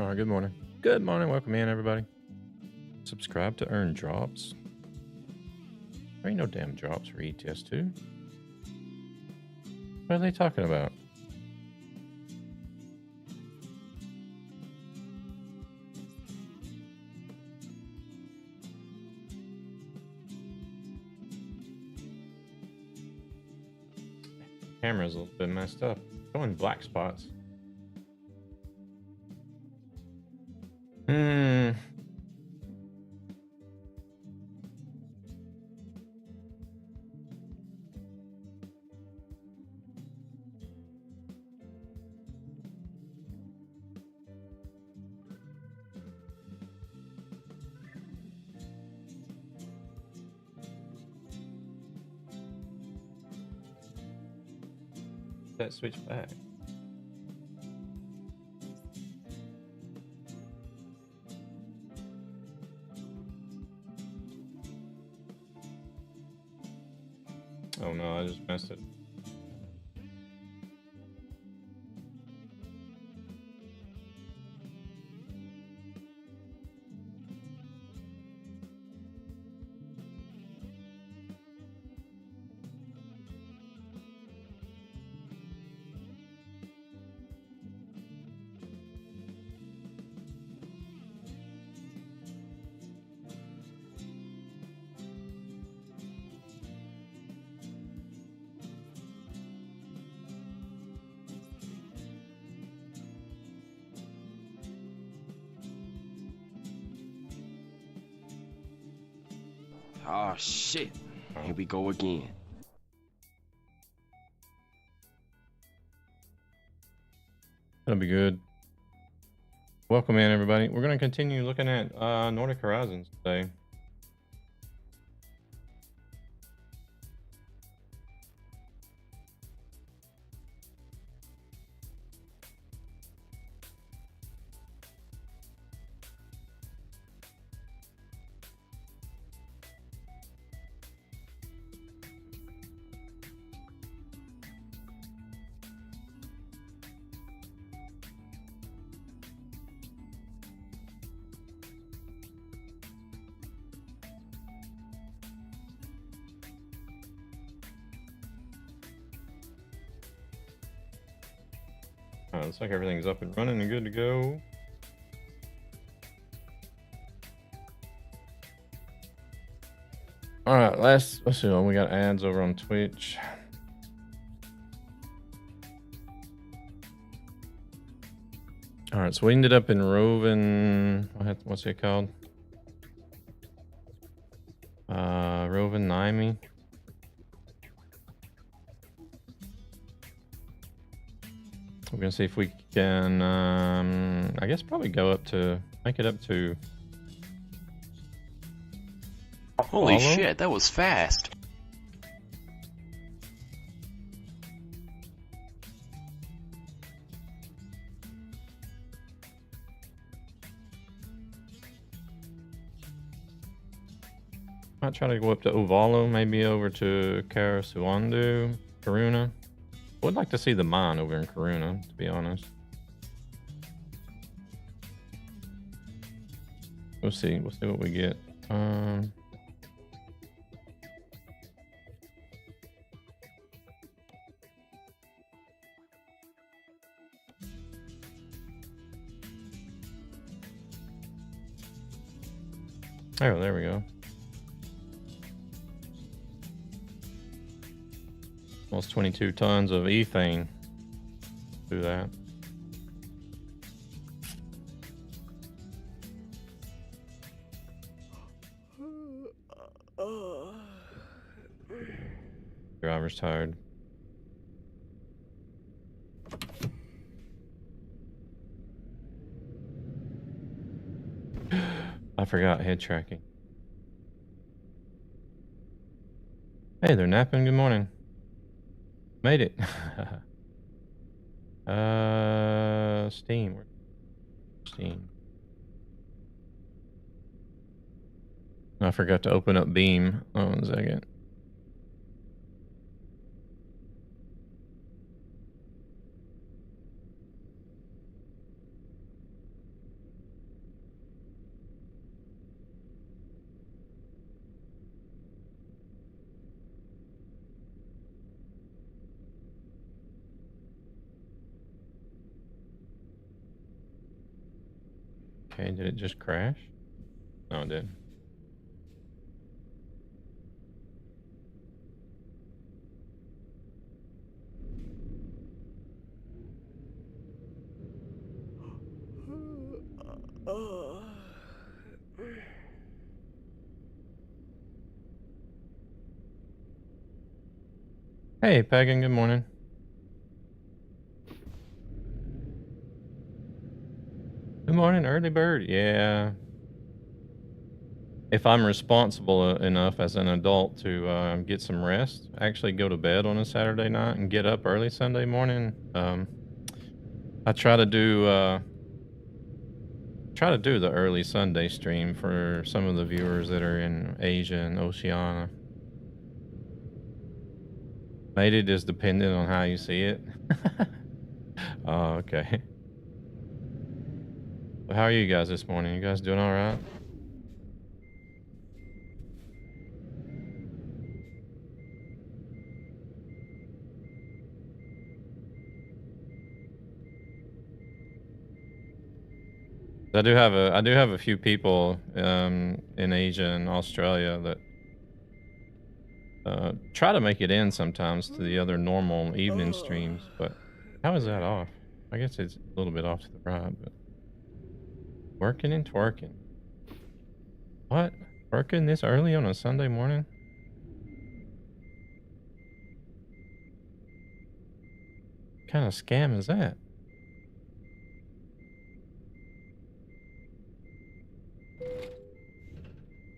All right, good morning. Good morning. Welcome in, everybody. Subscribe to earn drops. There ain't no damn drops for ETS2. What are they talking about? Camera's a little bit messed up. Showing black spots. That switch back. Oh no, I just messed it. Oh shit, here we go again. That'll be good. Welcome in, everybody. We're going to continue looking at Nordic Horizons today. Looks like everything's up and running and good to go. All right, let's see. We got ads over on Twitch. All right, so we ended up in Roven. What's it called? Roven Naimi. We're gonna see if we can. I guess probably go up to make it up to. Holy shit, that was fast. Might try to go up to Uvalo, maybe over to Karasuandu, Karuna. I would like to see the mine over in Karuna, to be honest. We'll see. We'll see what we get. Oh, there we go. Almost 22 tons of ethane. Do that. Driver's tired. I forgot head tracking. Hey, they're napping. Good morning. Made it. Steam. Steam. I forgot to open up Beam. Oh, 1 second. Okay, did it just crash? No, it didn't. Hey, Pagan, good morning. Good morning, early bird. Yeah. If I'm responsible enough as an adult to get some rest, actually go to bed on a Saturday night and get up early Sunday morning, I try to do the early Sunday stream for some of the viewers that are in Asia and Oceania. Made it is dependent on how you see it. Oh, okay. Well, how are you guys this morning? You guys doing all right? I do have a few people in Asia and Australia that try to make it in sometimes to the other normal evening streams, but how is that off? I guess it's a little bit off to the right, but working and twerking. What? Working this early on a Sunday morning? What kind of scam is that?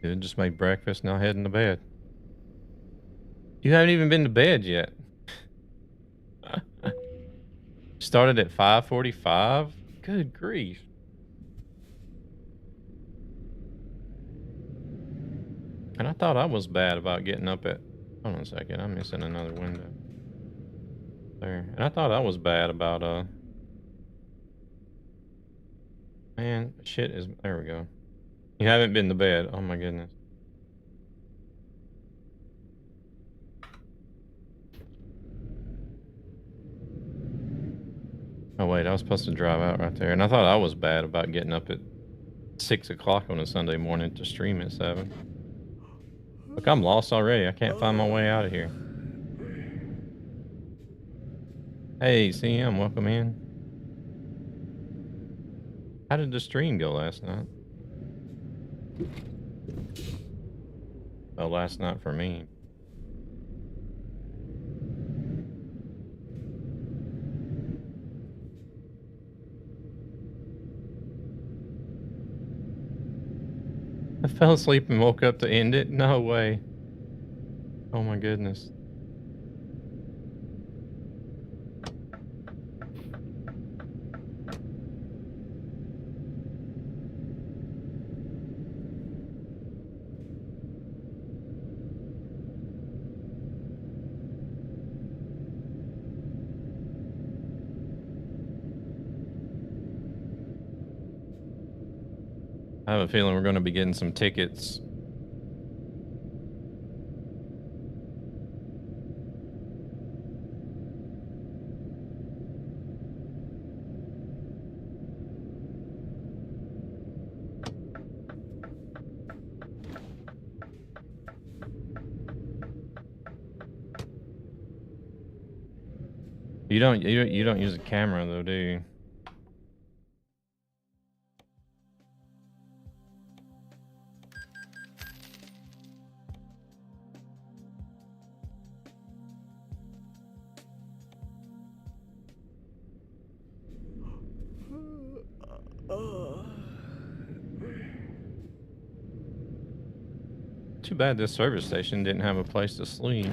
Dude, just made breakfast, now heading to bed. You haven't even been to bed yet. Started at 5:45? Good grief. And I thought I was bad about getting up at... Hold on a second, I'm missing another window. There. And I thought I was bad about, Man, shit is... There we go. You haven't been to bed. Oh my goodness. Oh wait, I was supposed to drive out right there. And I thought I was bad about getting up at 6 o'clock on a Sunday morning to stream at 7. Look, I'm lost already. I can't find my way out of here. Hey, CM, welcome in. How did the stream go last night? Oh, last night for me. I fell asleep and woke up to end it? No way. Oh my goodness. I have a feeling we're going to be getting some tickets. You don't use a camera though, do you? Too bad this service station didn't have a place to sleep.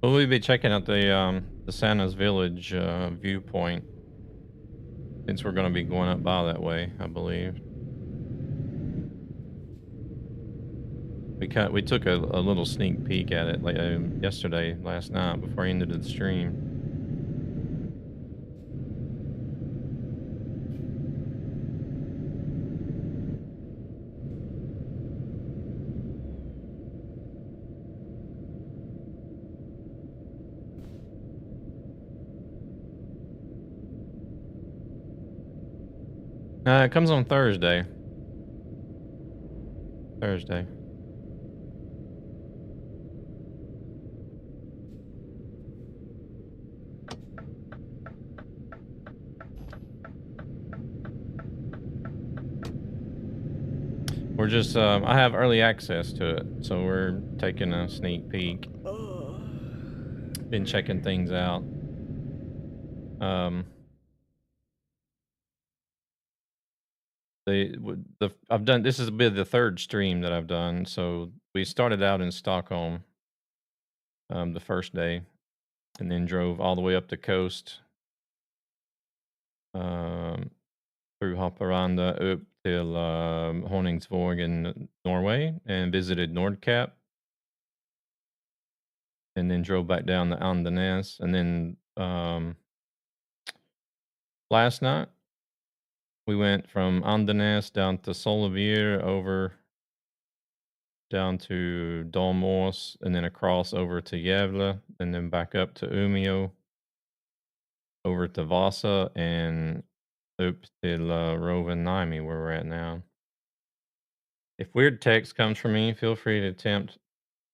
Well, we'll be checking out the Santa's Village viewpoint, since we're going to be going up by that way, I believe. We took a little sneak peek at it like last night before I ended the stream. It comes on Thursday. Thursday. We're just, I have early access to it, so we're taking a sneak peek. Been checking things out. I've done, this has been the third stream that I've done. So we started out in Stockholm, the first day, and then drove all the way up the coast, through Haparanda up till Honningsvåg in Norway, and visited Nordkapp, and then drove back down to Andenes, and then last night we went from Andenes down to Solavir, over down to Dolmos, and then across over to Gävle, and then back up to Umeå, over to Vasa, and up till Rovaniemi, where we're at now. If weird text comes from me, feel free to attempt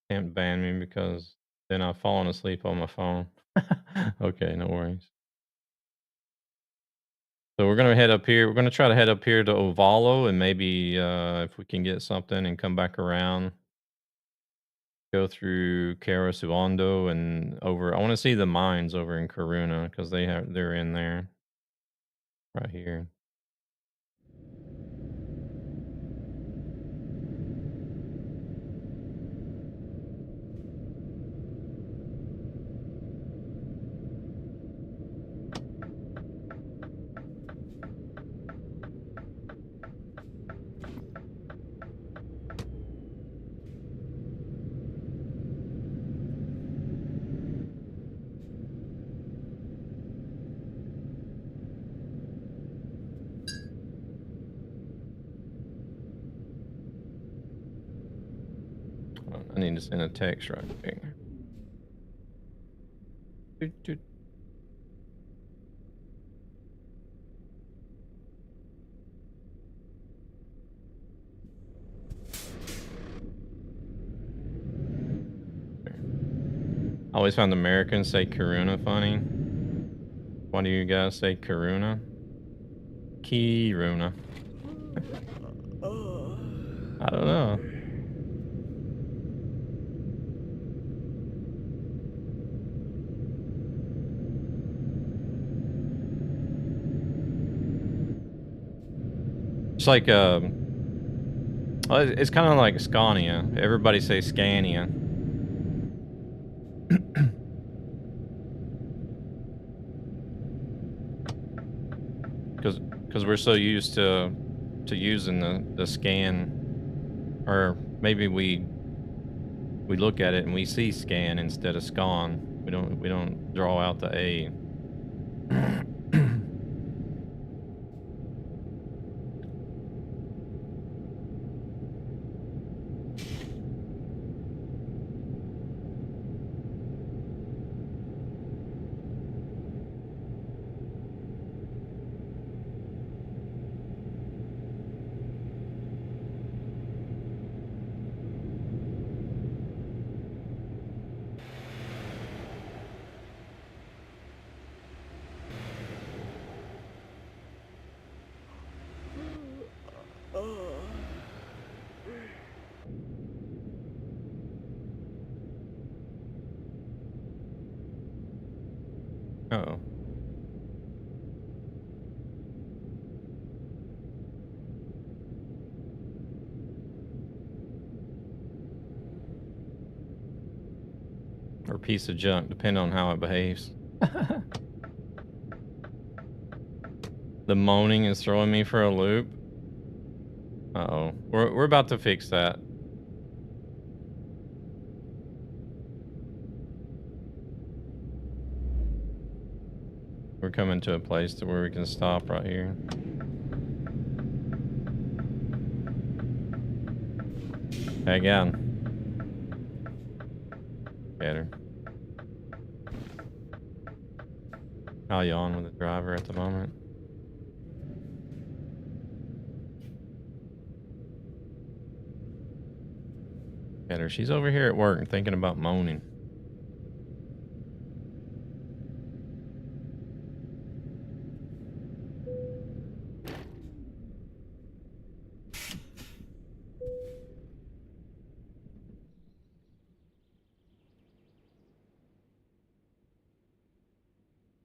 ban me, because then I've fallen asleep on my phone. Okay, no worries. So we're gonna head up here. We're gonna try to head up here to Ovalo, and maybe if we can get something and come back around, go through Karesuando and over. I want to see the mines over in Karuna, because they're in there right here. I need to send a text right quick. I always found Americans say Karuna funny. Why do you guys say Karuna? Kiruna. I don't know. It's like well, it's kind of like Scania. Everybody says Scania. Because we're so used to using the scan, or maybe we look at it and we see scan instead of scon. We don't draw out the A. Uh-oh. Or piece of junk, depending on how it behaves. The moaning is throwing me for a loop. Uh-oh. We're about to fix that. We're coming to a place to where we can stop right here. Again. Better. How you on with the driver at the moment? At her. She's over here at work and thinking about moaning.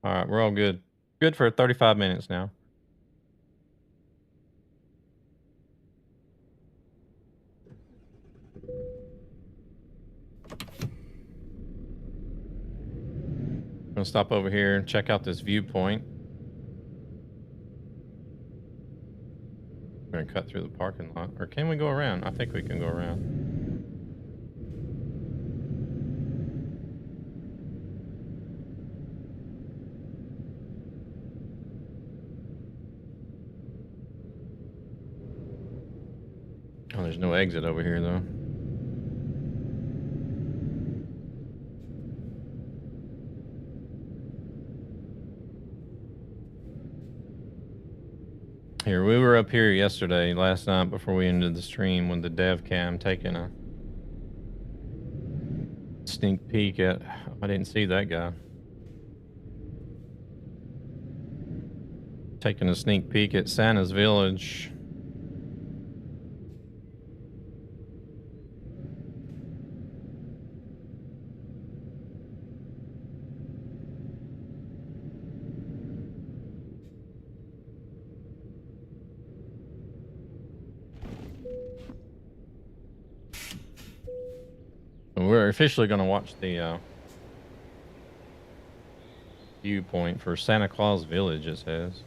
All right, we're all good. Good for 35 minutes now. I'm gonna stop over here and check out this viewpoint. We're gonna cut through the parking lot. Or can we go around? I think we can go around. Oh, there's no exit over here, though. Here, we were up here yesterday, last night, before we ended the stream with the dev cam taking a sneak peek at... I didn't see that guy. Taking a sneak peek at Santa's village. We're officially going to watch the viewpoint for Santa Claus Village, it says.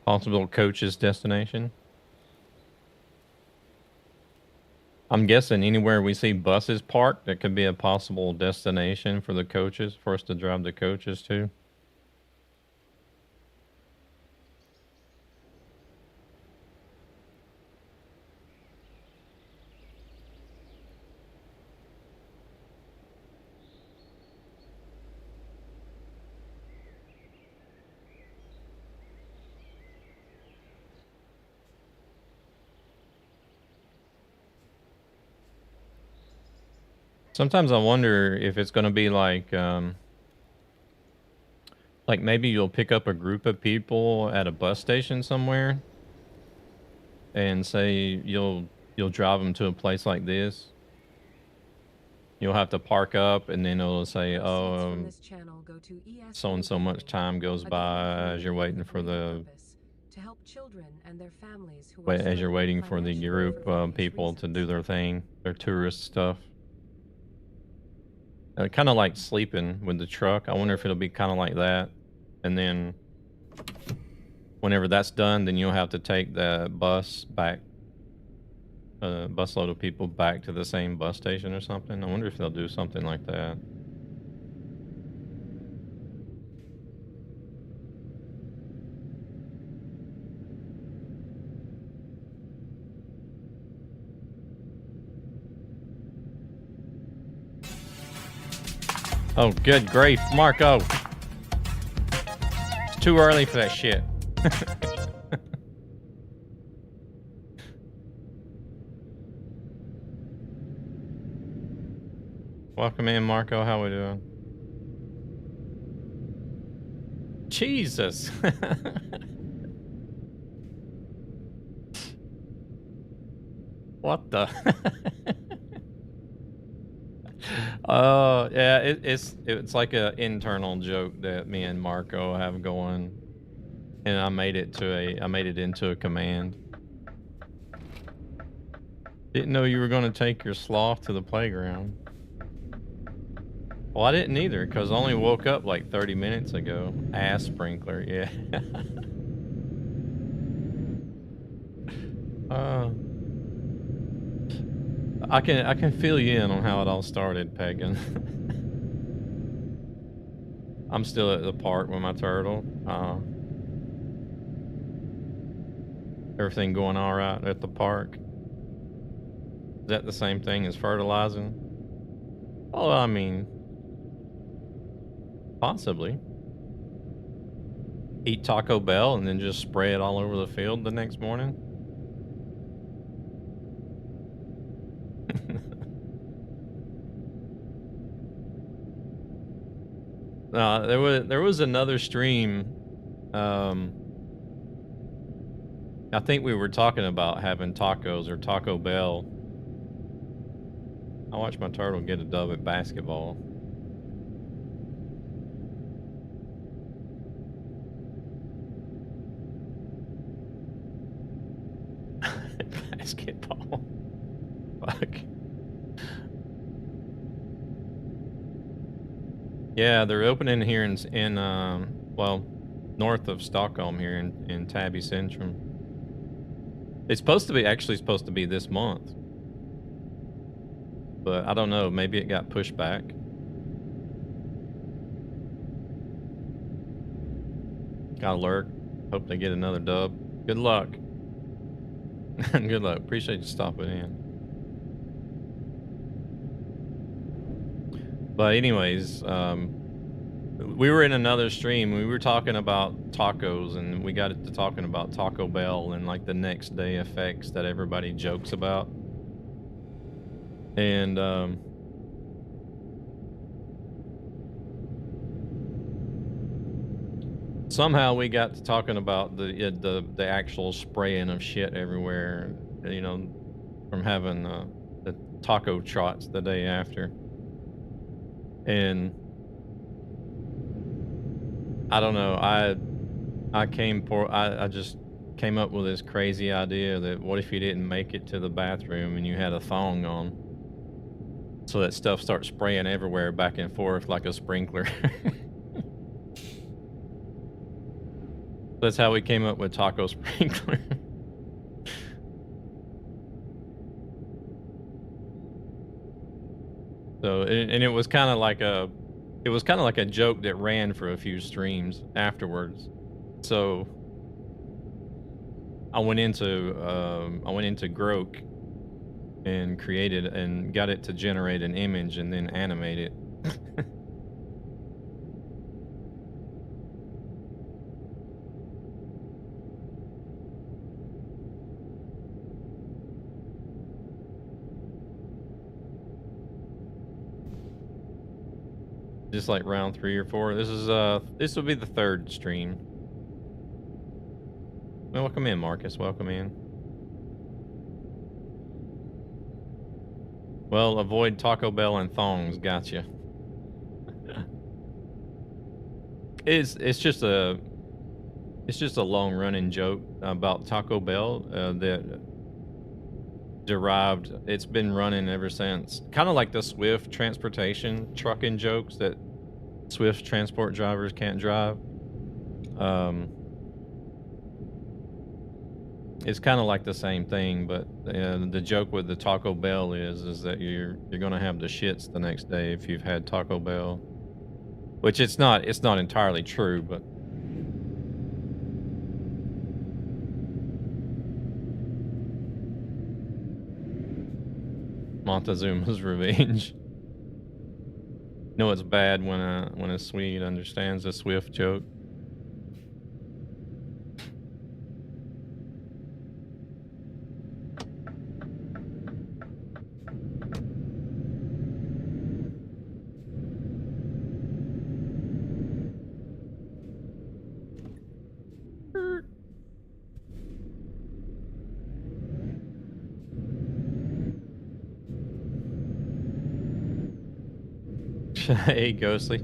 Possible coach's destination. I'm guessing anywhere we see buses parked, that could be a possible destination for the coaches, for us to drive the coaches to. Sometimes I wonder if it's going to be like maybe you'll pick up a group of people at a bus station somewhere and say you'll drive them to a place like this. You'll have to park up and then it'll say, oh, so and so much time goes by as you're waiting for the as you're waiting for the group of people to do their thing, their tourist stuff. Kind of like sleeping with the truck. I wonder if it'll be kind of like that. And then whenever that's done, then you'll have to take the bus back, busload of people back to the same bus station or something. I wonder if they'll do something like that. Oh, good grief, Marco. It's too early for that shit. Welcome in, Marco. How we doing? Jesus. What the? Yeah, it's like an internal joke that me and Marco have going, and I made it into a command. Didn't know you were going to take your sloth to the playground. Well, I didn't either, because I only woke up like 30 minutes ago. Ass sprinkler, yeah. I can fill you in on how it all started, Pagan. I'm still at the park with my turtle. Everything going all right at the park? Is that the same thing as fertilizing? Oh, I mean, possibly. Eat Taco Bell and then just spray it all over the field the next morning? There was another stream. I think we were talking about having tacos or Taco Bell. I watched my turtle get a dub at basketball. Basketball. Fuck. Yeah, they're opening here in well, north of Stockholm here in Täby Centrum. It's actually supposed to be this month. But I don't know, maybe it got pushed back. Got alert. Hope they get another dub. Good luck. Good luck. Appreciate you stopping in. But anyways, we were in another stream. We were talking about tacos, and we got to talking about Taco Bell and like the next day effects that everybody jokes about. And somehow we got to talking about the actual spraying of shit everywhere. You know, from having the taco trots the day after. And I don't know, I just came up with this crazy idea that what if you didn't make it to the bathroom and you had a thong on? So that stuff starts spraying everywhere back and forth like a sprinkler. That's how we came up with taco sprinkler. So, and it was kind of like a joke that ran for a few streams afterwards. So I went into Grok and created and got it to generate an image and then animate it. Just like round 3 or 4. This will be the 3rd stream. Welcome in, Marcus. Welcome in. Well, avoid Taco Bell and thongs. Gotcha. It's just a long running joke about Taco Bell that derived. It's been running ever since. Kind of like the Swift transportation trucking jokes that Swift transport drivers can't drive. It's kind of like the same thing, but the joke with the Taco Bell is that you're gonna have the shits the next day if you've had Taco Bell, which it's not entirely true, but Montezuma's revenge. No, it's bad when a Swede understands a Swift joke. Hey, Ghostly.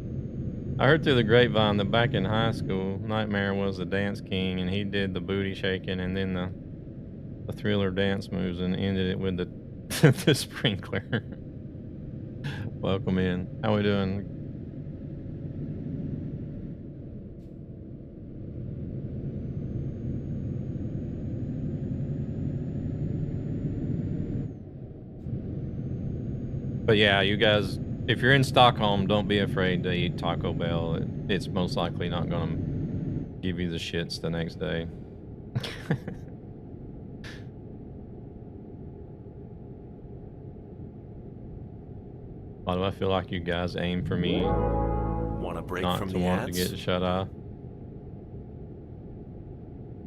I heard through the grapevine that back in high school, Nightmare was the dance king, and he did the booty shaking and then the thriller dance moves and ended it with the the sprinkler. Welcome in. How we doing? But yeah, you guys, if you're in Stockholm, don't be afraid to eat Taco Bell. It's most likely not going to give you the shits the next day. Why do I feel like you guys aim for me Want a break not from to the want to ads? get shut off?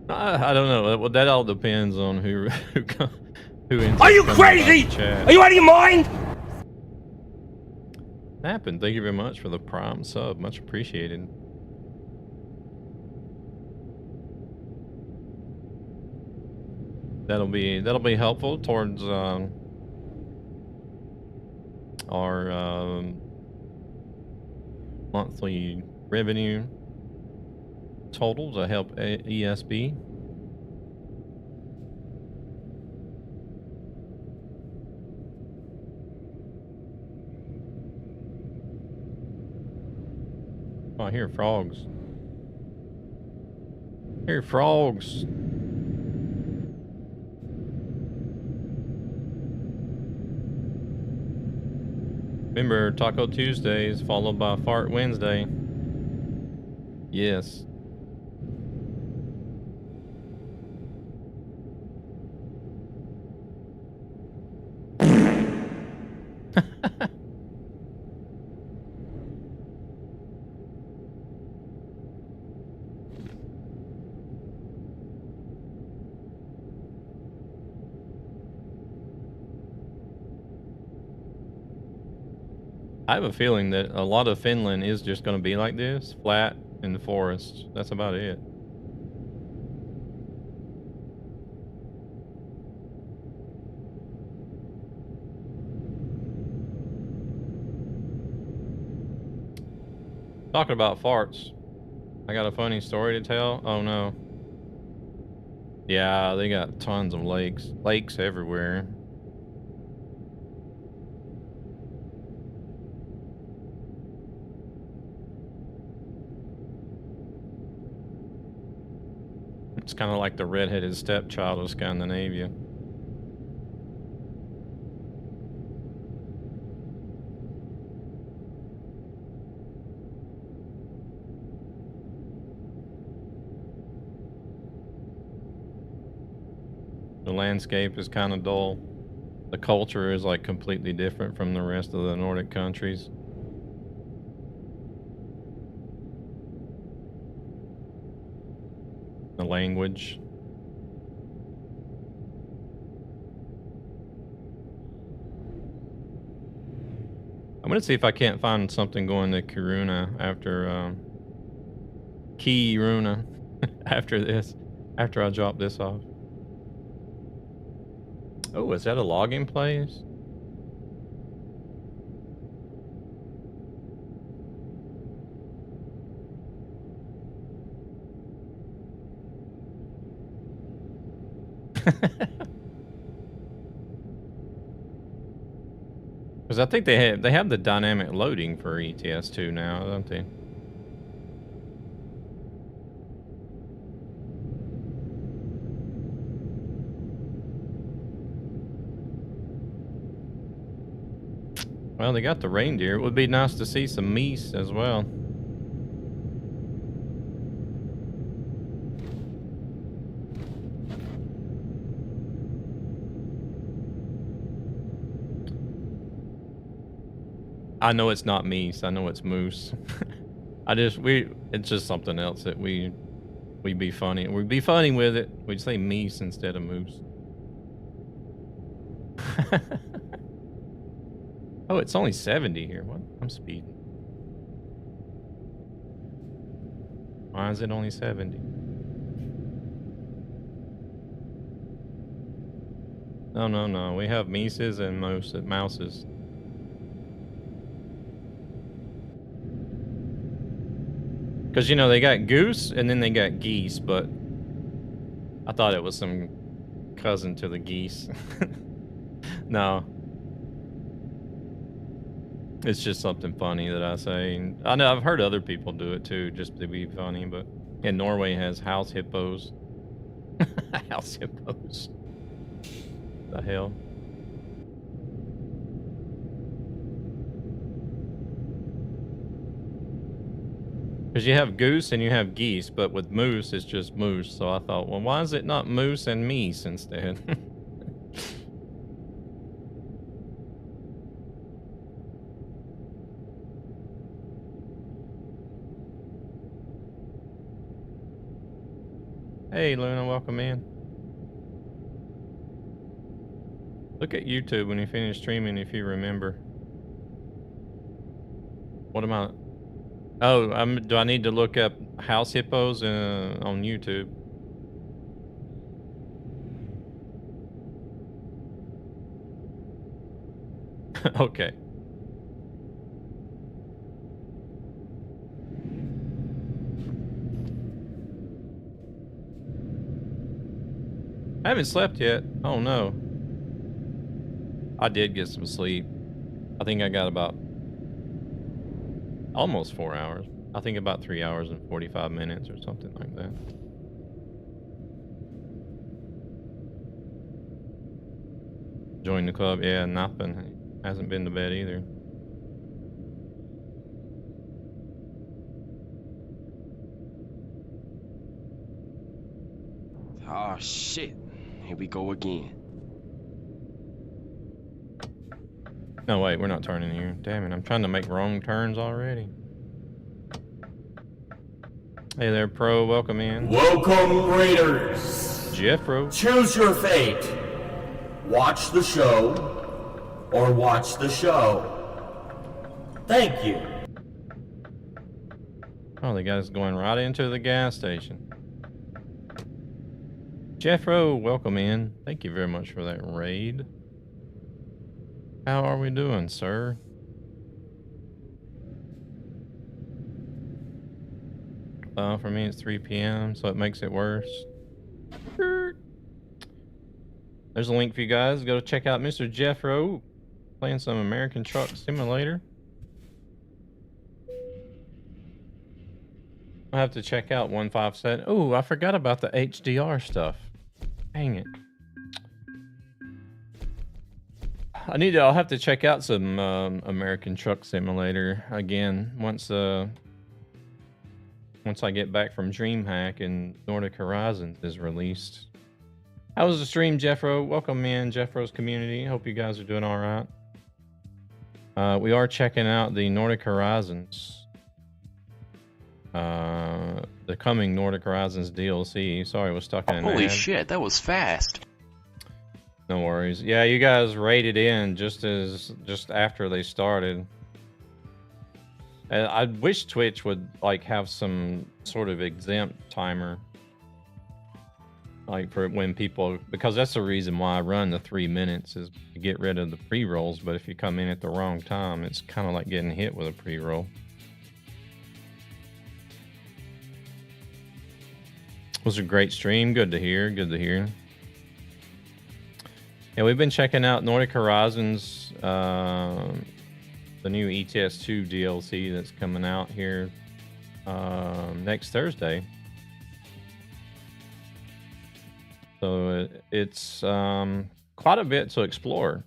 I don't know. Well, that all depends on who ends Are up you coming crazy? about the chat. Are you out of your mind? Happened. Thank you very much for the prime sub. Much appreciated. That'll be helpful towards our monthly revenue total to help ESB. Oh, I hear frogs. I hear frogs. Remember, Taco Tuesdays followed by Fart Wednesday. Yes. I have a feeling that a lot of Finland is just going to be like this, flat in the forest. That's about it. Talking about farts, I got a funny story to tell. Oh no. Yeah, they got tons of lakes everywhere. It's kind of like the redheaded stepchild of Scandinavia. The landscape is kind of dull. The culture is like completely different from the rest of the Nordic countries. The language. I'm gonna see if I can't find something going to Kiruna after Kiruna after this, after I drop this off. Oh, is that a logging place? Because I think they have the dynamic loading for ETS2 now, don't they? Well, they got the reindeer. It would be nice to see some meese as well. I know it's not meese. I know it's moose. It's just something else that we be funny. We'd be funny with it. We'd say meese instead of moose. Oh, it's only 70 here. What? I'm speeding. Why is it only 70? No. We have meeses and mouses. Because, you know, they got goose and then they got geese, but I thought it was some cousin to the geese. No. It's just something funny that I say. I know I've heard other people do it too, just to be funny, but and Norway has house hippos. House hippos. The hell? Because you have goose and you have geese, but with moose, it's just moose. So I thought, well, why is it not moose and meese instead? Hey, Luna, welcome in. Look at YouTube when you finish streaming, if you remember. What am I? Oh, do I need to look up house hippos on YouTube? Okay. I haven't slept yet. Oh no. I did get some sleep. I think I got about almost 4 hours. I think about 3 hours and 45 minutes or something like that. Join the club. Yeah, nothing. Hasn't been to bed either. Oh shit. Here we go again. No, wait, we're not turning here. Damn it, I'm trying to make wrong turns already. Hey there, Pro. Welcome in. Welcome, Raiders. Jeffro. Choose your fate. Watch the show or watch the show. Thank you. Oh, the guy's going right into the gas station. Jeffro, welcome in. Thank you very much for that raid. How are we doing, sir? For me, it's 3 p.m., so it makes it worse. There's a link for you guys. Go check out Mr. Jeffro playing some American Truck Simulator. I have to check out 157. Oh, I forgot about the HDR stuff. Dang it. I'll have to check out some American Truck Simulator again once I get back from DreamHack and Nordic Horizons is released. How was the stream, Jeffro? Welcome in, Jeffro's community. Hope you guys are doing all right. We are checking out the Nordic Horizons. The coming Nordic Horizons DLC. Sorry, I was stuck in an Holy ad. shit, that was fast. No worries. Yeah, you guys raided in just after they started. And I wish Twitch would like have some sort of exempt timer, like for when people, because that's the reason why I run the 3 minutes is to get rid of the pre-rolls. But if you come in at the wrong time, it's kind of like getting hit with a pre-roll. It was a great stream. Good to hear. Good to hear. Yeah, we've been checking out Nordic Horizons, the new ETS2 DLC that's coming out here next Thursday. So it's quite a bit to explore.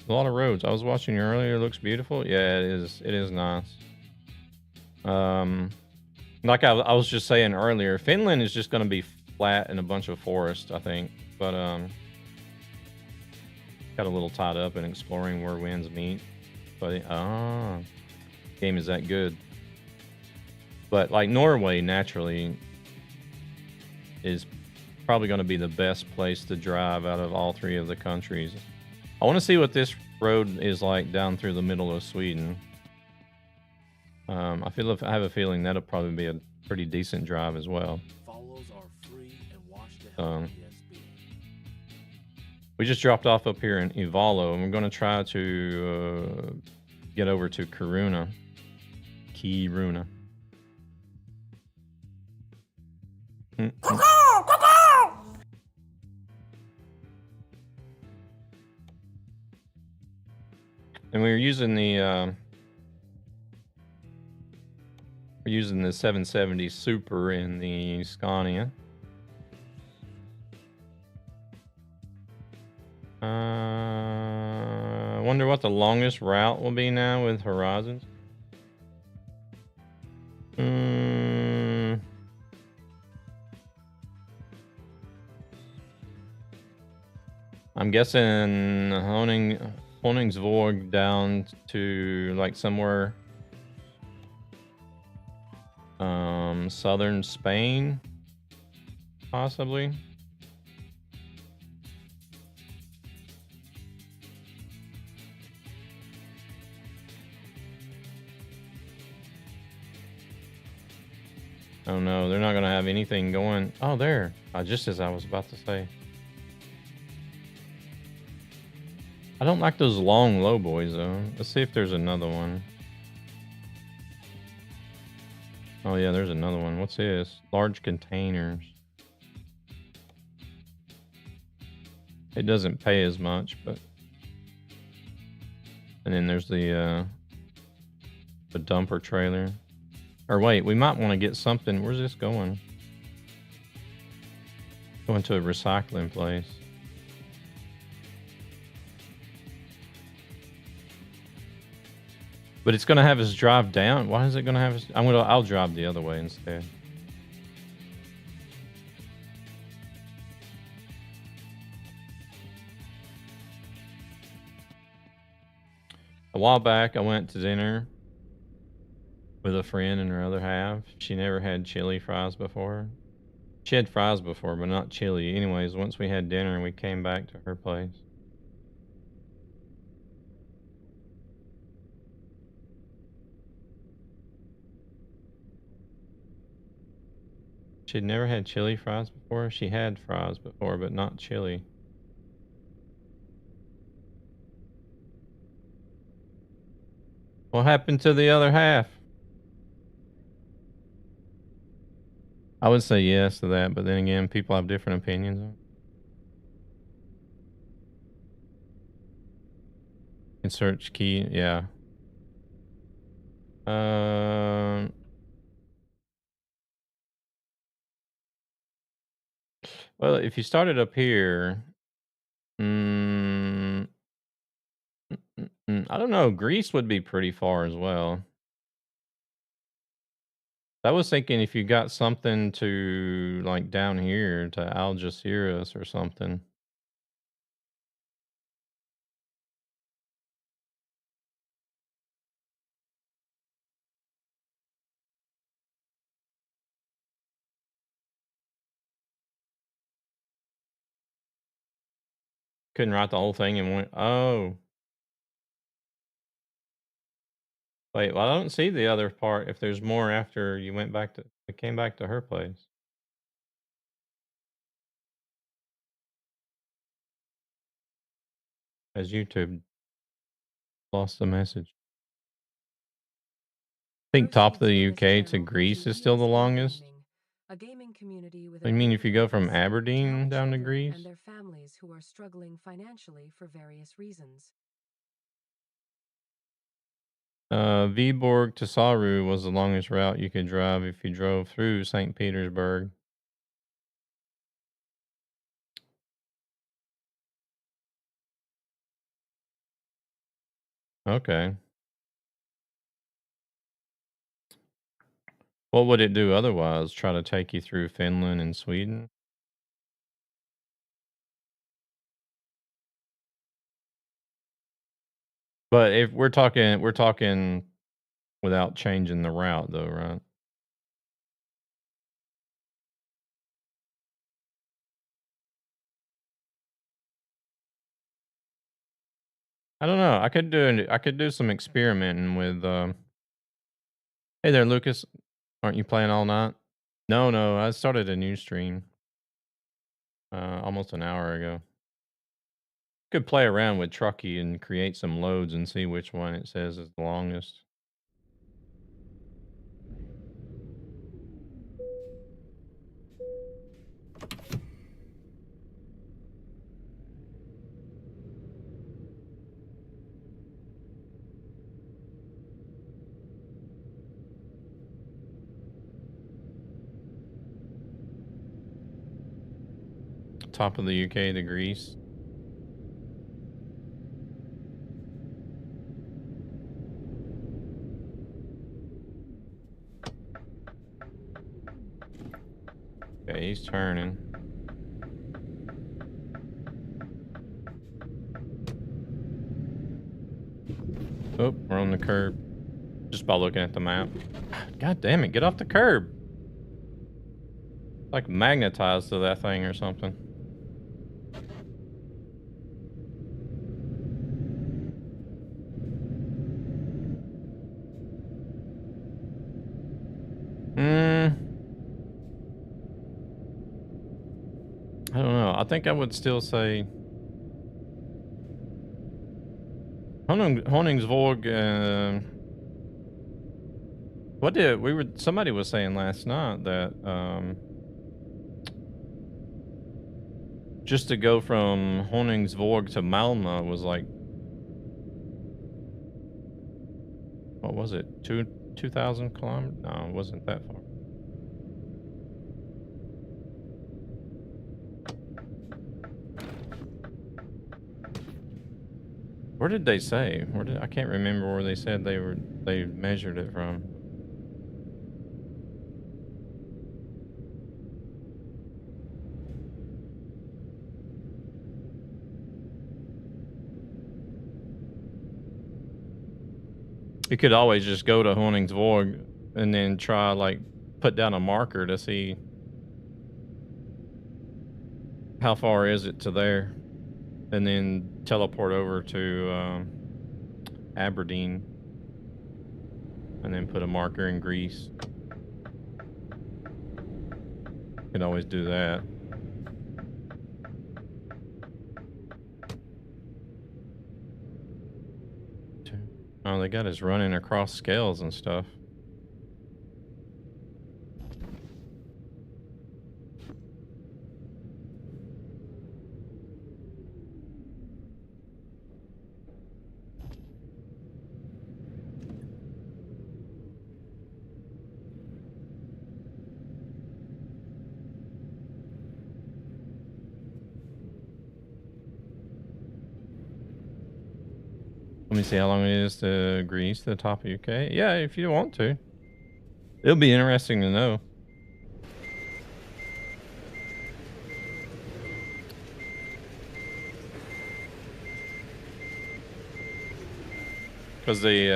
A lot of roads. I was watching you earlier. It looks beautiful. Yeah, it is. It is nice. Like I was just saying earlier, Finland is just going to be flat and a bunch of forest, I think. But got a little tied up in exploring where winds meet. But game is that good. But like Norway naturally is probably going to be the best place to drive out of all three of the countries. I want to see what this road is like down through the middle of Sweden. I have a feeling that'll probably be a pretty decent drive as well. Follows are free and watch the PSP. We just dropped off up here in Ivalo, and we're going to try to get over to Kiruna. And we're using the 770 Super in the Scania. I wonder what the longest route will be now with Horizons. I'm guessing Honungsvåg down to like somewhere southern Spain, possibly. Oh no, they're not gonna have anything going. Oh, there. Just as I was about to say. I don't like those long low boys though. Let's see if there's another one. Oh yeah, there's another one. What's this? Large containers. It doesn't pay as much, but and then there's the dumper trailer. Or wait, we might want to get something. Where's this going? Going to a recycling place. But it's gonna have us drive down. Why is it gonna have us? I'll drive the other way instead. A while back, I went to dinner with a friend and her other half. She never had chili fries before. She had fries before, but not chili. Anyways, once we had dinner, we came back to her place. She'd never had chili fries before. She had fries before, but not chili. What happened to the other half? I would say yes to that, but then again, people have different opinions on it. In search key, yeah. Well, if you started up here, I don't know. Greece would be pretty far as well. I was thinking if you got something to like down here to Algeciras or something. Couldn't write the whole thing and went, oh. Wait, well, I don't see the other part if there's more after you came back to her place. As YouTube lost the message. I think top of the UK to Greece is still the longest. A gaming community with I mean, if you go from Aberdeen down to Greece, and their families who are struggling financially for various reasons. Viborg to Saru was the longest route you could drive if you drove through St. Petersburg. Okay. What would it do otherwise? Try to take you through Finland and Sweden? But if we're talking without changing the route though, right? I don't know. I could do some experimenting with Hey there, Lucas. Aren't you playing all night? No, no, I started a new stream almost an hour ago. Could play around with Truckee and create some loads and see which one it says is the longest. Top of the UK to Greece. Okay, he's turning. Oh, we're on the curb. Just by looking at the map. God damn it, get off the curb. Like magnetized to that thing or something. I don't know. I think I would still say Honungsvåg. What did we were? Somebody was saying last night that just to go from Honungsvåg to Malmö was like, what was it? 2,000 kilometers? No, it wasn't that far. Where did they say? I can't remember where they said they measured it from. You could always just go to Honungsvåg and then try like put down a marker to see how far is it to there, and then teleport over to Aberdeen, and then put a marker in Greece. You can always do that. Oh, they got us running across scales and stuff. Let me see how long it is to Greece, to the top of UK. Yeah, if you want to. It'll be interesting to know. Because they,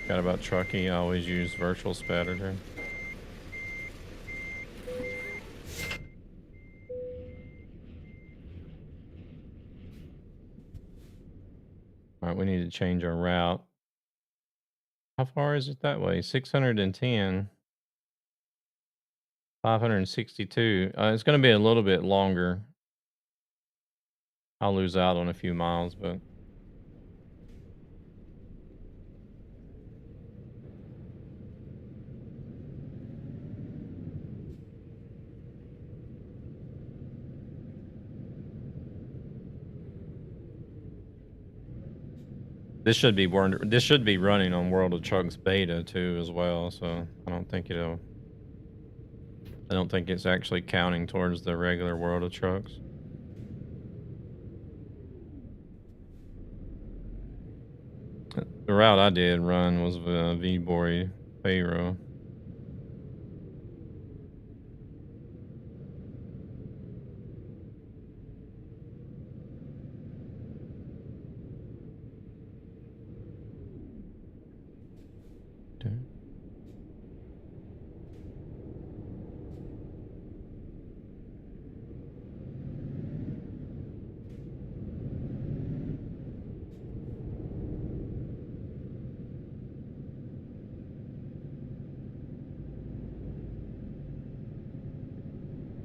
got about Truckee, I always use virtual speditor. Alright, we need to change our route. How far is it that way? 610. 562. It's going to be a little bit longer. I'll lose out on a few miles, but this should be running on World of Trucks beta too as well, so I don't think it's actually counting towards the regular World of Trucks. The route I did run was Viborg Faro.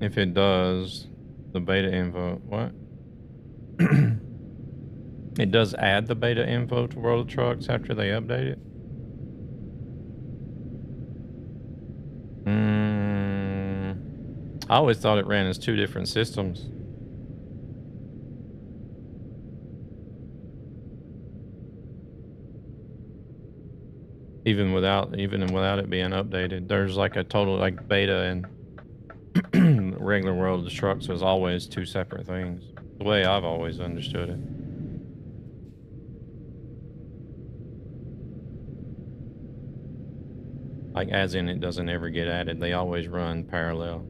If it does, the beta info, what? It does add the beta info to World of Trucks after they update it? I always thought it ran as two different systems. Even without it being updated, there's like a total like beta and regular World of Trucks was always two separate things. The way I've always understood it. Like as in it doesn't ever get added. They always run parallel.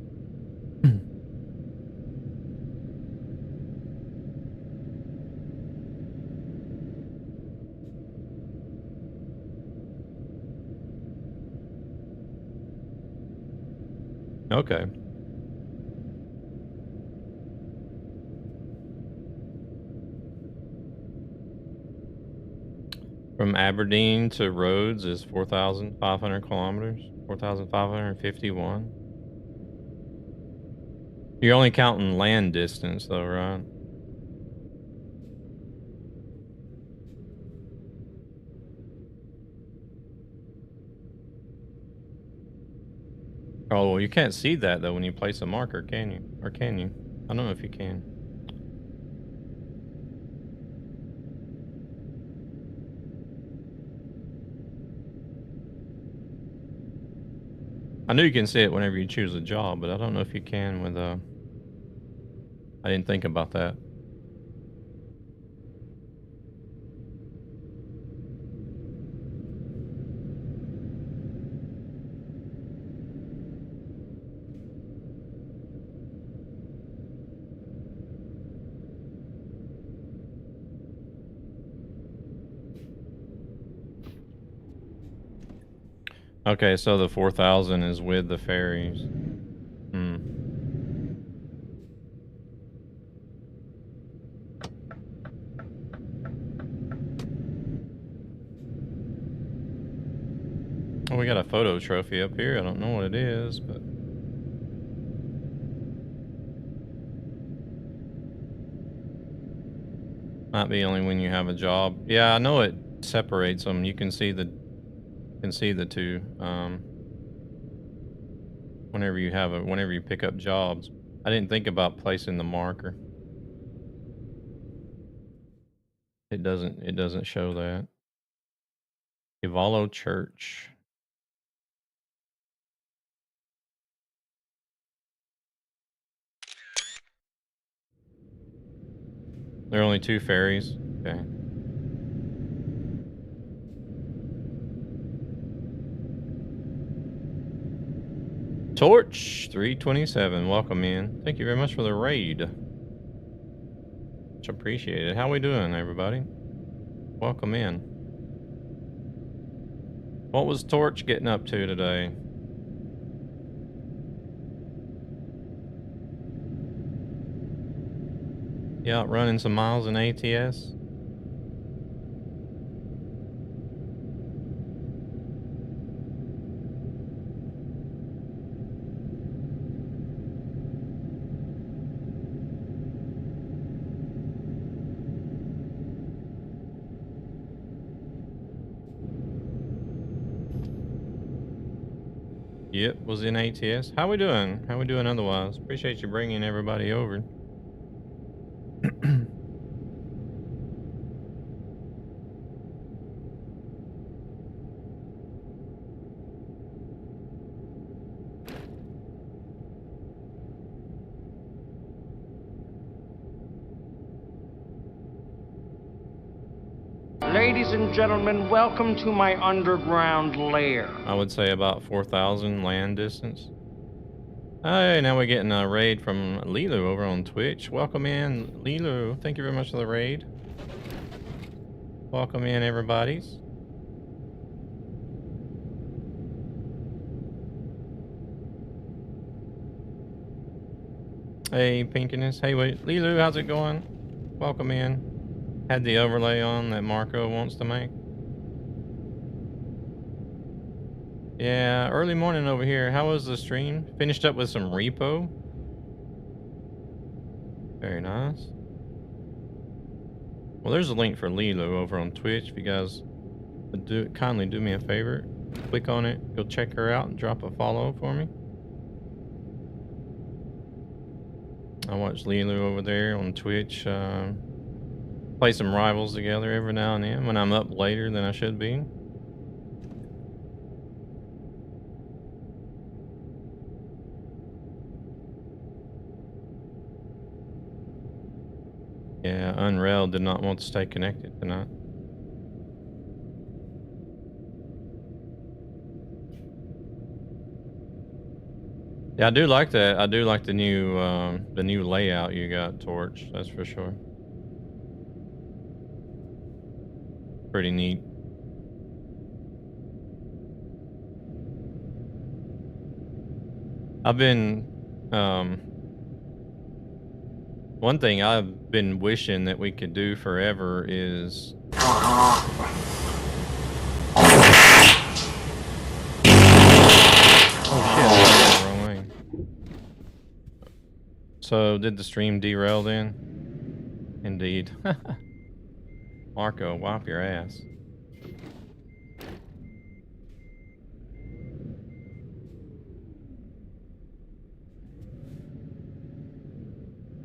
Okay. From Aberdeen to Rhodes is 4,500 kilometers. 4,551. You're only counting land distance though, right? Oh, well, you can't see that though when you place a marker, can you? Or can you? I don't know if you can. I know you can see it whenever you choose a job, but I don't know if you can with I didn't think about that. Okay, so the 4,000 is with the ferries. Hmm. Oh, we got a photo trophy up here. I don't know what it is, but might be only when you have a job. Yeah, I know it separates them. You can see the two. Whenever you pick up jobs. I didn't think about placing the marker. It doesn't show that. Ivalo Church. There are only 2 ferries. Okay. Torch 327. Welcome in. Thank you very much for the raid. Much appreciated. How we doing, everybody? Welcome in. What was Torch getting up to today? You out running some miles in ATS? Yep, was in ATS. How we doing? How we doing otherwise? Appreciate you bringing everybody over. Ladies and gentlemen, welcome to my underground lair. I would say about 4,000 land distance. Hey, now we're getting a raid from Lilu over on Twitch. Welcome in, Lilu. Thank you very much for the raid. Welcome in, everybody's. Hey, Pinkiness. Hey, wait, Lilu, how's it going? Welcome in. Had the overlay on that Marco wants to make. Yeah, early morning over here. How was the stream? Finished up with some repo. Very nice. Well, there's a link for Lilu over on Twitch. If you guys would kindly do me a favor, click on it, go check her out, and drop a follow for me. I watch Lilu over there on Twitch. Play some rivals together every now and then when I'm up later than I should be. Yeah, Unreal did not want to stay connected tonight. Yeah, I do like that. I do like the new layout you got, Torch. That's for sure. Pretty neat. I've been, one thing I've been wishing that we could do forever is oh shit, I went the wrong way. So did the stream derail then? Indeed. Marco, wipe your ass.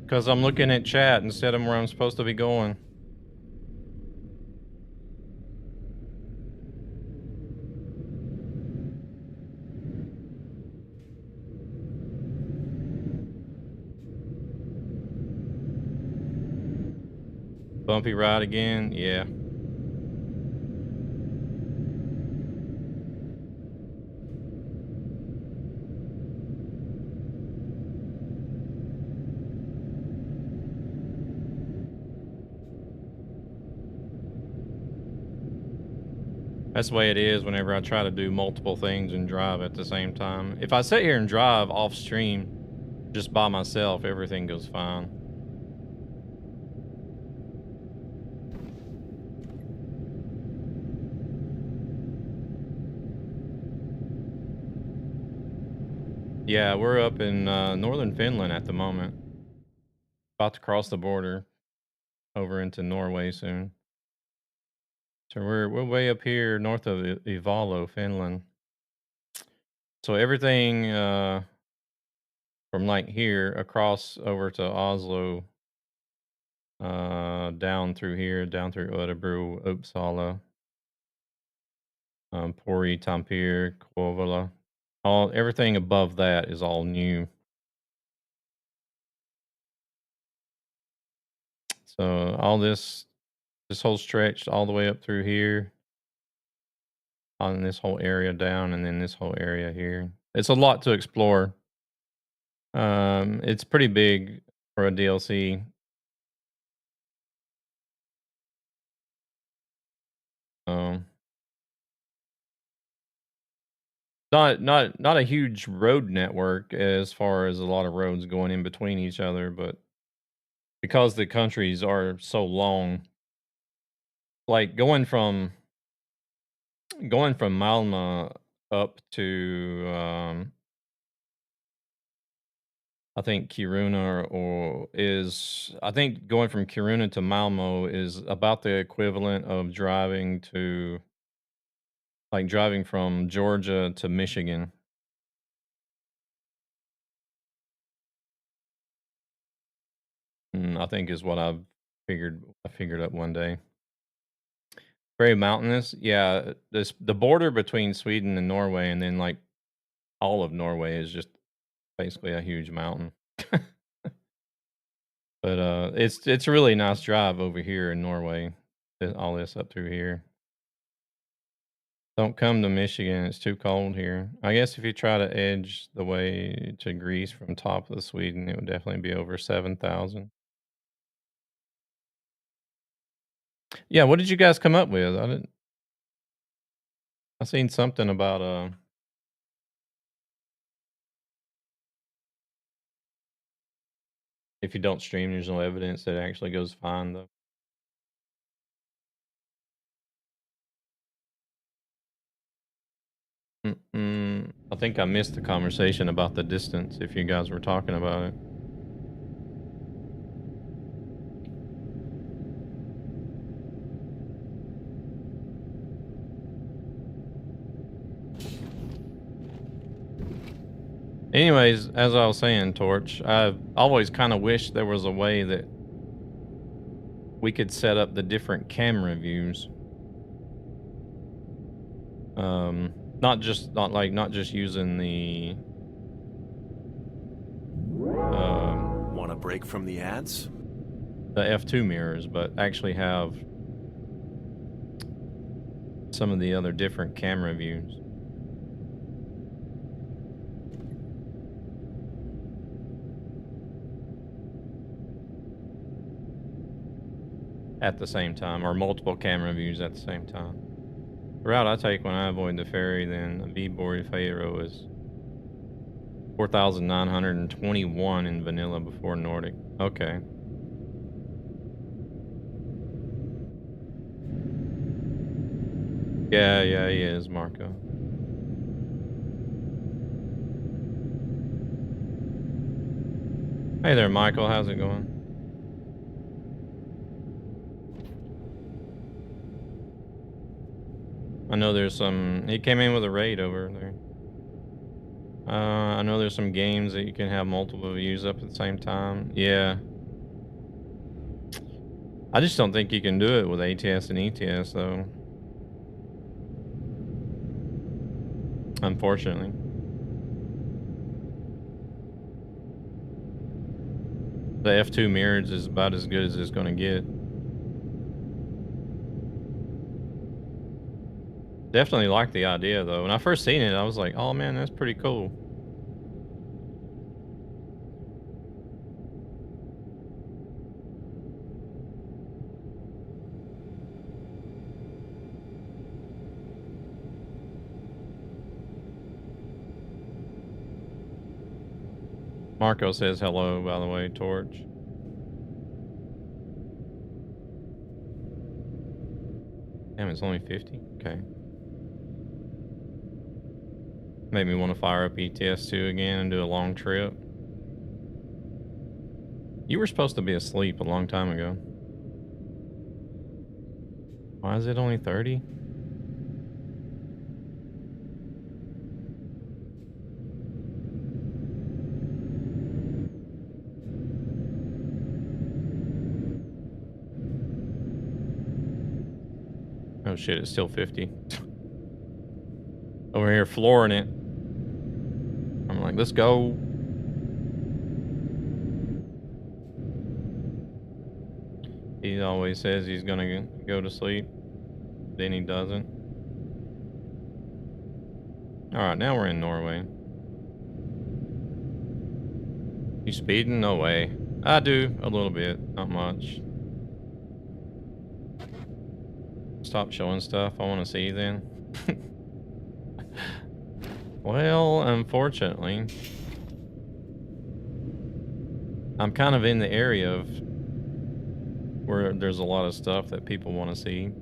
Because I'm looking at chat instead of where I'm supposed to be going. Bumpy ride again? Yeah. That's the way it is whenever I try to do multiple things and drive at the same time. If I sit here and drive off stream just by myself, everything goes fine. Yeah, we're up in northern Finland at the moment. About to cross the border over into Norway soon. So we're way up here north of Ivalo, Finland. So everything from like here across over to Oslo, down through here, down through Örebro, Uppsala, Pori, Tampere, Kouvola. Everything above that is all new. So all this whole stretch all the way up through here, on this whole area down, and then this whole area here. It's a lot to explore. It's pretty big for a DLC. Um, not a huge road network as far as a lot of roads going in between each other, but because the countries are so long, like going from Malmo up to I think Kiruna I think going from Kiruna to Malmo is about the equivalent of driving from Georgia to Michigan. I think is what I figured up one day. Very mountainous. Yeah, the border between Sweden and Norway, and then like all of Norway is just basically a huge mountain. But it's a really nice drive over here in Norway. All this up through here. Don't come to Michigan. It's too cold here. I guess if you try to edge the way to Greece from top of Sweden, it would definitely be over 7,000. Yeah, what did you guys come up with? I seen something about if you don't stream, there's no evidence that it actually goes fine though. I think I missed the conversation about the distance if you guys were talking about it. Anyways, as I was saying, Torch, I've always kind of wished there was a way that we could set up the different camera views. Not just using the Want a break from the ads? the F2 mirrors, but actually have some of the other different camera views. At the same time, or multiple camera views at the same time. The route I take when I avoid the ferry, then Viborg Faro is 4,921 in vanilla before Nordic. Okay. Yeah, yeah, he is, Marco. Hey there, Michael. How's it going? I know there's some... He came in with a raid over there. I know there's some games that you can have multiple views up at the same time. Yeah. I just don't think you can do it with ATS and ETS, though. Unfortunately. The F2 mirrors is about as good as it's going to get. Definitely like the idea, though. When I first seen it, I was like, oh man, that's pretty cool. Marco says hello, by the way, Torch. Damn, it's only 50? Okay. Made me want to fire up ETS2 again and do a long trip. You were supposed to be asleep a long time ago. Why is it only 30? Oh shit, it's still 50. Over here flooring it. I'm like, let's go. He always says he's gonna go to sleep. Then he doesn't. Alright, now we're in Norway. You speeding? No way. I do, a little bit, not much. Stop showing stuff I want to see then. Well, unfortunately, I'm kind of in the area of where there's a lot of stuff that people want to see.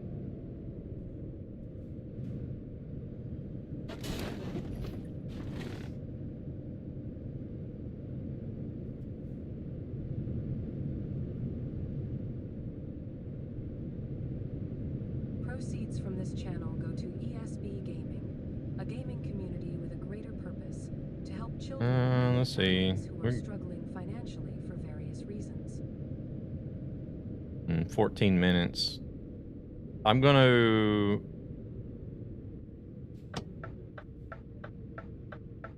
Proceeds from this channel go to ESB Gaming, a gaming community with a greater purpose to help children Let's see. who are struggling financially for various reasons. 14 minutes. I'm gonna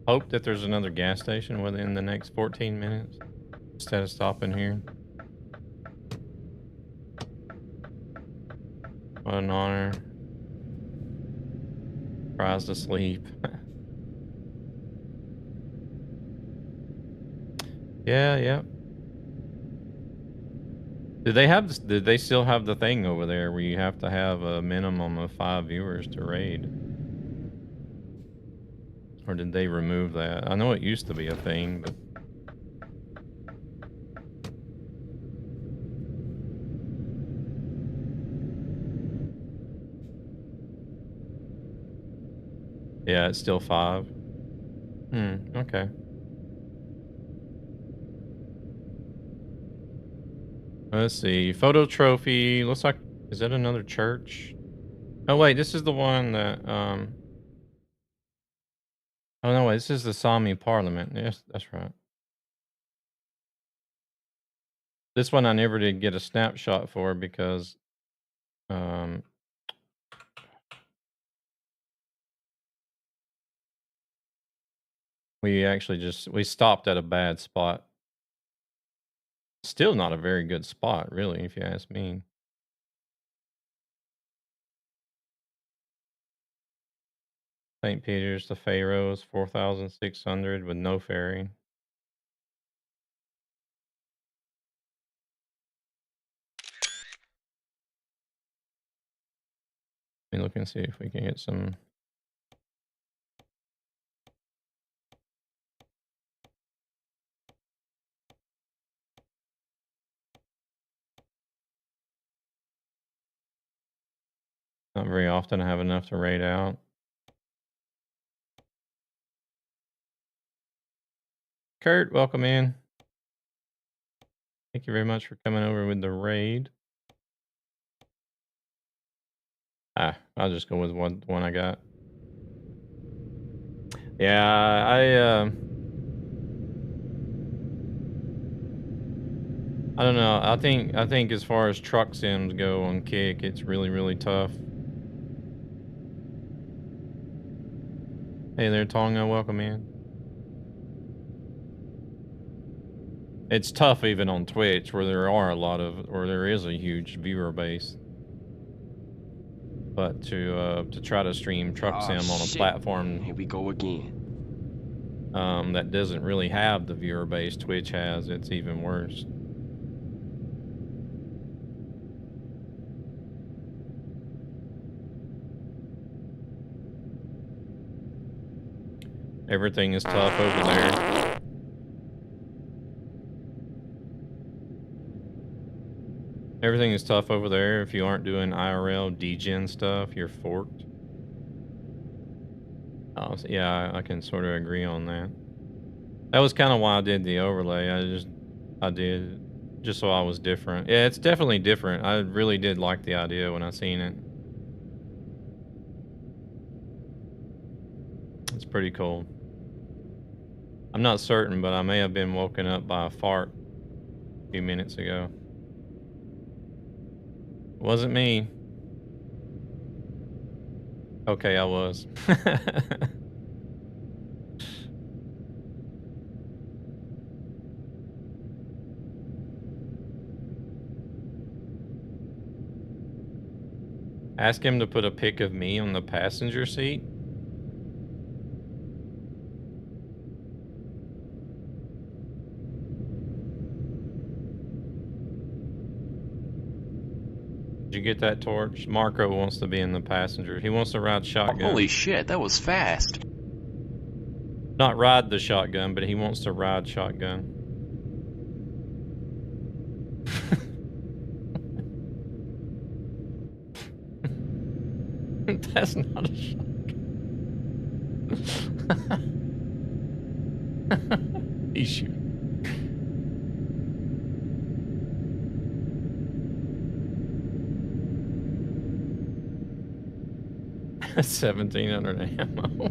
hope that there's another gas station within the next 14 minutes instead of stopping here. What an honor. Tries to sleep. Yeah, yeah. Did they still have the thing over there where you have to have a minimum of 5 viewers to raid? Or did they remove that? I know it used to be a thing, but yeah, it's still 5. Okay. Let's see. Photo trophy. Looks like, is that another church? Oh wait, this is the one that oh no, wait, this is the Sami Parliament. Yes, that's right. This one I never did get a snapshot for because we actually we stopped at a bad spot. Still not a very good spot, really, if you ask me. St. Peter's to Pharaoh's, 4,600 with no ferry. Let me look and see if we can get some. Not very often I have enough to raid out. Kurt, welcome in. Thank you very much for coming over with the raid. I'll just go with one I got. Yeah, I don't know. I think as far as truck sims go on Kick, it's really tough. Hey there, Tonga, welcome in. It's tough even on Twitch where there is a huge viewer base. But to try to stream truck sim on a platform, here we go again. That doesn't really have the viewer base Twitch has, it's even worse. Everything is tough over there. Everything is tough over there. If you aren't doing IRL degen stuff, you're forked. Oh, so yeah, I can sort of agree on that. That was kind of why I did the overlay. I did just so I was different. Yeah, it's definitely different. I really did like the idea when I seen it. It's pretty cool. I'm not certain, but I may have been woken up by a fart a few minutes ago. Wasn't me. Okay, I was. Ask him to put a pic of me on the passenger seat. Did you get that, Torch? Marco wants to be in the passenger. He wants to ride shotgun. Holy shit, that was fast. Not ride the shotgun, but he wants to ride shotgun. That's not a shotgun. He's shooting. $1,700 ammo.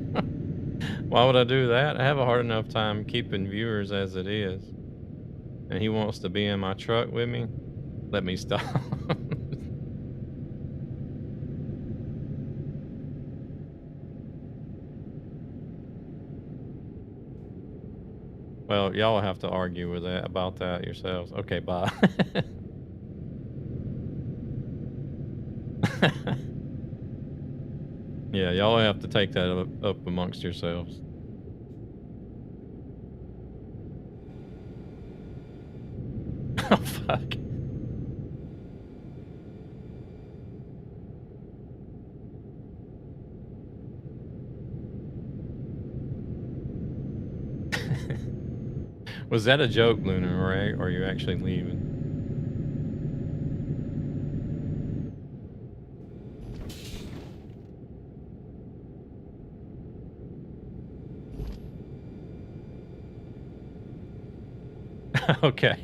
Why would I do that? I have a hard enough time keeping viewers as it is. And he wants to be in my truck with me? Let me stop. Well, y'all have to argue with that about that yourselves. Okay, bye. Yeah, y'all have to take that up amongst yourselves. Oh, fuck. Was that a joke, Luna, or are you actually leaving? Okay.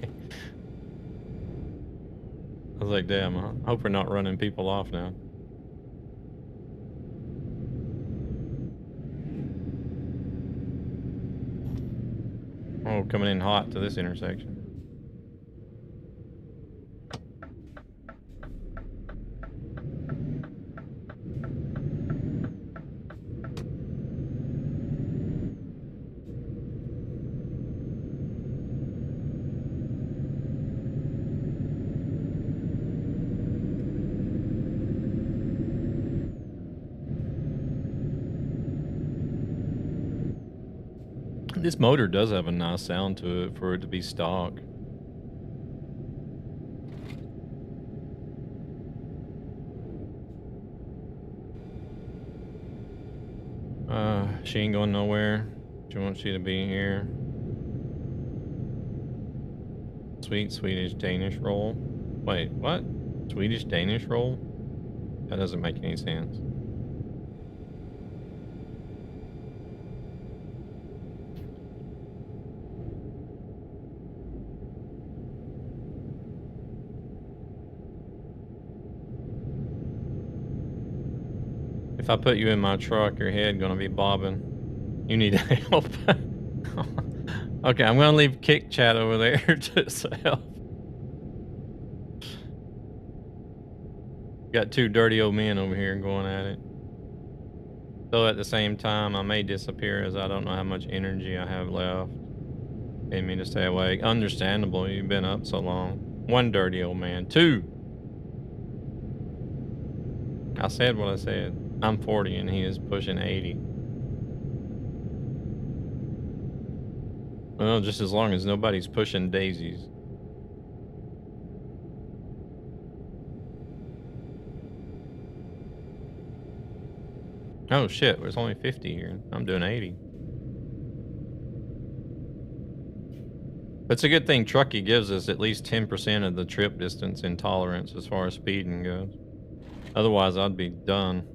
I was like, damn, I hope we're not running people off now. Oh, coming in hot to this intersection. This motor does have a nice sound to it for it to be stock. She ain't going nowhere. She wants you to be here. Sweet Swedish Danish roll. Wait, what? Swedish Danish roll? That doesn't make any sense. If I put you in my truck, your head gonna be bobbing. You need help. Okay, I'm gonna leave Kick Chat over there to help. Got two dirty old men over here going at it. Though at the same time, I may disappear as I don't know how much energy I have left. Need me to stay awake. Understandable, you've been up so long. One dirty old man. Two. I said what I said. I'm 40 and he is pushing 80. Well, just as long as nobody's pushing daisies. Oh shit, there's only 50 here. I'm doing 80. It's a good thing Truckee gives us at least 10% of the trip distance in tolerance as far as speeding goes. Otherwise, I'd be done.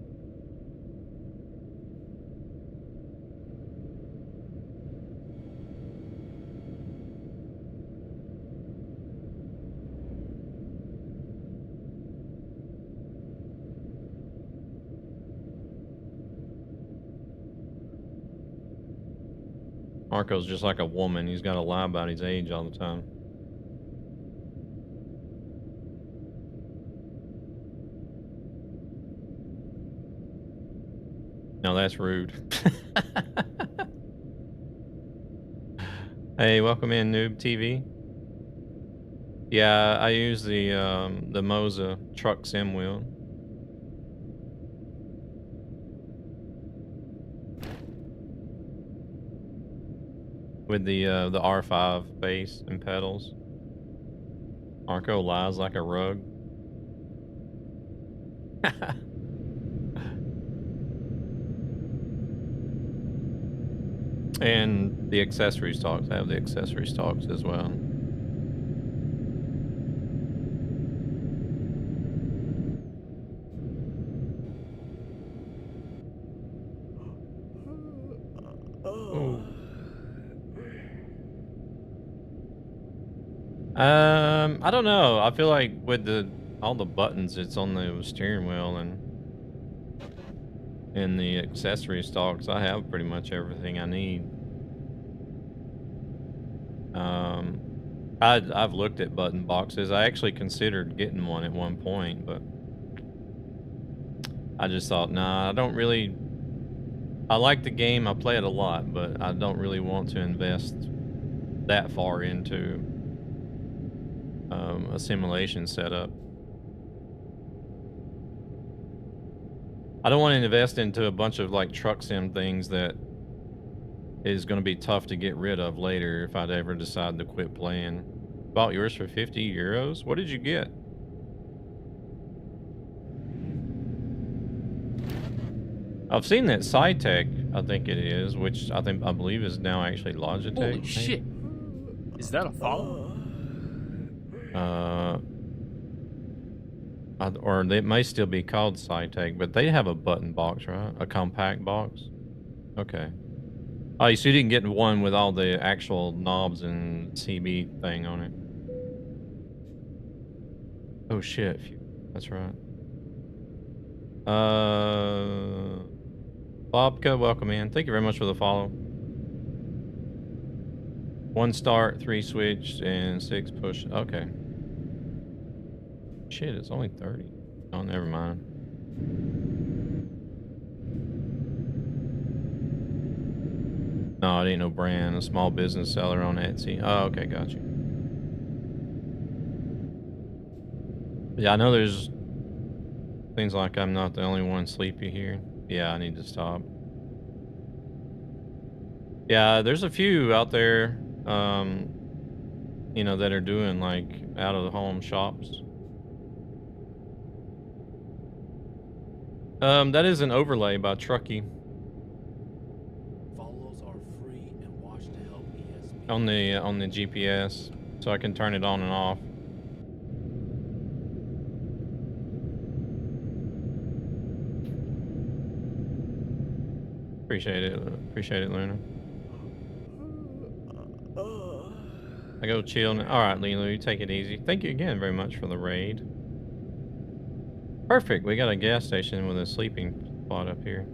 Marco's just like a woman. He's got to lie about his age all the time. No, that's rude. Hey, welcome in, Noob TV. Yeah, I use the Moza truck sim wheel. With the R5 base and pedals. Marco lies like a rug. And the accessory stocks. I have the accessory stocks as well. Oh. I don't know. I feel like with all the buttons it's on the steering wheel and in the accessory stocks, I have pretty much everything I need. I've looked at button boxes. I actually considered getting one at one point, but I just thought, nah, I don't really. I like the game. I play it a lot, but I don't really want to invest that far into a simulation setup. I don't want to invest into a bunch of like truck sim things that is going to be tough to get rid of later if I'd ever decide to quit playing. Bought yours for 50 euros? What did you get? I've seen that SciTech, I think it is, which I believe is now actually Logitech. Holy shit. Is that a follow? Or they may still be called SciTech, but they have a button box, right? A compact box. Okay. Oh, so you didn't get one with all the actual knobs and CB thing on it. Oh shit, that's right. Bobka, welcome in. Thank you very much for the follow. 1 start, 3 switch, and 6 push. Okay. Shit, it's only 30. Oh, never mind. No, it ain't no brand. A small business seller on Etsy. Oh, okay, got you. Yeah, I know there's things like I'm not the only one sleepy here. Yeah, I need to stop. Yeah, there's a few out there, you know, that are doing like out of the home shops. That is an overlay by Truckee. Follows are free and watch to help ESP. On the GPS, so I can turn it on and off. Appreciate it. Appreciate it, Luna. I go chill now. All right, Lilo, you take it easy. Thank you again very much for the raid. Perfect. We got a gas station with a sleeping spot up here.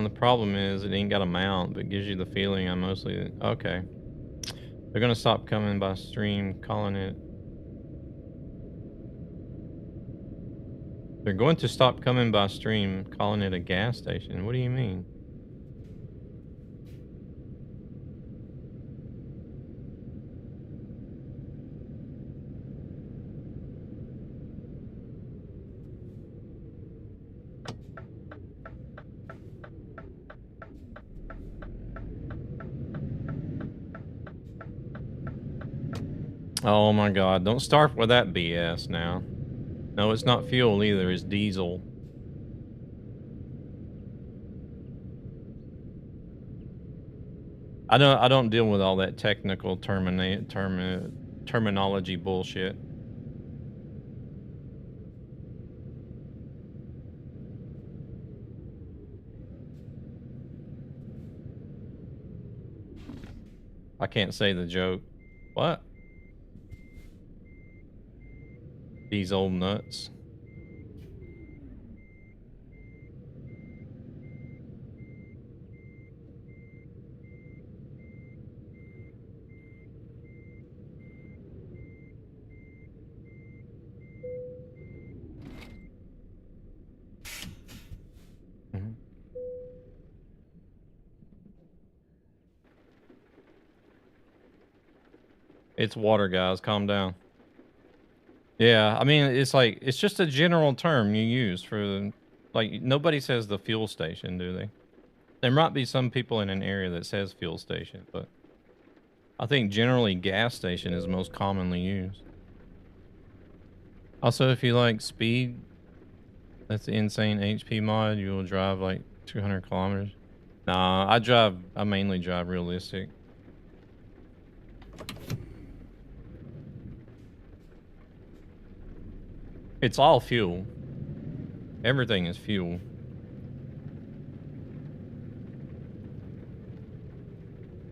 The problem is it ain't got a mount, but gives you the feeling I'm mostly okay. They're gonna stop coming by stream, calling it. They're going to stop coming by stream, calling it a gas station. What do you mean? Oh my god, don't start with that BS now. No, it's not fuel either, it's diesel. I don't deal with all that technical terminology bullshit. I can't say the joke. What? These old nuts. Mhm. It's water, guys. Calm down. Yeah, I mean, it's like, it's just a general term you use for, like, nobody says the fuel station, do they? There might be some people in an area that says fuel station, but I think generally gas station is most commonly used. Also, if you like speed, that's the insane HP mod, you will drive like 200 kilometers. Nah, I mainly drive realistic. It's all fuel. Everything is fuel.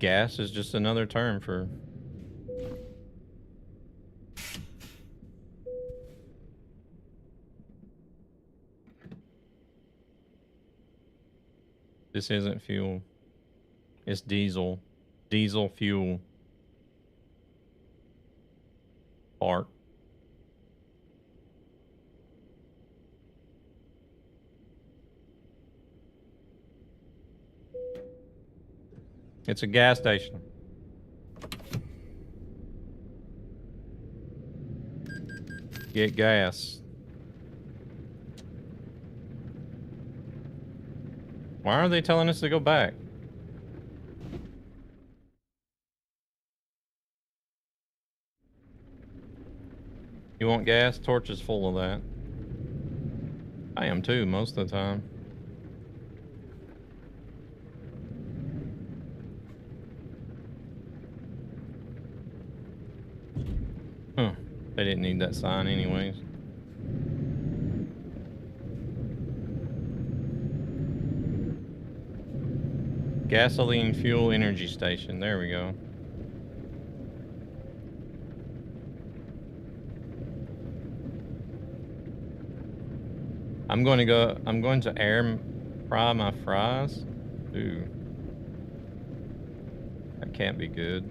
Gas is just another term for... This isn't fuel. It's diesel. Diesel fuel. Fart. It's a gas station. Get gas. Why are they telling us to go back? You want gas? Torch is full of that. I am too, most of the time. Huh. They didn't need that sign anyways. Gasoline fuel energy station. There we go. I'm going to air fry my fries. Ooh. That can't be good.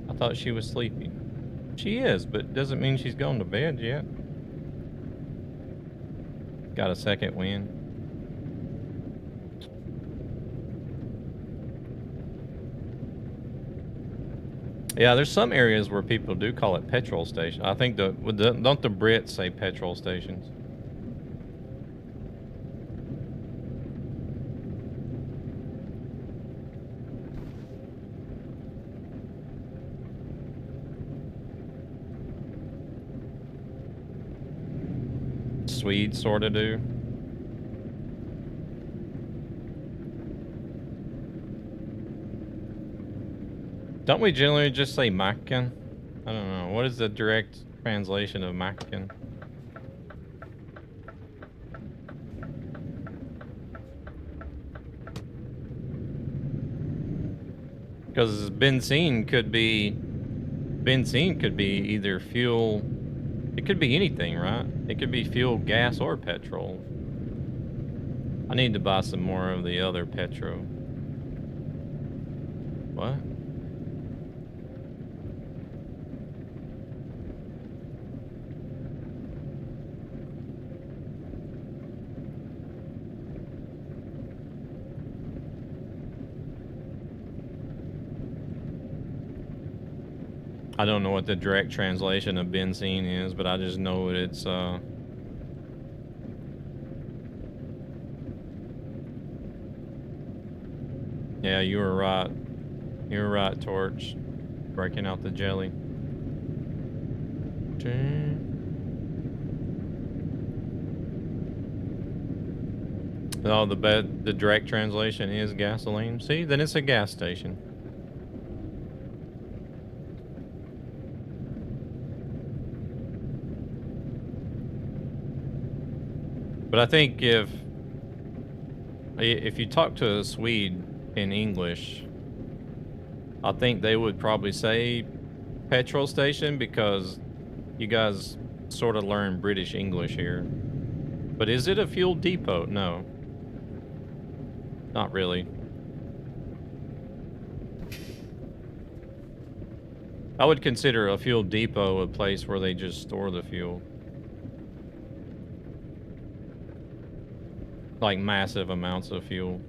I thought she was sleepy. She is, but doesn't mean she's gone to bed yet. Got a second wind. Yeah, there's some areas where people do call it petrol station. I think don't the Brits say petrol stations? Swedes sort of do. Don't we generally just say Macken? I don't know. What is the direct translation of Macken? Because benzene could be either fuel. It could be anything, right? It could be fuel, gas, or petrol. I need to buy some more of the other petro. What? I don't know what the direct translation of benzene is, but I just know that it's yeah, you were right. You were right, Torch. Breaking out the jelly. Oh, the direct translation is gasoline. See, then it's a gas station. But I think if you talk to a Swede in English, I think they would probably say petrol station because you guys sort of learn British English here. But is it a fuel depot? No. Not really. I would consider a fuel depot a place where they just store the fuel. Like massive amounts of fuel.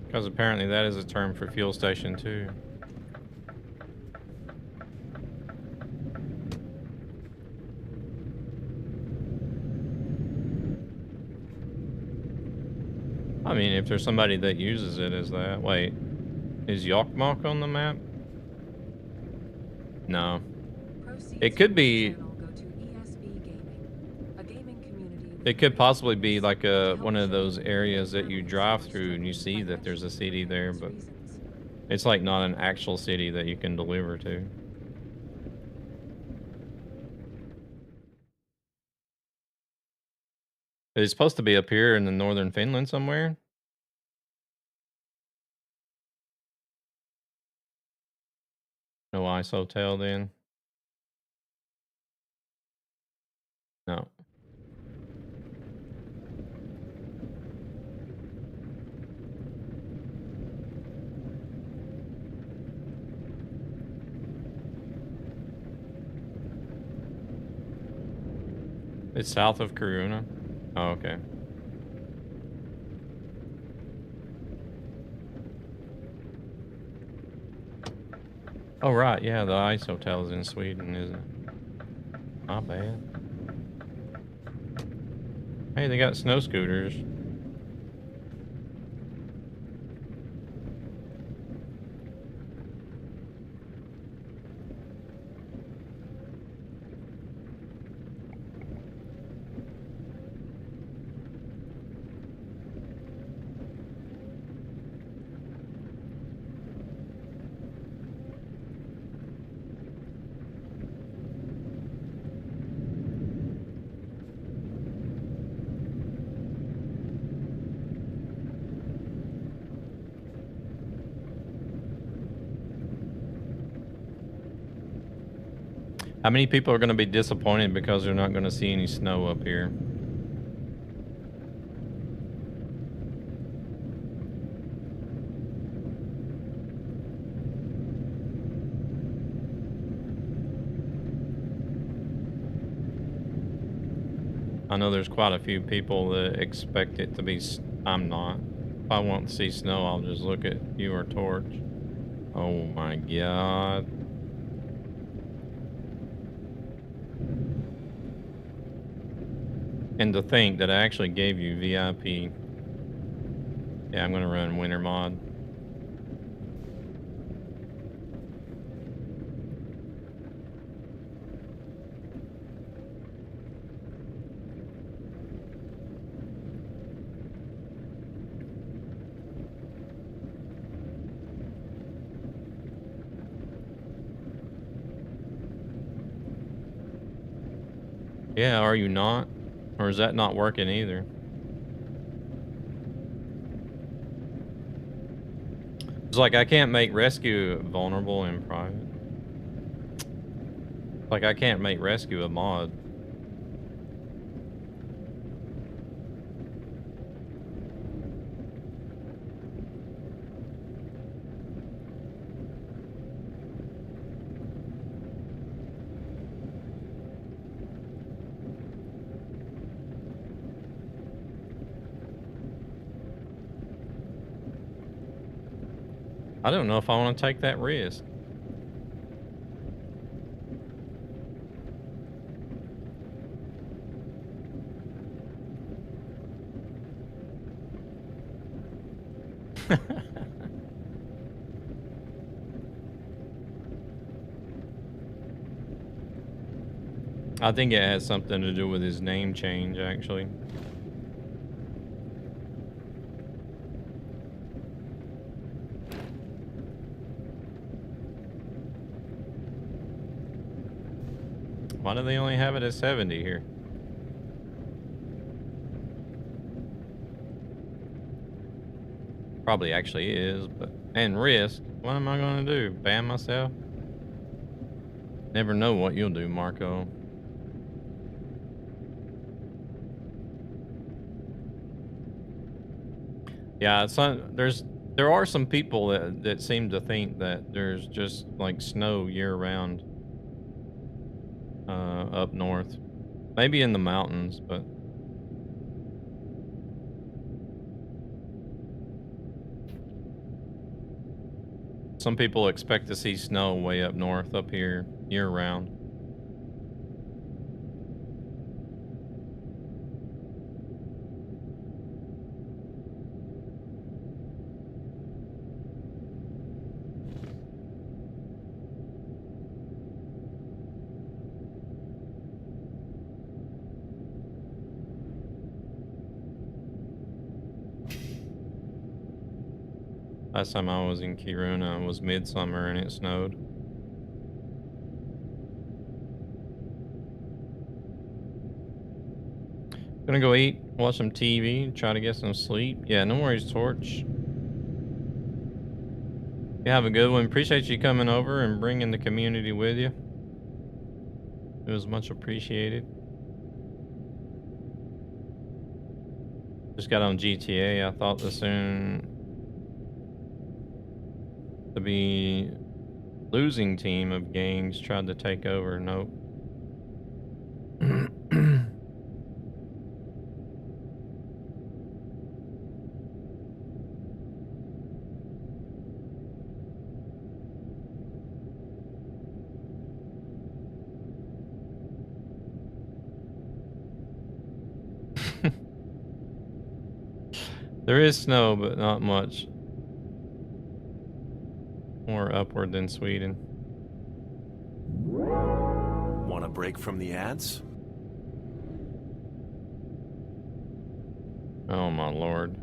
Because apparently that is a term for fuel station too. I mean, if there's somebody that uses it as that. Wait, is Yokmok on the map? No. It could be. It could possibly be like one of those areas that you drive through and you see that there's a city there, but it's like not an actual city that you can deliver to. It's supposed to be up here in the northern Finland somewhere. No ice hotel then. No. It's south of Kiruna. Oh, okay. Oh, right. Yeah, the ice hotel is in Sweden, isn't it? Not bad. Hey, they got snow scooters. How many people are going to be disappointed because they're not going to see any snow up here? I know there's quite a few people that expect it to be. I'm not. If I want to see snow, I'll just look at you or Torch. Oh my god. And to think that I actually gave you VIP. Yeah, I'm gonna run winter mod. Yeah, are you not? Or is that not working either? It's like I can't make rescue vulnerable in private. Like I can't make rescue a mod. I don't know if I want to take that risk. I think it has something to do with his name change, actually. Why do they only have it at 70 here? Probably actually is, but... And risk. What am I gonna do? Ban myself? Never know what you'll do, Marco. Yeah, it's not, there are some people that seem to think that there's just like snow year round up north. Maybe in the mountains, but some people expect to see snow way up north up here year round. Last time I was in Kiruna was midsummer and it snowed. Gonna go eat, watch some TV, try to get some sleep. Yeah, no worries, Torch. You have a good one. Appreciate you coming over and bringing the community with you. It was much appreciated. Just got on GTA. I thought the soon to be losing team of gangs tried to take over. Nope. There is snow, but not much. More upward than Sweden. Want a break from the ads? Oh my lord.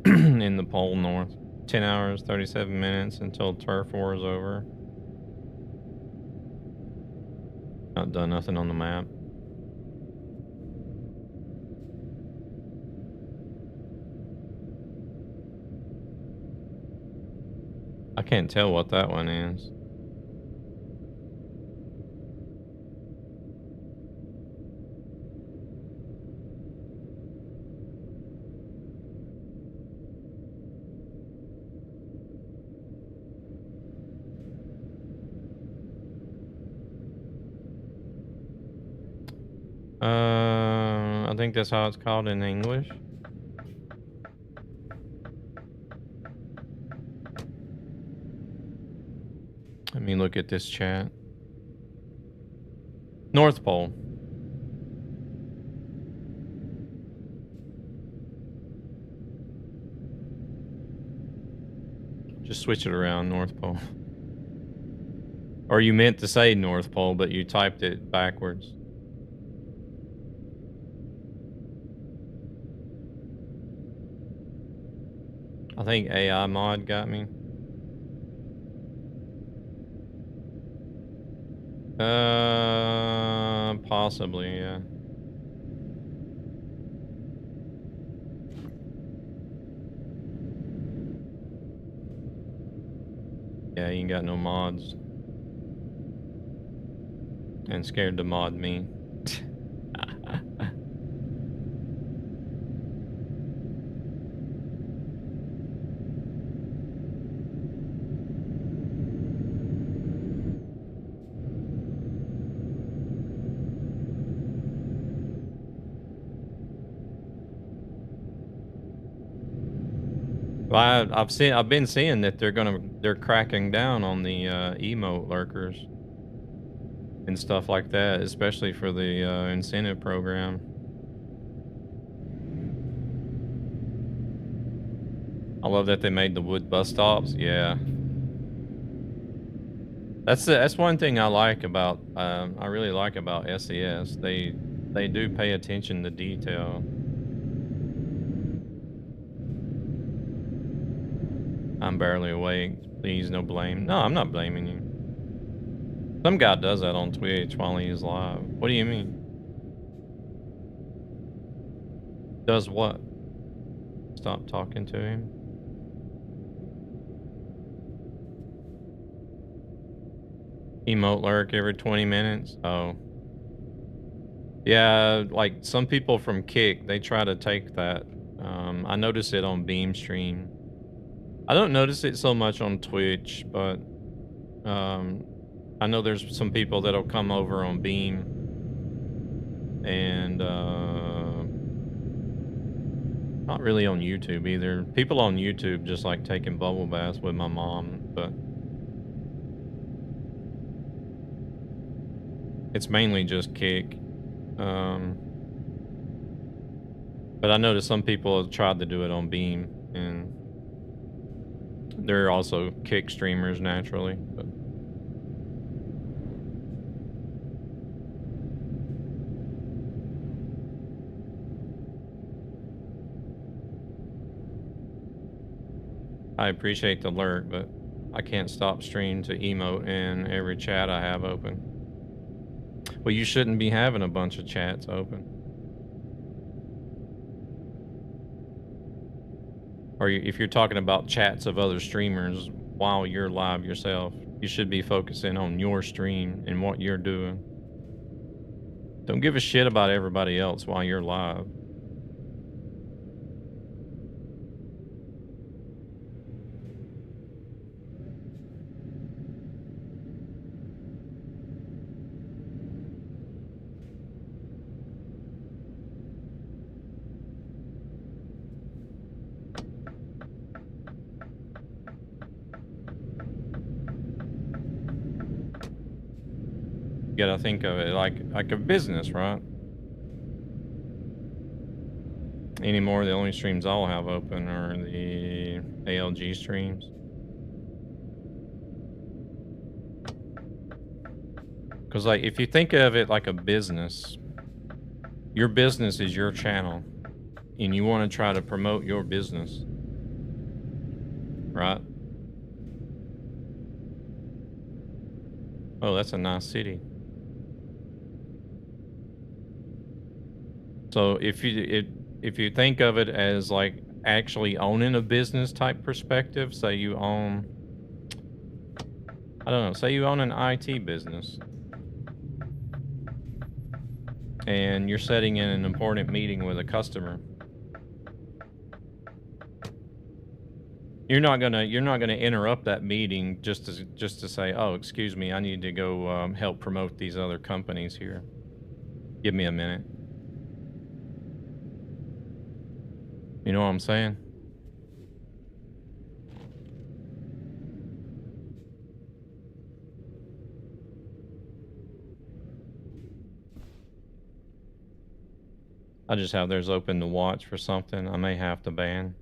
In the Pole North. 10 hours, 37 minutes until turf war is over. Not done nothing on the map. I can't tell what that one is. I think that's how it's called in English. Let me look at this chat. North Pole. Just switch it around, North Pole. Or you meant to say North Pole, but you typed it backwards. I think AI mod got me. Possibly, yeah. Yeah, you ain't got no mods. And scared to mod me. Well, I've been seeing that they're cracking down on the emote lurkers and stuff like that, especially for the incentive program. I love that they made the wood bus stops. Yeah, that's one thing I like about I really like about SES. They do pay attention to detail. I'm barely awake. Please, no blame. No, I'm not blaming you. Some guy does that on Twitch while he's live. What do you mean? Does what? Stop talking to him? Emote lurk every 20 minutes? Oh. Yeah, like some people from Kick, they try to take that. I notice it on Beam stream. I don't notice it so much on Twitch, but I know there's some people that'll come over on Beam and not really on YouTube either. People on YouTube just like taking bubble baths with my mom, but it's mainly just Kick. But I noticed some people have tried to do it on Beam, and they're also Kick streamers naturally. But I appreciate the lurk, but I can't stop stream to emote in every chat I have open. Well, you shouldn't be having a bunch of chats open. Or if you're talking about chats of other streamers while you're live yourself, you should be focusing on your stream and what you're doing. Don't give a shit about everybody else while you're live. You gotta think of it like a business, right? Anymore, the only streams I'll have open are the ALG streams. Because like, if you think of it like a business, your business is your channel, and you want to try to promote your business, right? Oh, that's a nice city. So if you think of it as like actually owning a business type perspective, say you own, I don't know, say you own an IT business and you're setting in an important meeting with a customer. You're not gonna interrupt that meeting just to say, oh, excuse me, I need to go help promote these other companies here. Give me a minute. You know what I'm saying? I just have theirs open to watch for something I may have to ban.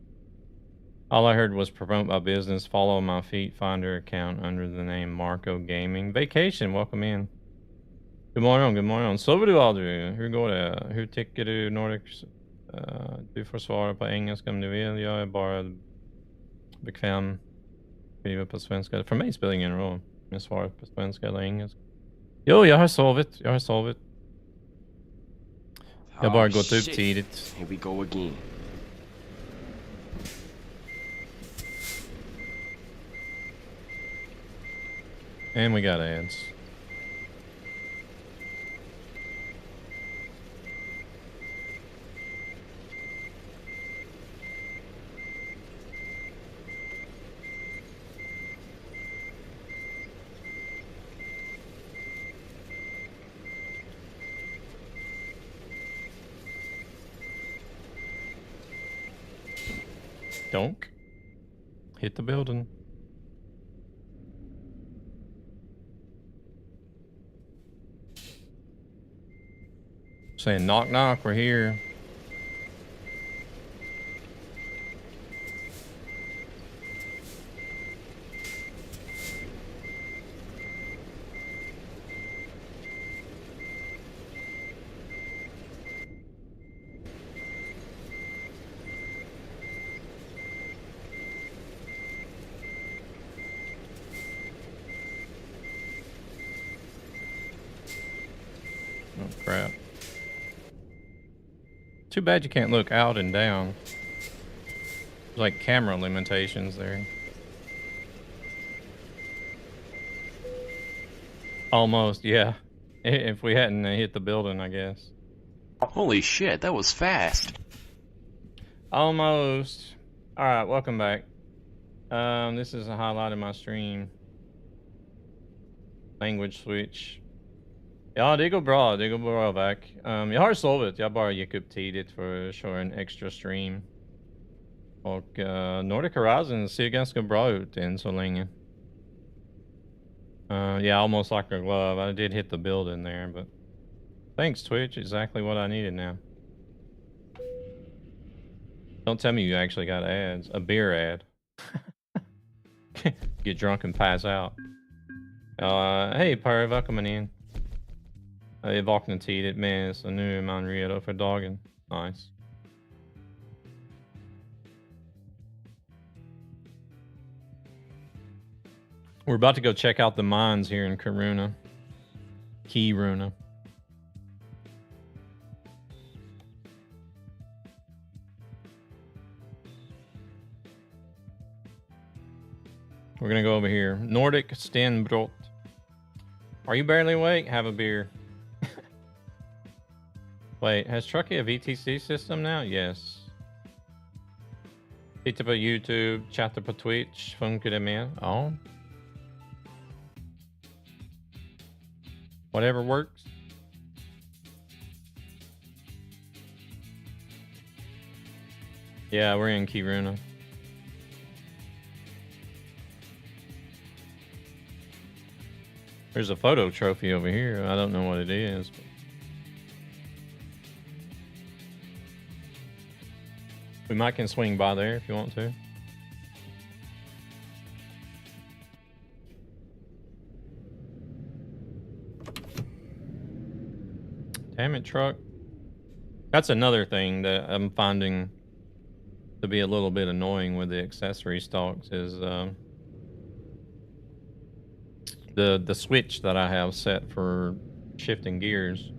All I heard was promote my business, follow my Feet Finder account under the name Marco Gaming. Vacation, welcome in. God morgon. Sover du aldrig? Hur går det? Hur tycker du Nordic? Du får svara på engelska om du vill. Jag är bara bekväm skriva på svenska. För mig spelar ingen roll om jag svarar på svenska eller engelska. Jo, jag har sovit. Jag har bara gått upp tidigt. Here we go again. And we got ads. Donk. Hit the building. Saying knock knock, we're here. Oh crap. Too bad you can't look out and down. There's like camera limitations there. Almost, yeah. If we hadn't hit the building, I guess. Holy shit, that was fast. Almost. Alright, welcome back. This is a highlight of my stream. Language switch. Ja, det går bra back. Jag har sovit, jag bara gick upp tidigt för att köra en extra stream. Och Nordic Horizons ser ganska bra ut än så länge. Yeah, almost like a glove. I did hit the building there, but thanks Twitch, exactly what I needed now. Don't tell me you actually got ads. A beer ad. Get drunk and pass out. Hej Per, välkommen in. Jag vaknade tidigt med, så nu är man redo för dagen. Nice. We're about to go check out the mines here in Kiruna. Kiruna. We're gonna go over here. Nordic Stenbrott. Are you barely awake? Have a beer. Wait, has Truckee a VTC system now? Yes. Titta på YouTube, chatta på Twitch. Funkar det med? Ja. Whatever works. Yeah, we're in Kiruna. There's a photo trophy over here. I don't know what it is. But we might can swing by there if you want to. Damn it, truck. That's another thing that I'm finding to be a little bit annoying with the accessory stocks is the switch that I have set for shifting gears.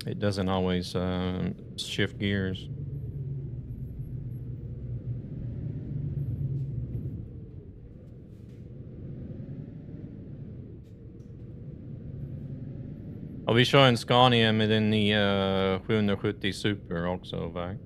It doesn't always shift gears. Och vi kör en Scania med den nya 770 Super också, Vac.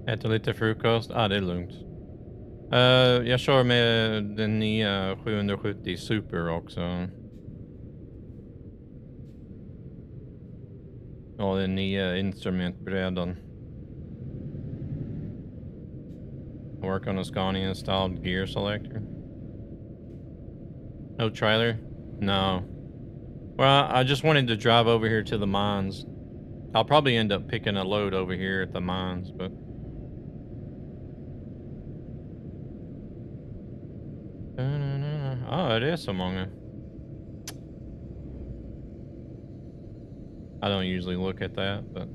Äter lite frukost. Det är lugnt. Jag kör med den nya 770 Super också. Ja, den nya instrumentbrädan. Work on a Scania styled gear selector. No trailer? No. Well, I just wanted to drive over here to the mines. I'll probably end up picking a load over here at the mines, but... Oh, det är så många. I don't usually look at that, but...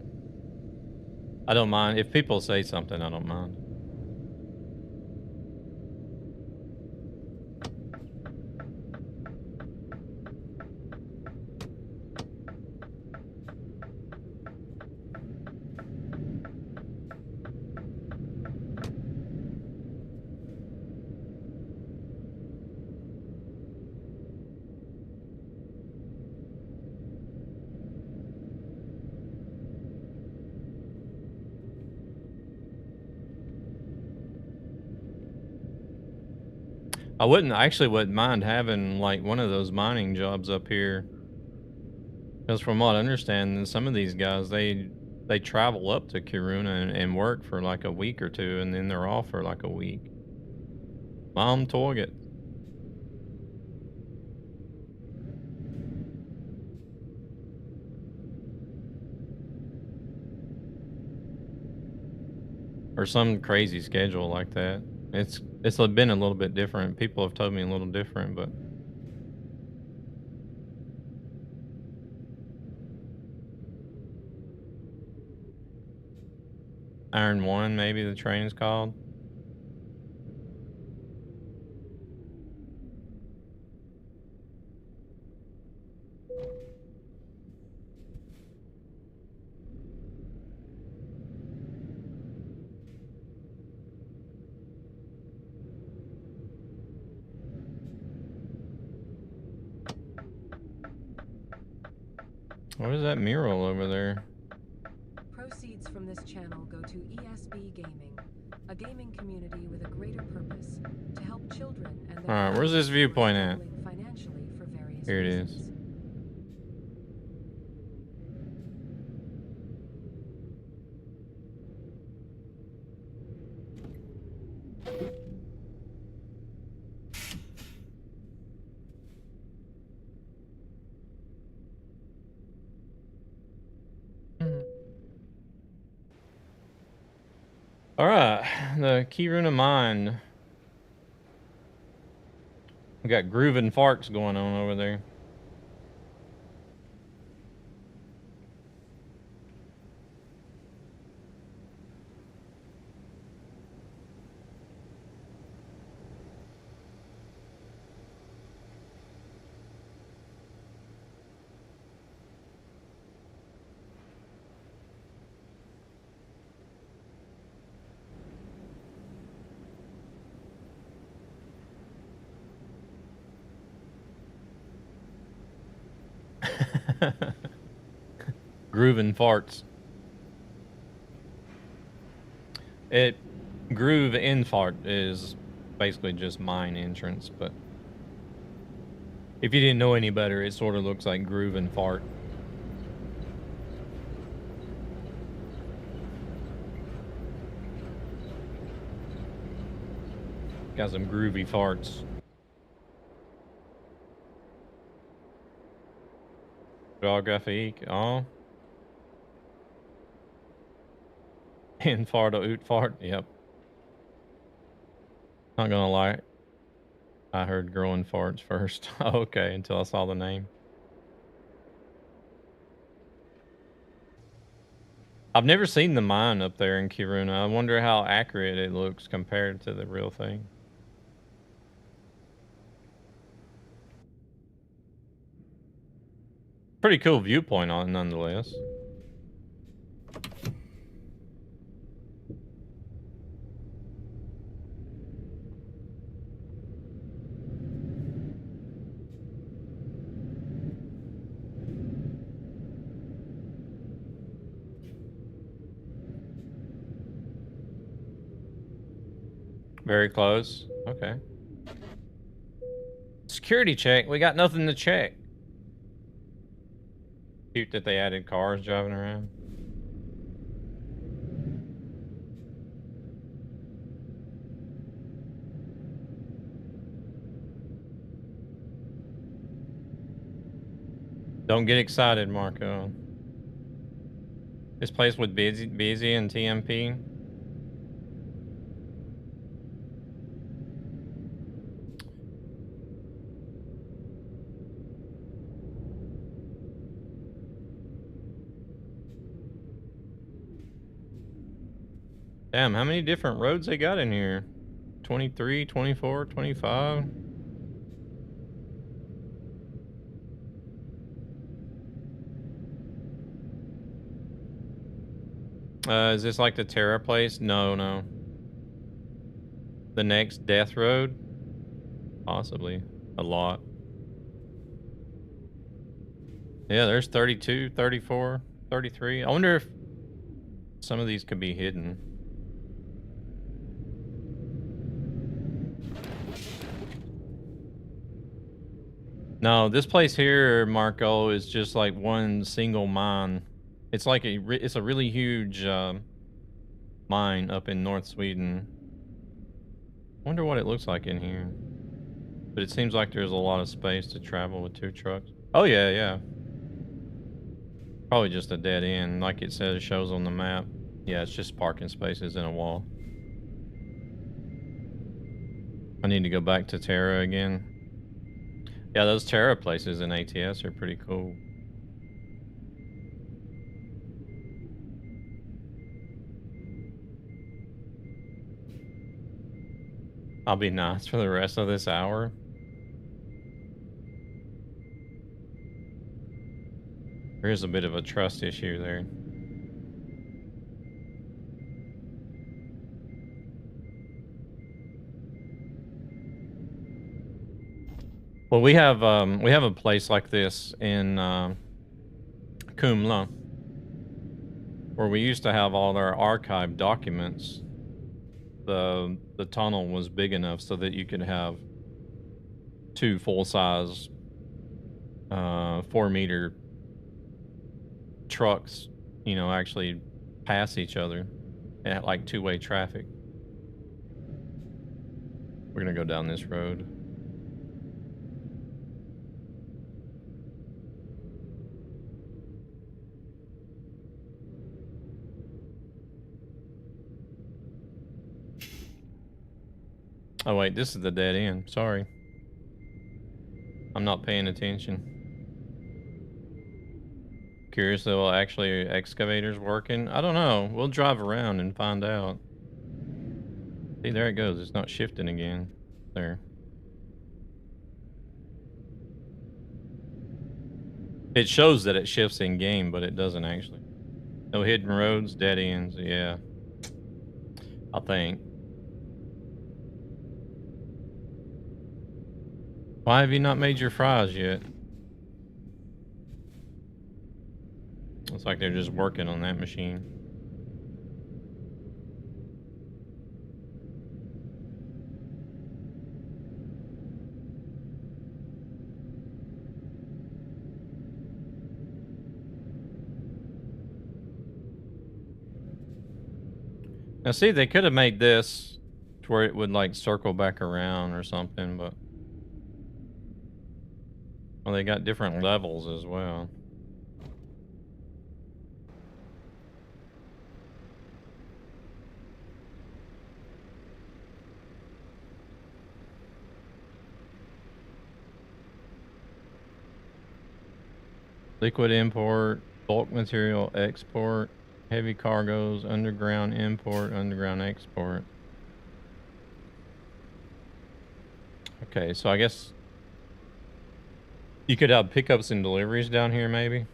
I don't mind. If people say something, I don't mind. I actually wouldn't mind having like one of those mining jobs up here. Because from what I understand, some of these guys, they travel up to Kiruna and work for like a week or two, and then they're off for like a week. Malmtåget. Or some crazy schedule like that. It's been a little bit different. People have told me a little different, but... Iron 1, maybe the train is called. What is that mural over there? Proceeds from this channel go to ESB Gaming, a gaming community with a greater purpose to help children and their Alright, where's this viewpoint at? struggling financially for various Here it is. reasons. Alright, the Kiruna mine. We got grooving farts going on over there. Grooving farts. Groove in fart is basically just mine entrance, but if you didn't know any better, it sort of looks like groove and fart. Got some groovy farts. Geographique, oh. In fart or ut fart, yep. Not gonna lie, I heard growing farts first. Okay, until I saw the name. I've never seen the mine up there in Kiruna. I wonder how accurate it looks compared to the real thing. Pretty cool viewpoint on it nonetheless. Very close. Okay. Security check. We got nothing to check. Cute that they added cars driving around. Don't get excited, Marco. This place with busy and TMP. Damn, how many different roads they got in here? 23, 24, 25. Is this like the Terra place? No, no. The next Death Road? Possibly. A lot. Yeah, there's 32, 34, 33. I wonder if some of these could be hidden. No, this place here, Marco, is just like one single mine. It's like it's a really huge mine up in North Sweden. Wonder what it looks like in here. But it seems like there's a lot of space to travel with 2 trucks. Oh yeah, yeah. Probably just a dead end, like it says, shows on the map. Yeah, it's just parking spaces in a wall. I need to go back to Terra again. Yeah, those Terra places in ATS are pretty cool. I'll be nice for the rest of this hour. There is a bit of a trust issue there. Well, we have a place like this in Kumla, where we used to have all our archived documents. The tunnel was big enough so that you could have 2 full-size 4-meter trucks, you know, actually pass each other at like 2-way traffic. We're gonna go down this road. Oh wait, this is the dead end. Sorry. I'm not paying attention. Curious though, actually excavators working? I don't know. We'll drive around and find out. See, there it goes. It's not shifting again. There. It shows that it shifts in game, but it doesn't actually. No hidden roads, dead ends. Yeah. I think. Why have you not made your fries yet? Looks like they're just working on that machine. Now see, they could have made this to where it would like circle back around or something, but well, they got different levels as well. Liquid import, bulk material export, heavy cargoes, underground import, underground export. Okay, so I guess you could have pickups and deliveries down here, maybe.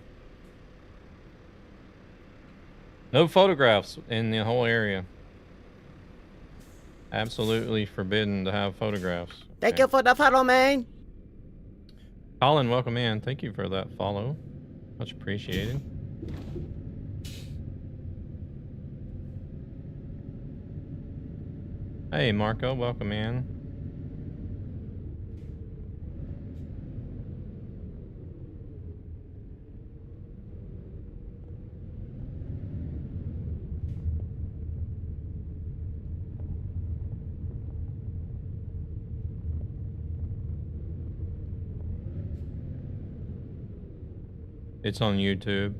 No photographs in the whole area. Absolutely forbidden to have photographs. Okay. Thank you for the follow, man. Colin, welcome in. Thank you for that follow. Much appreciated. Hey, Marco, welcome in. It's on YouTube.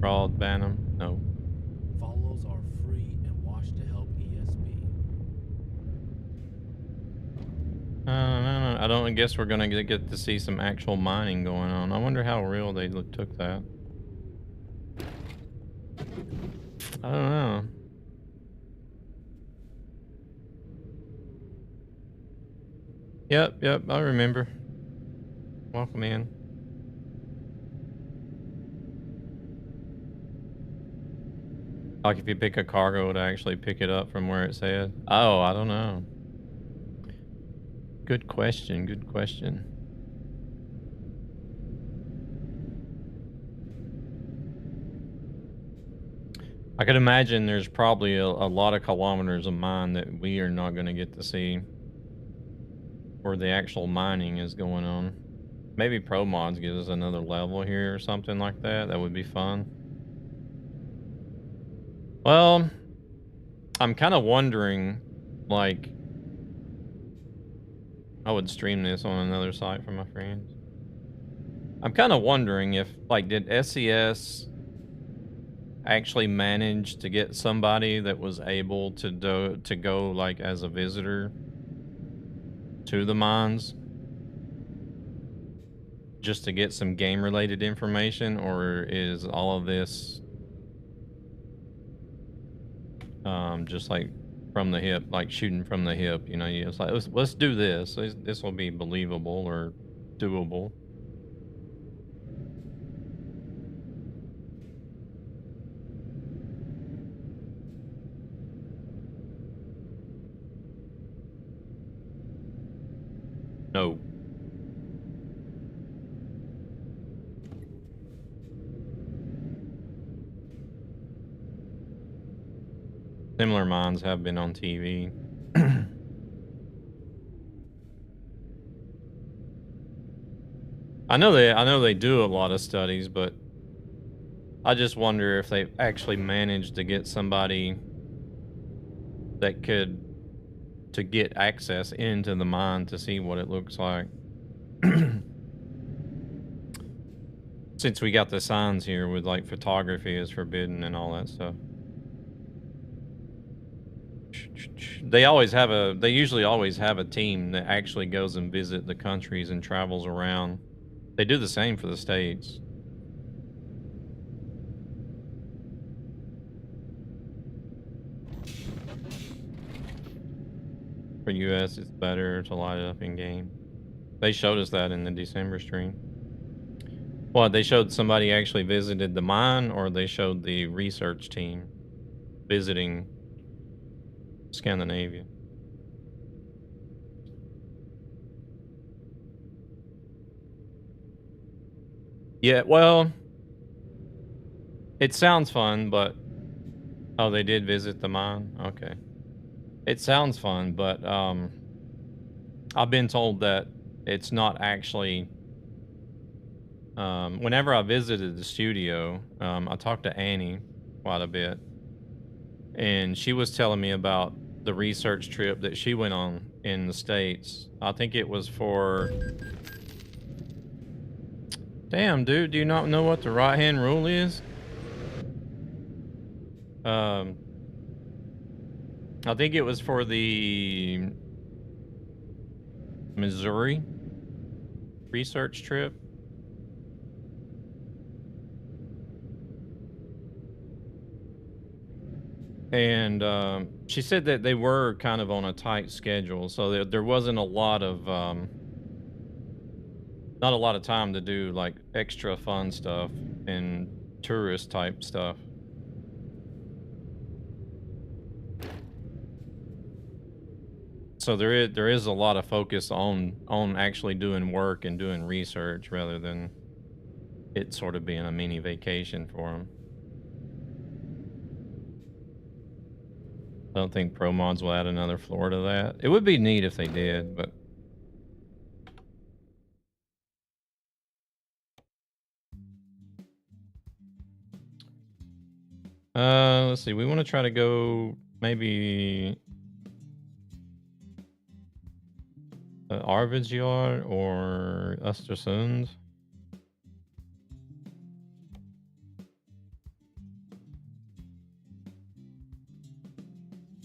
Raw Bantam. No. Follows are free and watch to help ESB. No. I don't. I guess we're gonna get to see some actual mining going on. I wonder how real they took that. I don't know. Yep. I remember. Welcome in. Like if you pick a cargo, it would actually pick it up from where it said. Oh, I don't know. Good question. Good question. I could imagine there's probably a lot of kilometers of mine that we are not going to get to see where the actual mining is going on. Maybe Pro Mods gives us another level here or something like that. That would be fun. Well, I'm kind of wondering, like, I would stream this on another site for my friends. I'm kind of wondering if, like, did SES actually manage to get somebody that was able to go like as a visitor to the mines just to get some game related information, or is all of this just like from the hip, like shooting from the hip, you know? It's like let's do this. This will be believable or doable. No. Similar mines have been on TV. I know they do a lot of studies, but I just wonder if they actually managed to get somebody that could to get access into the mine to see what it looks like. Since we got the signs here with like photography is forbidden and all that stuff. They usually always have a team that actually goes and visit the countries and travels around. They do the same for the States. For US, it's better to light it up in game. They showed us that in the December stream. What, they showed somebody actually visited the mine, or they showed the research team visiting Scandinavia? Yeah, well, it sounds fun, but... Oh, they did visit the mine? Okay. It sounds fun, but I've been told that it's not actually... whenever I visited the studio, I talked to Annie quite a bit, and she was telling me about the research trip that she went on in the States. I think it was for... Damn, dude, do you not know what the right-hand rule is? I think it was for the Missouri research trip. And she said that they were kind of on a tight schedule, so there wasn't a lot of not a lot of time to do like extra fun stuff and tourist type stuff. So there is a lot of focus on actually doing work and doing research rather than it sort of being a mini vacation for them. I don't think Pro Mods will add another floor to that. It would be neat if they did, but let's see. We want to try to go maybe Arvidsjaur or Östersund.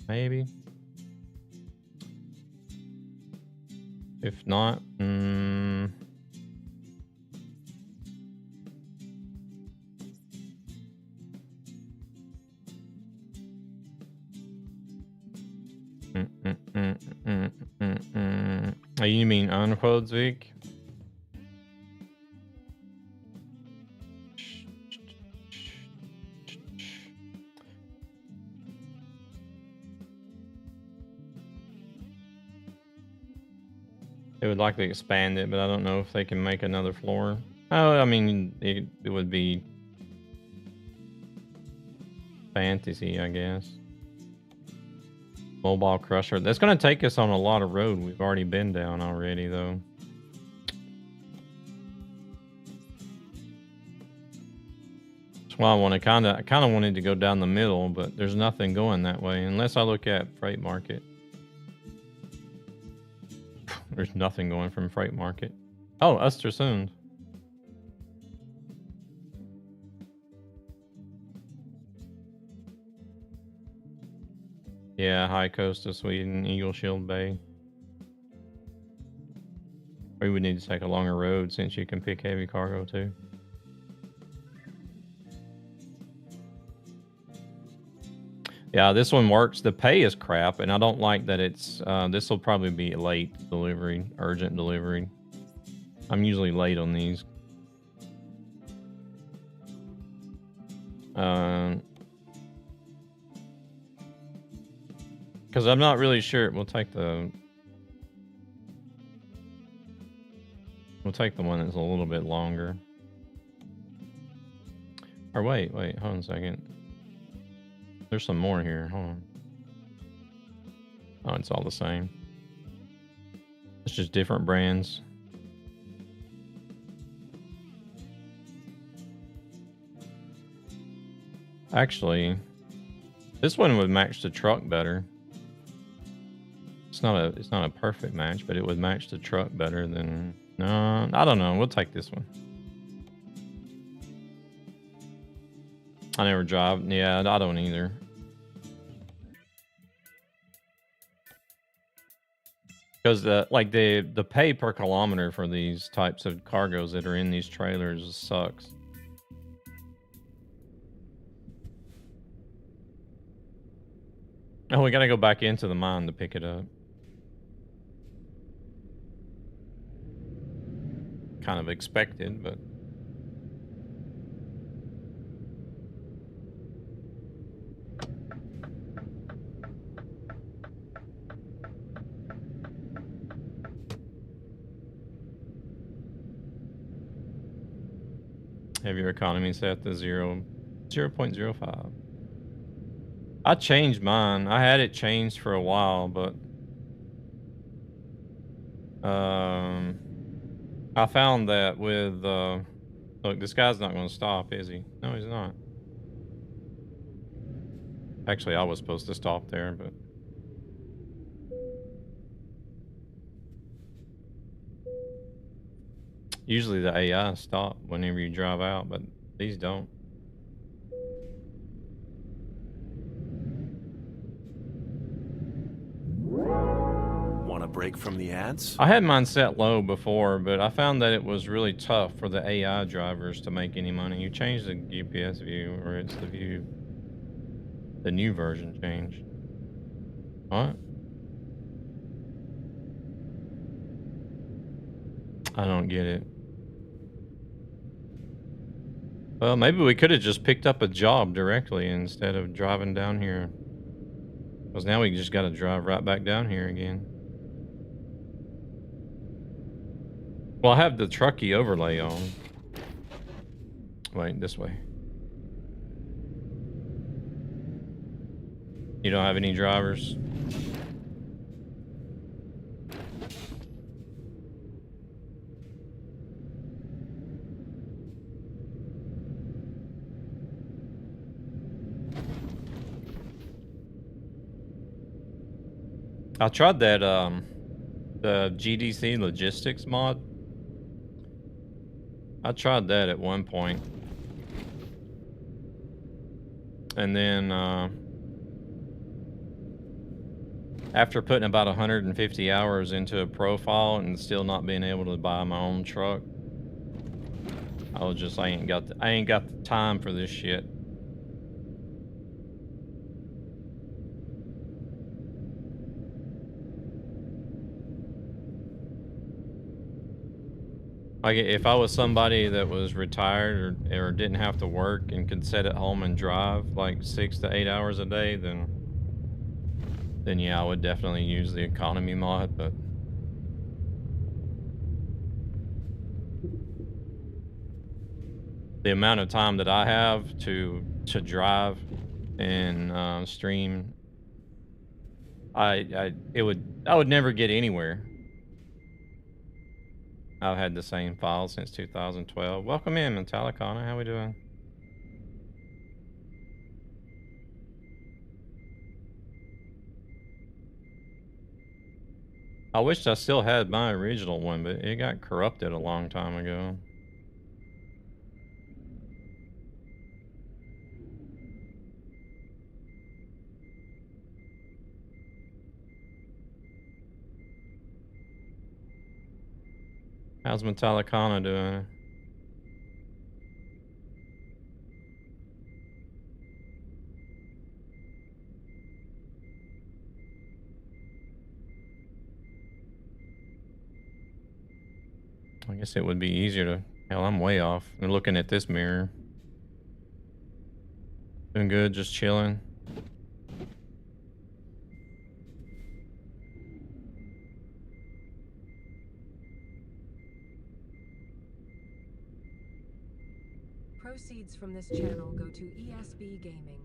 Maybe. If not, Oh, you mean Anhodsvik? They would likely expand it, but I don't know if they can make another floor. Oh, I mean, it would be fantasy, I guess. Mobile Crusher. That's going to take us on a lot of road we've already been down already, though. That's why I want to kind of wanted to go down the middle, but there's nothing going that way unless I look at Freight Market. There's nothing going from Freight Market. Oh, Östersund. Yeah, high coast of Sweden, Eagle Shield Bay. We would need to take a longer road since you can pick heavy cargo too. Yeah, this one works. The pay is crap, and I don't like that it's... this will probably be late delivery, urgent delivery. I'm usually late on these. Because I'm not really sure. We'll take the one that's a little bit longer. Or wait, hold on a second. There's some more here. Hold on. Oh, it's all the same. It's just different brands. Actually, this one would match the truck better. It's not a perfect match, but it would match the truck better than... No, I don't know. We'll take this one. I never drive. Yeah, I don't either. Because the pay per kilometer for these types of cargoes that are in these trailers sucks. Oh, we gotta go back into the mine to pick it up. Kind of expected, but... Have your economy set to 0.05. I changed mine. I had it changed for a while, but... I found that with... Look, this guy's not going to stop, is he? No, he's not. Actually, I was supposed to stop there, but... Usually the AI stop whenever you drive out, but these don't. Want a break from the ads? I had mine set low before, but I found that it was really tough for the AI drivers to make any money. You change the GPS view, or it's the view. The new version changed. What? I don't get it. Well, maybe we could have just picked up a job directly instead of driving down here. Because now we just got to drive right back down here again. Well, I have the trucky overlay on. Wait, this way. You don't have any drivers? I tried that the GDC logistics mod. I tried that at one point. And then after putting about 150 hours into a profile and still not being able to buy my own truck, I was just I ain't got the time for this shit. Like if I was somebody that was retired or didn't have to work and could sit at home and drive like 6 to 8 hours a day, then yeah, I would definitely use the economy mod, but the amount of time that I have to drive and stream, I would never get anywhere. I've had the same file since 2012. Welcome in, Metallicana. How we doing? I wished I still had my original one, but it got corrupted a long time ago. How's Metallicana doing? I guess it would be easier to... Hell, I'm way off. I'm looking at this mirror. Doing good, just chilling. Proceeds from this channel go to ESB Gaming,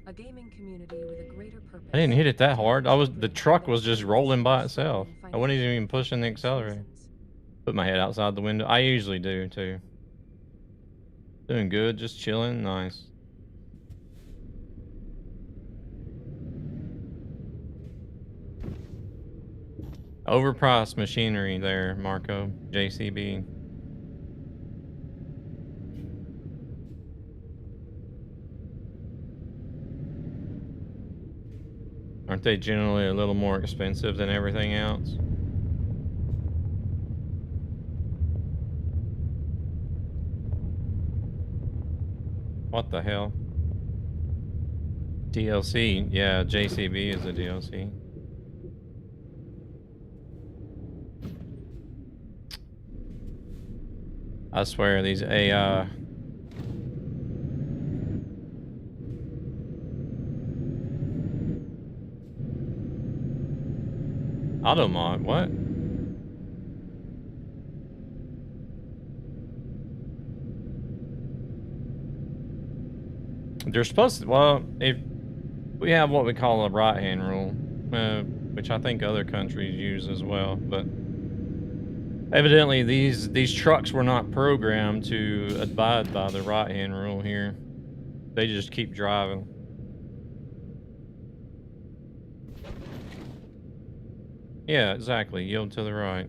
a gaming community with a greater purpose. I didn't hit it that hard. The truck was just rolling by itself. I wasn't even pushing the accelerator. Put my head outside the window. I usually do too. Doing good, just chilling. Nice. Overpriced machinery there, Marco. JCB. Aren't they generally a little more expensive than everything else? What the hell? DLC? Yeah, JCB is a DLC. I swear these AI... Automod, what? They're supposed to, well, if we have what we call a right-hand rule, which I think other countries use as well, but evidently these trucks were not programmed to abide by the right-hand rule here. They just keep driving. Yeah, exactly. Yield to the right.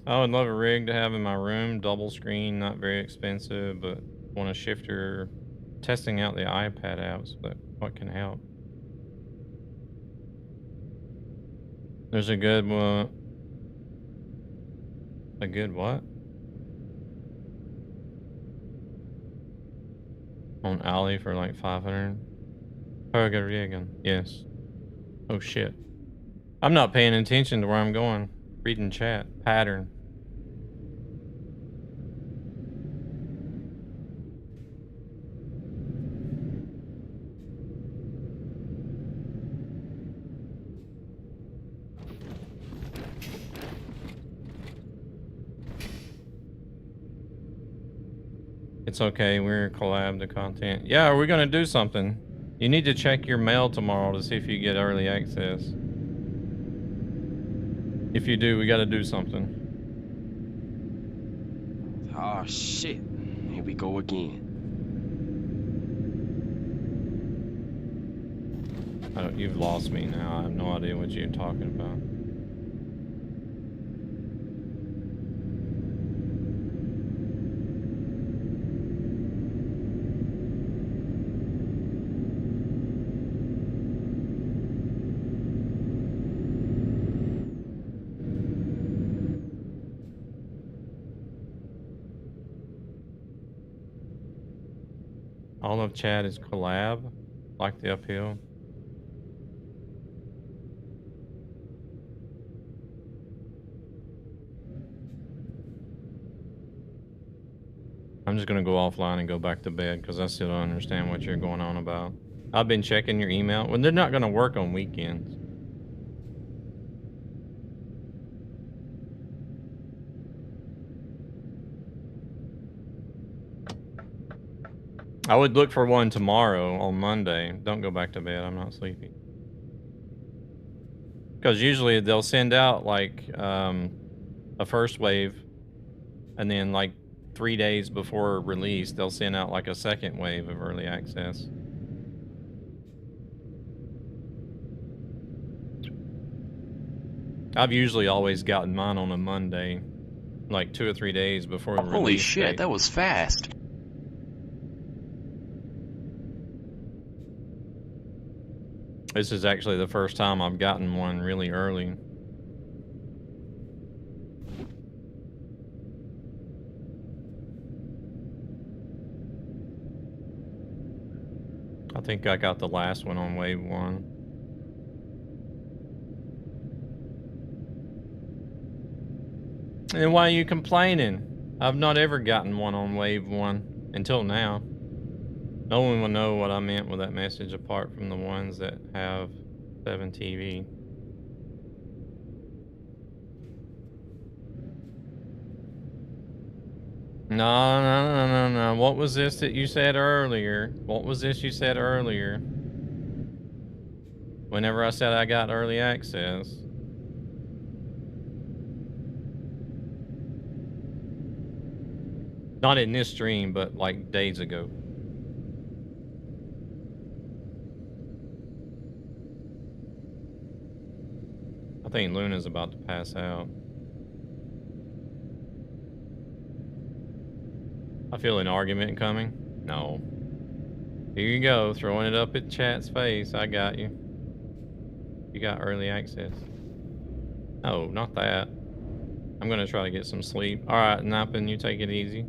I would love a rig to have in my room. Double screen, not very expensive, but want a shifter. Testing out the iPad apps, but what can help? There's a good one. A good what? On Ali for like 500. Högerregeln. Yes. Oh shit. I'm not paying attention to where I'm going. Reading chat. Pattern. It's okay. We're collab the content. Yeah, we're gonna do something. You need to check your mail tomorrow to see if you get early access. If you do, we gotta do something. Oh shit. Here we go again. You've lost me now. I have no idea what you're talking about. All of chat is collab, like the uphill. I'm just gonna go offline and go back to bed because I still don't understand what you're going on about. I've been checking your email. Well, they're not gonna work on weekends. I would look for one tomorrow on Monday. Don't go back to bed. I'm not sleepy. Because usually they'll send out like a first wave, and then like 3 days before release, they'll send out like a second wave of early access. I've usually always gotten mine on a Monday, like 2 or 3 days before the release. Holy shit, date. that was fast. This is actually the first time I've gotten one really early. I think I got the last one on wave 1. And why are you complaining? I've not ever gotten one on wave 1 until now. No one will know what I meant with that message apart from the ones that have 7 TV. No. What was this that you said earlier? What was this you said earlier? Whenever I said I got early access. Not in this stream, but like days ago. I think Luna's about to pass out. I feel an argument coming. No. Here you go, throwing it up at chat's face. I got you. You got early access. No, not that. I'm gonna try to get some sleep. Alright, Nappin, you take it easy.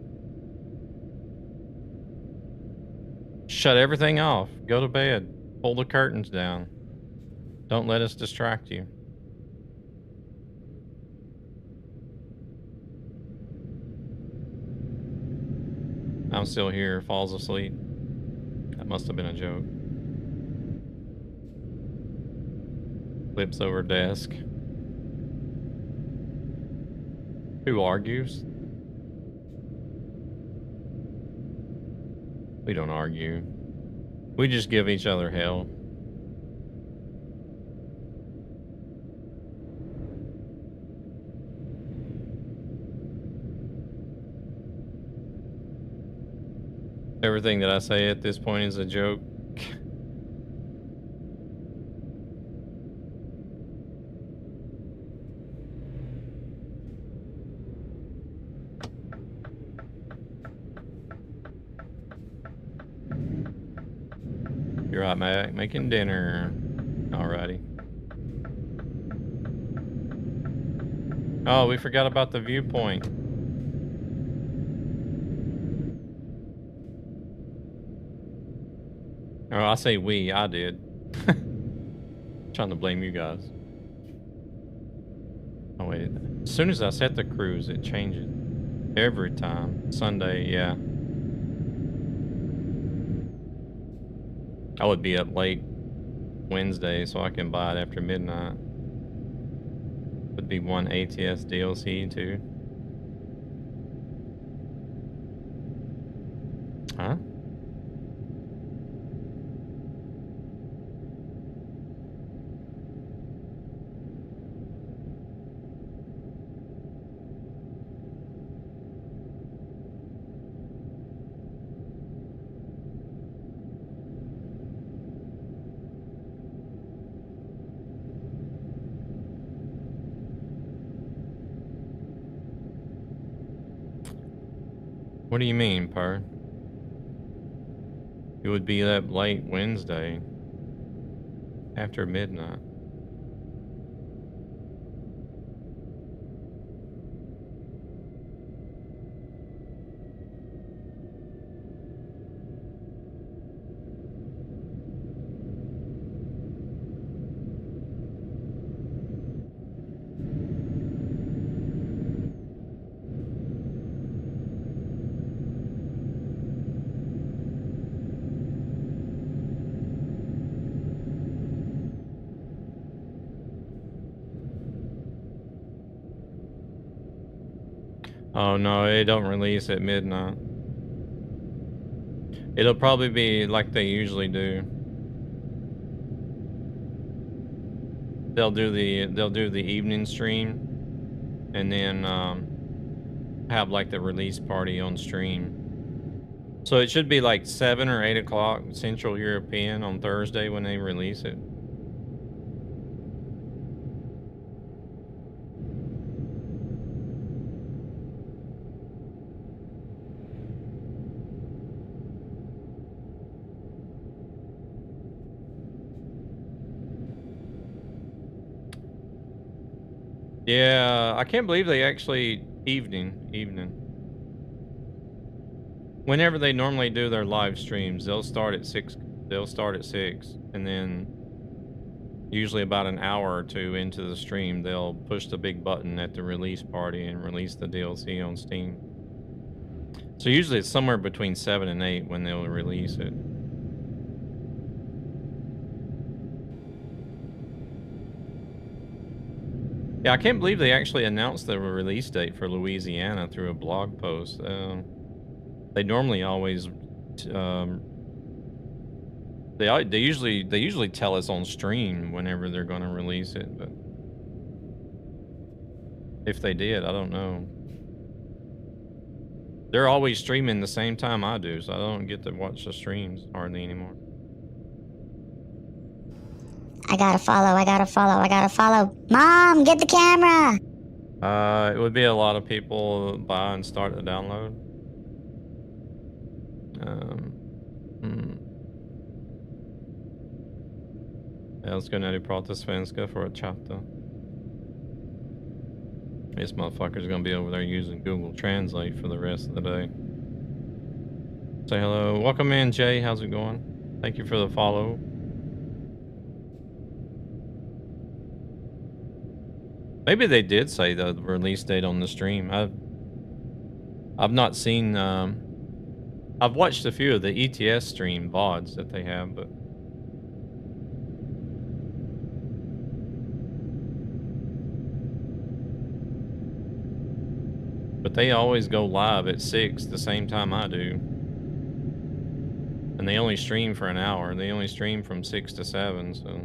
Shut everything off. Go to bed. Pull the curtains down. Don't let us distract you. I'm still here. Falls asleep. That must have been a joke. Flips over desk. Who argues? We don't argue. We just give each other hell. Everything that I say at this point is a joke. You're right, Mac. Making dinner. Alrighty. Oh, we forgot about the viewpoint. Oh, I say we. I did. Trying to blame you guys. Oh, wait. As soon as I set the cruise, it changes. Every time. Sunday, yeah. I would be up late Wednesday so I can buy it after midnight. Would be one ATS DLC too. What do you mean, Per? It would be that late Wednesday after midnight. Oh no, it don't release at midnight. It'll probably be like they usually do. They'll do the evening stream and then have like the release party on stream. So it should be like 7 or 8 o'clock Central European on Thursday when they release it. Yeah, I can't believe they actually evening. Whenever they normally do their live streams, they'll start at 6. They'll start at 6, and then usually about an hour or two into the stream, they'll push the big button at the release party and release the DLC on Steam. So usually it's somewhere between 7 and 8 when they'll release it. Yeah, I can't believe they actually announced the release date for Louisiana through a blog post. They normally always, they usually tell us on stream whenever they're going to release it, but if they did, I don't know. They're always streaming the same time I do, so I don't get to watch the streams hardly anymore. I gotta follow. Mom, get the camera! It would be a lot of people buy and start the download. Jag ska när du pratar svenska för att chatta. This motherfucker's gonna be over there using Google Translate for the rest of the day. Say hello. Welcome in, Jay. How's it going? Thank you for the follow. Maybe they did say the release date on the stream. I've not seen. I've watched a few of the ETS stream VODs that they have, but they always go live at 6 the same time I do. And they only stream for an hour. They only stream from 6 to 7, so.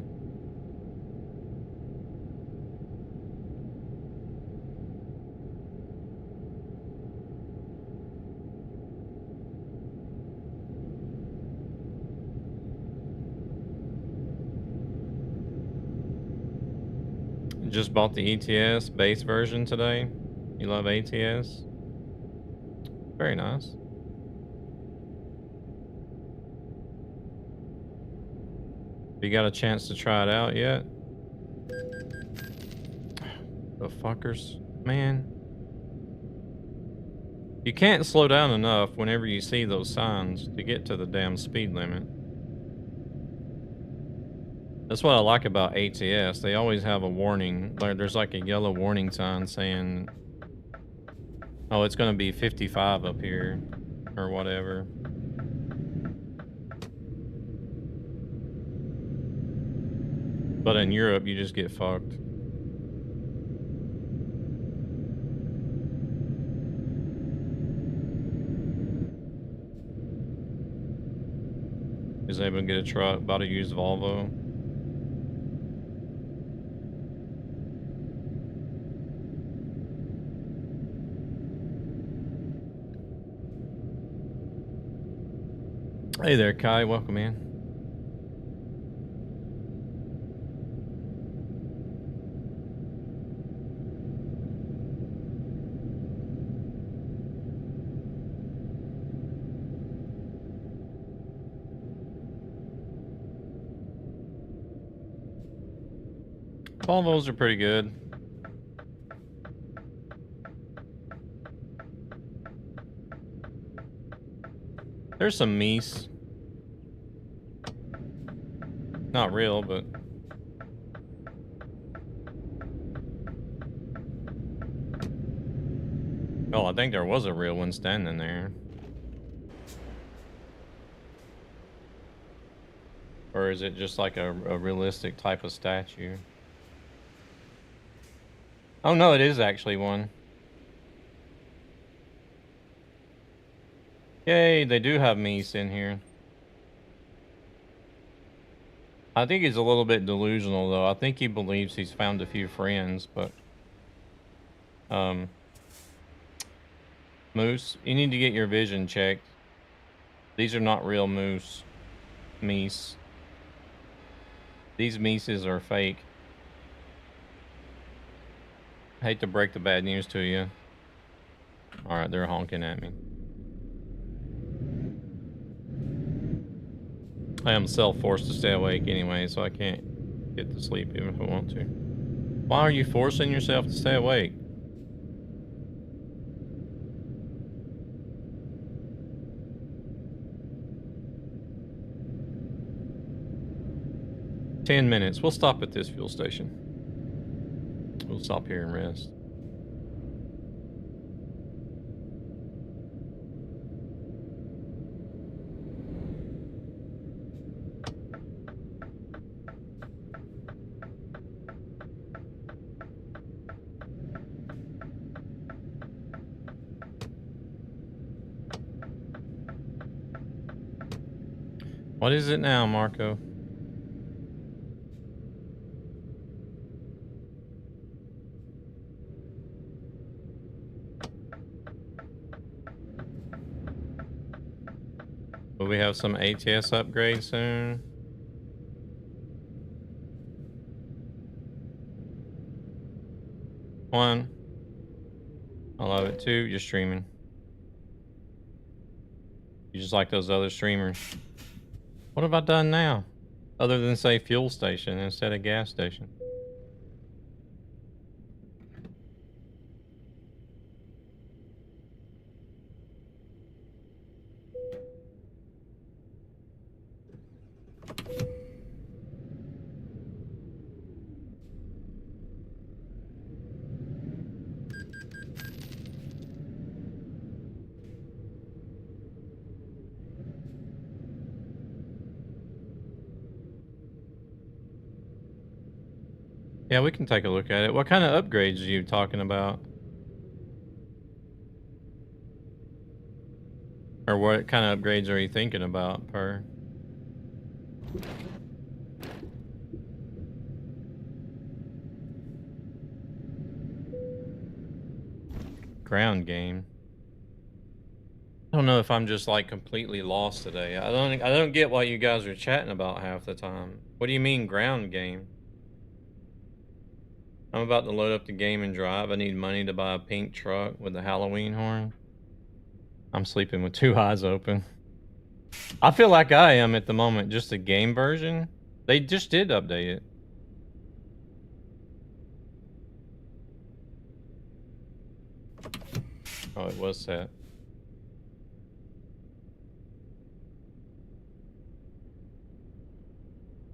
Just bought the ETS base version today. You love ATS? Very nice. You got a chance to try it out yet? The fuckers, man. You can't slow down enough whenever you see those signs to get to the damn speed limit. That's what I like about ATS. They always have a warning. There's like a yellow warning sign saying, oh, it's going to be 55 up here or whatever. But in Europe, you just get fucked. Is able to get a truck, about a used Volvo. Hey there, Kai. Welcome in. Volvos are pretty good. There's some meese. Not real, but... Oh, I think there was a real one standing there. Or is it just like a realistic type of statue? Oh no, it is actually one. Yay, they do have meese in here. I think he's a little bit delusional though. I think he believes he's found a few friends, but... Moose, you need to get your vision checked. These are not real moose. Meese. These meeses are fake. Hate to break the bad news to you. Alright, they're honking at me. I am self-forced to stay awake anyway, so I can't get to sleep even if I want to. Why are you forcing yourself to stay awake? "10 minutes. We'll stop at this fuel station. We'll stop here and rest." What is it now, Marco? Will we have some ATS upgrade soon? One. I love it. Two, you're streaming. You just like those other streamers. What have I done now? Other than say fuel station instead of gas station. Yeah, we can take a look at it. What kind of upgrades are you talking about? Or what kind of upgrades are you thinking about per? Ground game. I don't know if I'm just like completely lost today. I don't get what you guys are chatting about half the time. What do you mean ground game? I'm about to load up the game and drive. I need money to buy a pink truck with a Halloween horn. I'm sleeping with two eyes open. I feel like I am at the moment. Just the game version. They just did update it. Oh, it was set.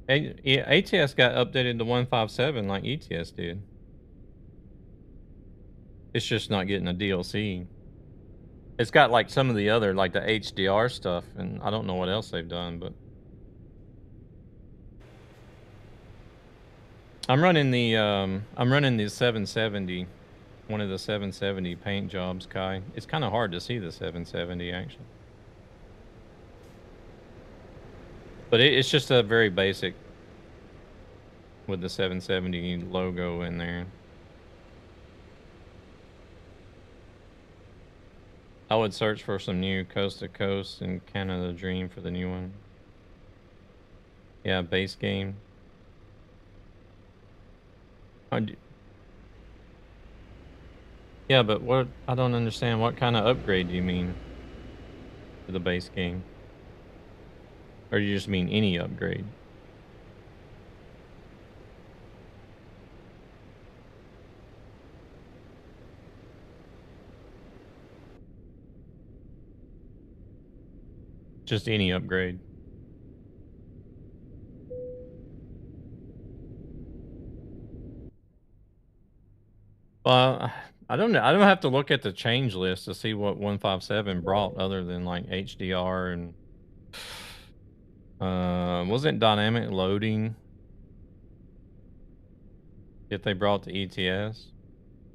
ATS got updated to 157 like ETS did. It's just not getting a DLC. It's got like some of the other, like the HDR stuff, and I don't know what else they've done, but I'm running the 770, one of the 770 paint jobs, Kai. It's kind of hard to see the 770 actually, but it's just a very basic with the 770 logo in there. I would search for some new Coast to Coast and Canada Dream for the new one. Yeah, base game. Yeah, but what? I don't understand. What kind of upgrade do you mean to the base game? Or do you just mean any upgrade? Just any upgrade. Well, I don't know. I don't have to look at the change list to see what 157 brought other than like HDR and wasn't dynamic loading if they brought the ETS.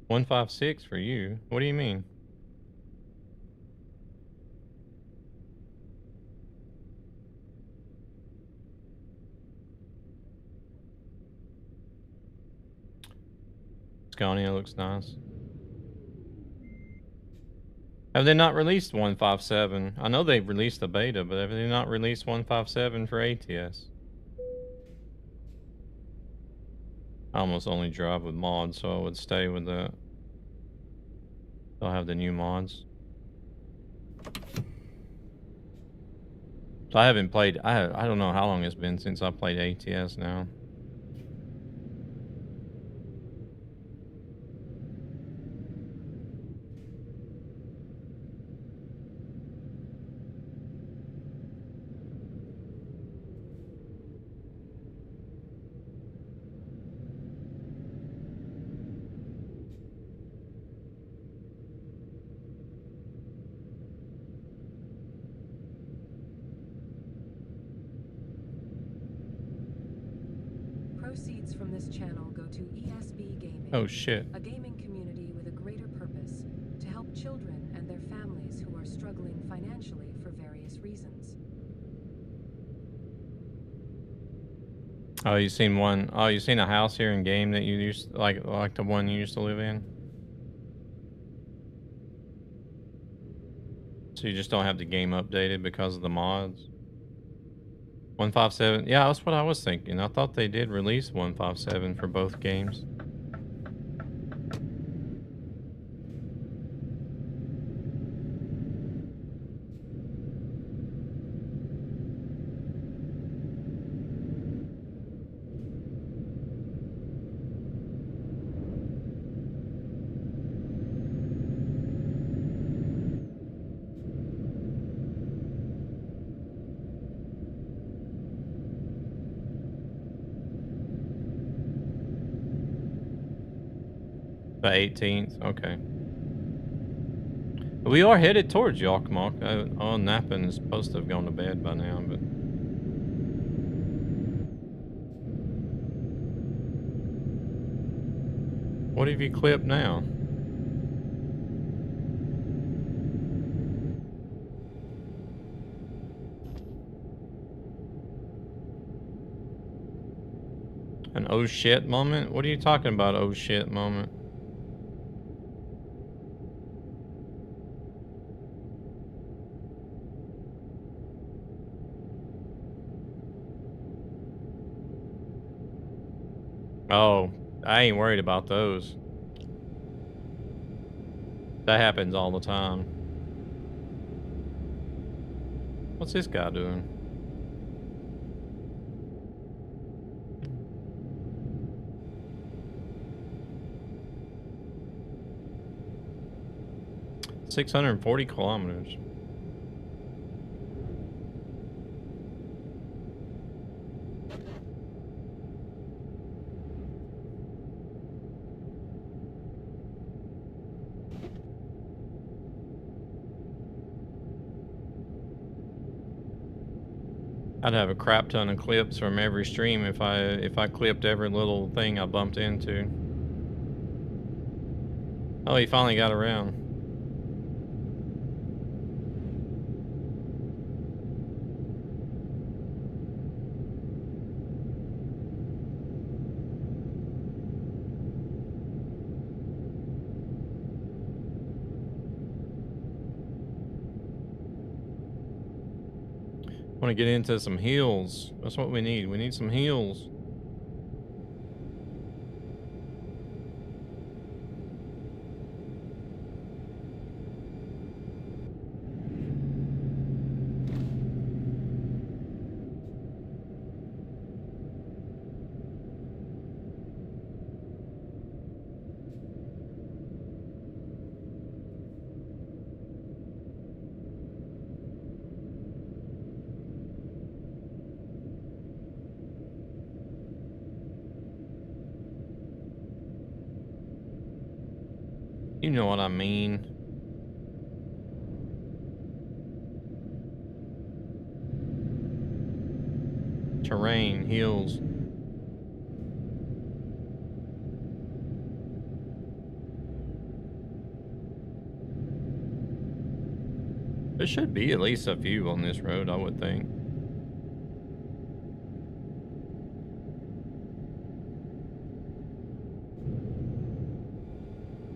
156 for you. What do you mean? Scania looks nice. Have they not released 157? I know they've released the beta, but have they not released 157 for ATS? I almost only drive with mods, so I would stay with that. They'll have the new mods. So I haven't played. I don't know how long it's been since I played ATS now. Proceeds from this channel go to ESB Gaming. Oh shit. A gaming community with a greater purpose to help children and their families who are struggling financially for various reasons. Oh, you seen one? Oh, you seen a house here in game that you used like the one you used to live in? So you just don't have the game updated because of the mods? 157. Yeah, that's what I was thinking. I thought they did release 157 for both games. The 18th. Okay. We are headed towards Yakmok. Oh, Nappin is supposed to have gone to bed by now, but... What have you clipped now? An oh shit moment? What are you talking about, oh shit moment? Oh, I ain't worried about those. That happens all the time. What's this guy doing? $640 kilometers. I'd have a crap ton of clips from every stream if I clipped every little thing I bumped into. Oh, he finally got around. Want to get into some heals. That's what we need. We need some heals. You know what I mean. Terrain, hills. There should be at least a few on this road, I would think.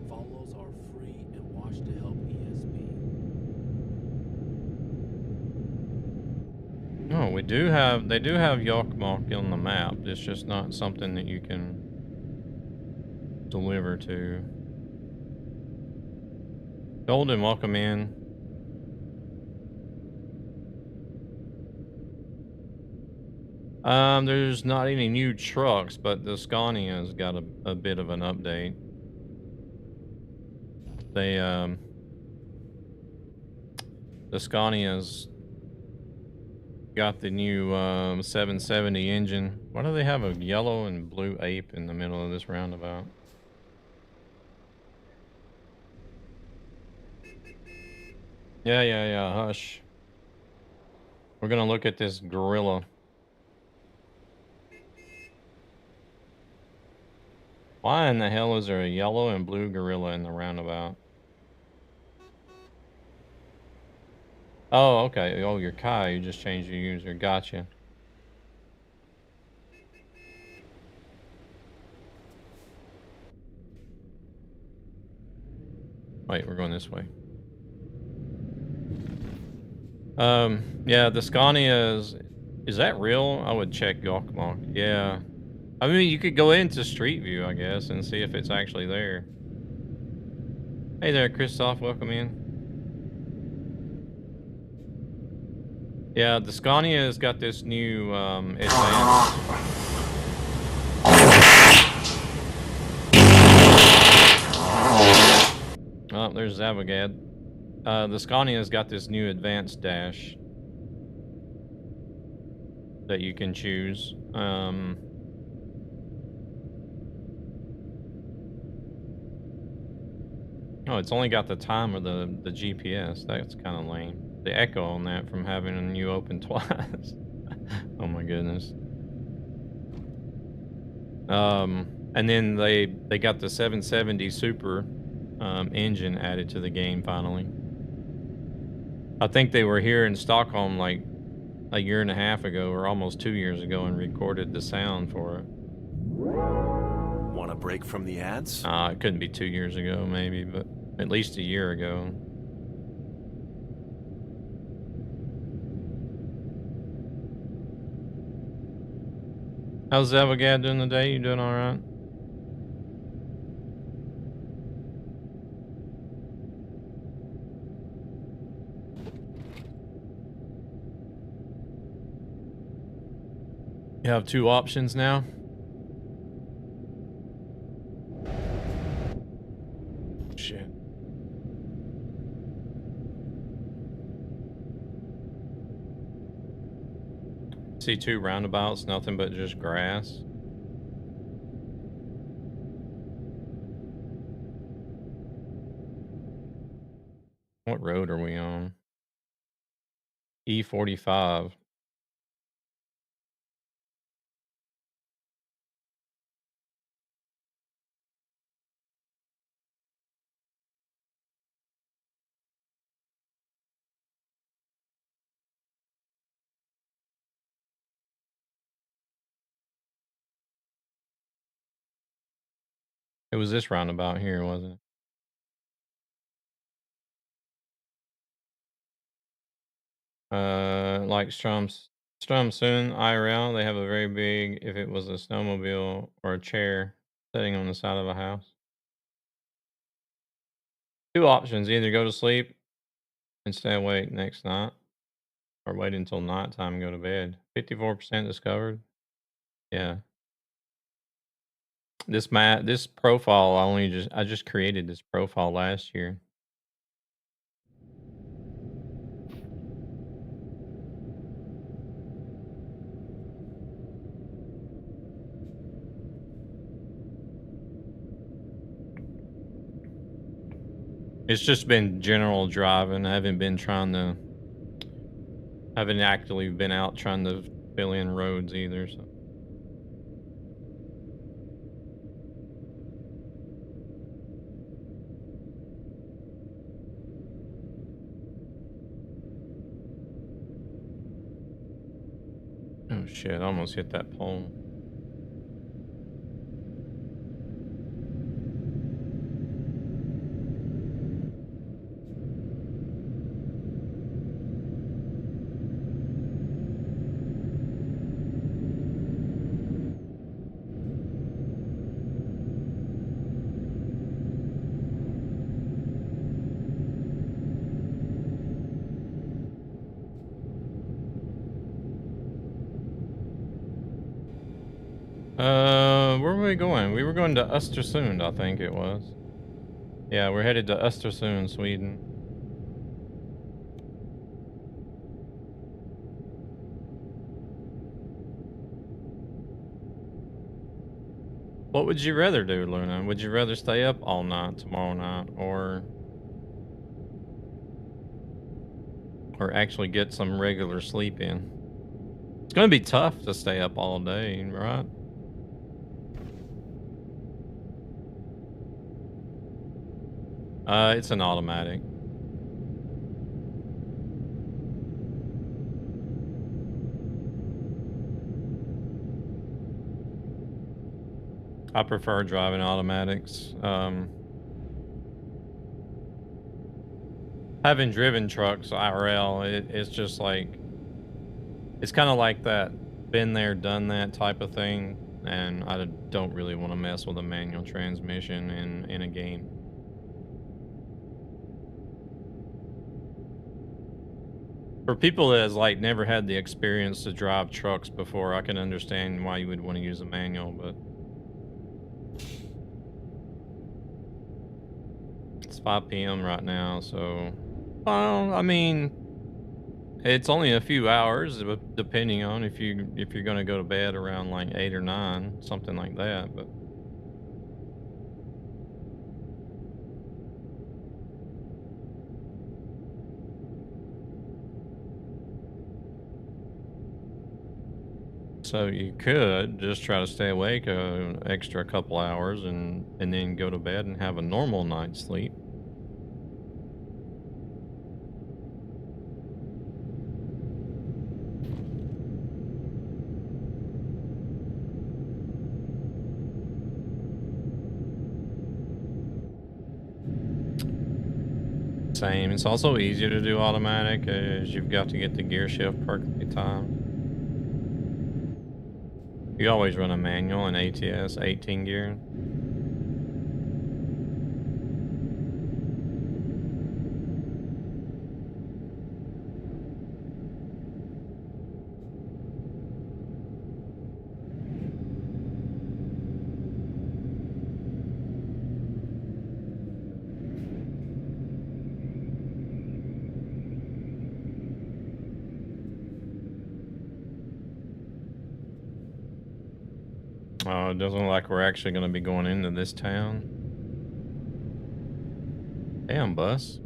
Follows are free and watch to help ESB. Oh, they do have Yokmok on the map. It's just not something that you can deliver to. Golden, welcome in. There's not any new trucks, but the Scania's got a bit of an update. They, the Scania's got the new 770 engine. Why do they have a yellow and blue ape in the middle of this roundabout? Yeah, hush. We're gonna look at this gorilla. Why in the hell is there a yellow and blue gorilla in the roundabout? Oh, okay. Oh, you're Kai. You just changed your user. Gotcha. Wait, we're going this way. Yeah, the Scania is that real? I would check Gokmok. Yeah. I mean, you could go into Street View, I guess, and see if it's actually there. Hey there, Christoph. Welcome in. Yeah, the Scania has got this new advanced. Oh, there's Zavagad. The Scania's got this new advanced dash that you can choose. Oh, it's only got the time of the GPS. That's kind of lame. The echo on that from having a new open twice. Oh my goodness. And then they got the 770 Super engine added to the game finally. I think they were here in Stockholm like a year and a half ago or almost 2 years ago and recorded the sound for it. Want a break from the ads? It couldn't be 2 years ago maybe, but at least a year ago. How's Zavagad doing today? You doing all right? You have two options now. Shit. See two roundabouts, nothing but just grass. What road are we on? E45. It was this roundabout here, wasn't it? Like Stromsund IRL, they have a very big, if it was a snowmobile or a chair sitting on the side of a house. Two options, either go to sleep and stay awake next night, or wait until nighttime and go to bed. 54% discovered. Yeah. This profile, I just created this profile last year. It's just been general driving. I haven't been trying to. Haven't actively been out trying to fill in roads either. So. Oh shit! I almost hit that pole. Where were we going? We were going to Östersund, I think it was. Yeah, we're headed to Östersund, Sweden. What would you rather do, Luna? Would you rather stay up all night tomorrow night, or actually get some regular sleep in? It's gonna be tough to stay up all day, right? It's an automatic. I prefer driving automatics. Having driven trucks IRL, it's just like, it's kind of like that been there, done that type of thing, and I don't really want to mess with a manual transmission in a game. For people that has like never had the experience to drive trucks before, I can understand why you would want to use a manual, but it's 5 p.m. right now, so well, I mean, it's only a few hours, depending on if you're gonna go to bed around like 8 or 9, something like that, but. So you could just try to stay awake an extra couple hours and then go to bed and have a normal night's sleep. Same. It's also easier to do automatic as you've got to get the gear shift perfectly timed. You always run a manual in ATS 18 gear. Oh, it doesn't look like we're actually going to be going into this town. Damn, bus.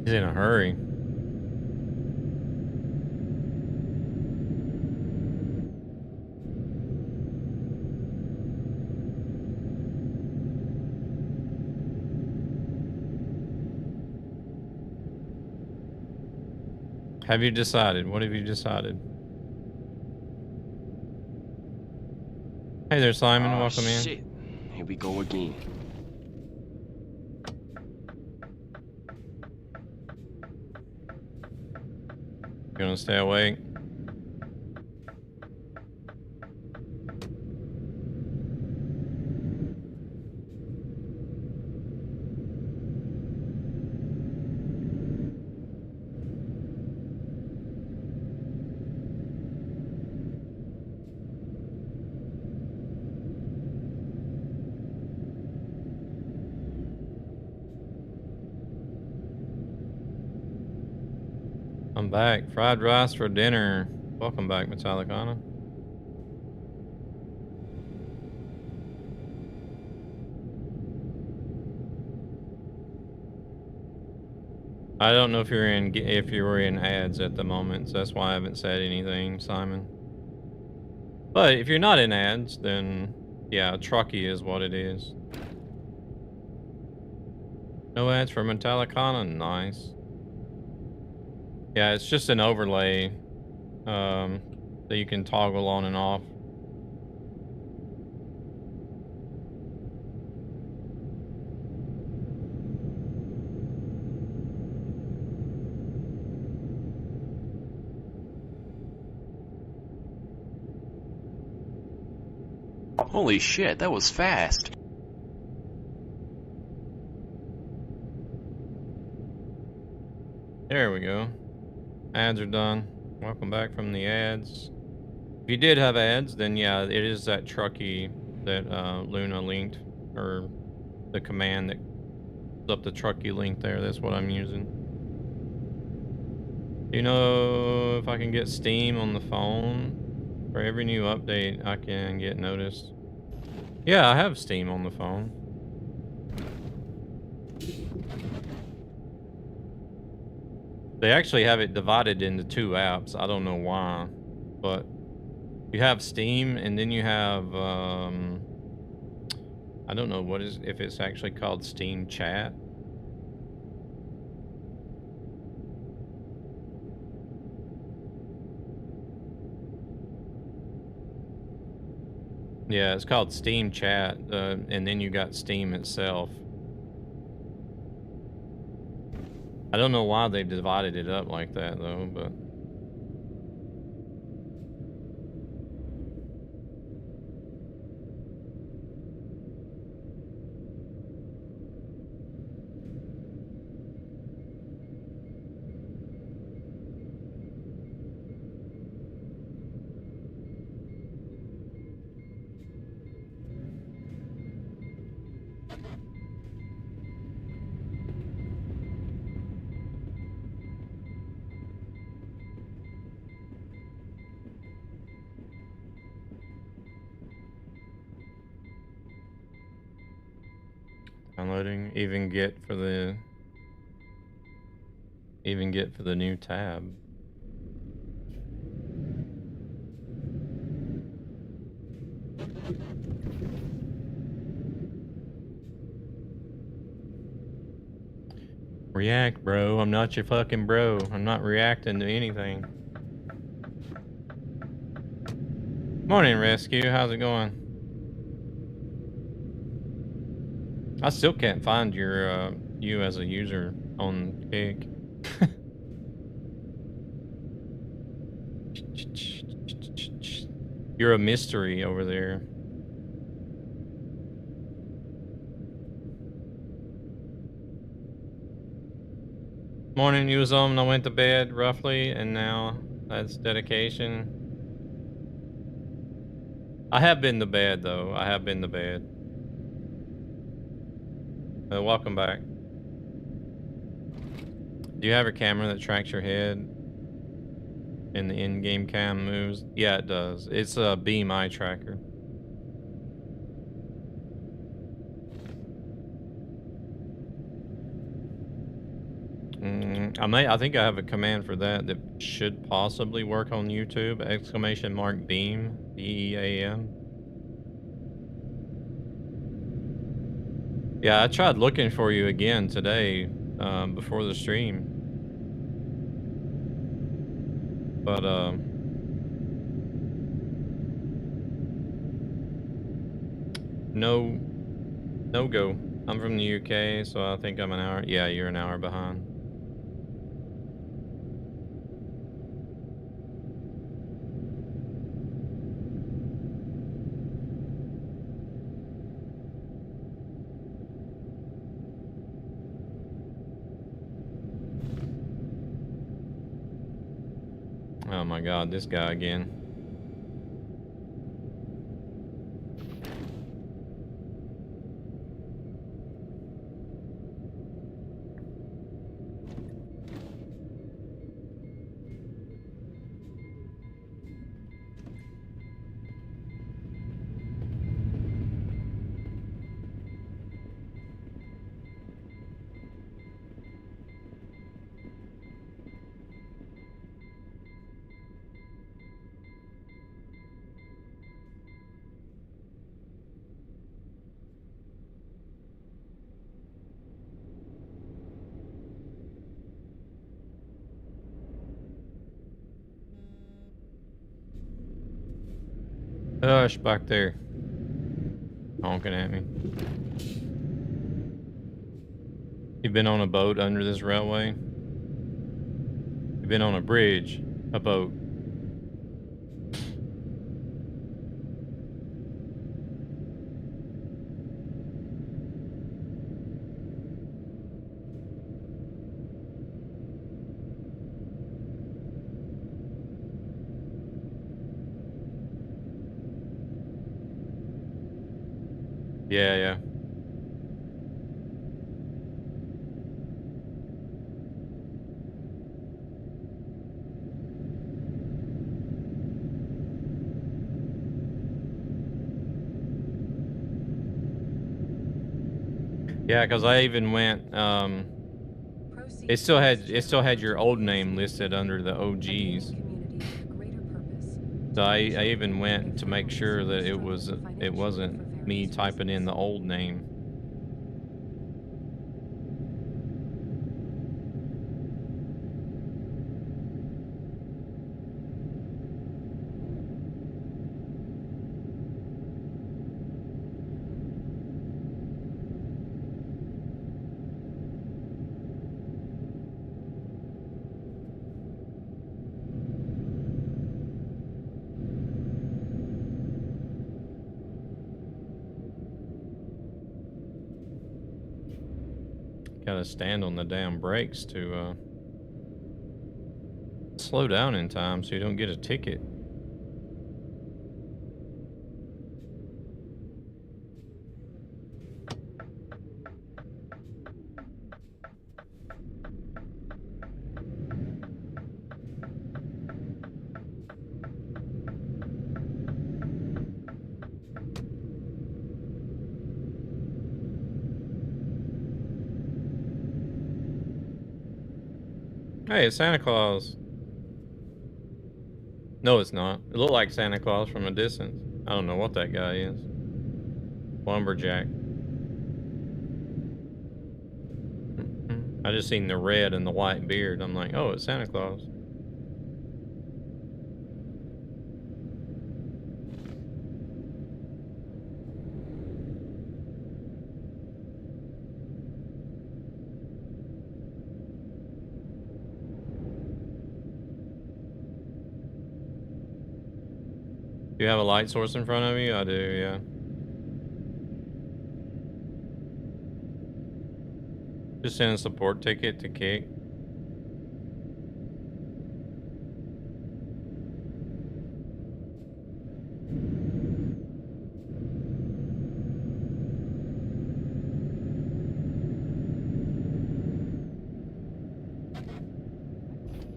He's in a hurry. Have you decided? What have you decided? Hey there, Simon. Oh, Welcome in. shit. Here we go again. You gonna stay awake? I'm I'm back. Fried rice for dinner. Welcome back, Metallicana. I don't know if you were in ads at the moment, so that's why I haven't said anything, Simon. But if you're not in ads, then yeah, Truckee is what it is. No ads for Metallicana, nice. Yeah, it's just an overlay that you can toggle on and off. Holy shit, that was fast. There we go. Ads are done. Welcome back from the ads. If you did have ads, then yeah, it is that Truckee that Luna linked, or the command that up the Truckee link there. That's what I'm using. Do you know if I can get Steam on the phone? For every new update, I can get noticed. Yeah, I have Steam on the phone. They actually have it divided into 2 apps. I don't know why, but you have Steam, and then you have I don't know if it's actually called Steam Chat. Yeah, it's called Steam Chat, and then you got Steam itself. I don't know why they've divided it up like that though, but downloading even get for the new tab. React, bro. I'm not your fucking bro. I'm not reacting to anything. Morning, Rescue. How's it going? I still can't find your you as a user on Kick. You're a mystery over there. Morning, you was on. I went to bed roughly, and now that's dedication. I have been to bed though. I have been to bed. Welcome back. Do you have a camera that tracks your head and the in-game cam moves? Yeah, it does. It's a Beam eye tracker. I think I have a command for that should possibly work on YouTube. !Beam, B-E-A-M. Yeah, I tried looking for you again today before the stream, but no go. I'm from the UK, so I think I'm an hour. Yeah, you're an hour behind. Oh my god, this guy again. Hush back there. Honking at me. You've been on a boat under this railway? You've been on a bridge, a boat. Yeah, yeah. Yeah, because I even went, it still had your old name listed under the OGs. So I even went to make sure that it wasn't me typing in the old name. Gotta stand on the damn brakes to slow down in time so you don't get a ticket. Hey, it's Santa Claus. No, it's not. It looked like Santa Claus from a distance. I don't know what that guy is. Lumberjack. I just seen the red and the white beard. I'm like, oh, it's Santa Claus. Do you have a light source in front of you? I do, yeah. Just send a support ticket to Kick.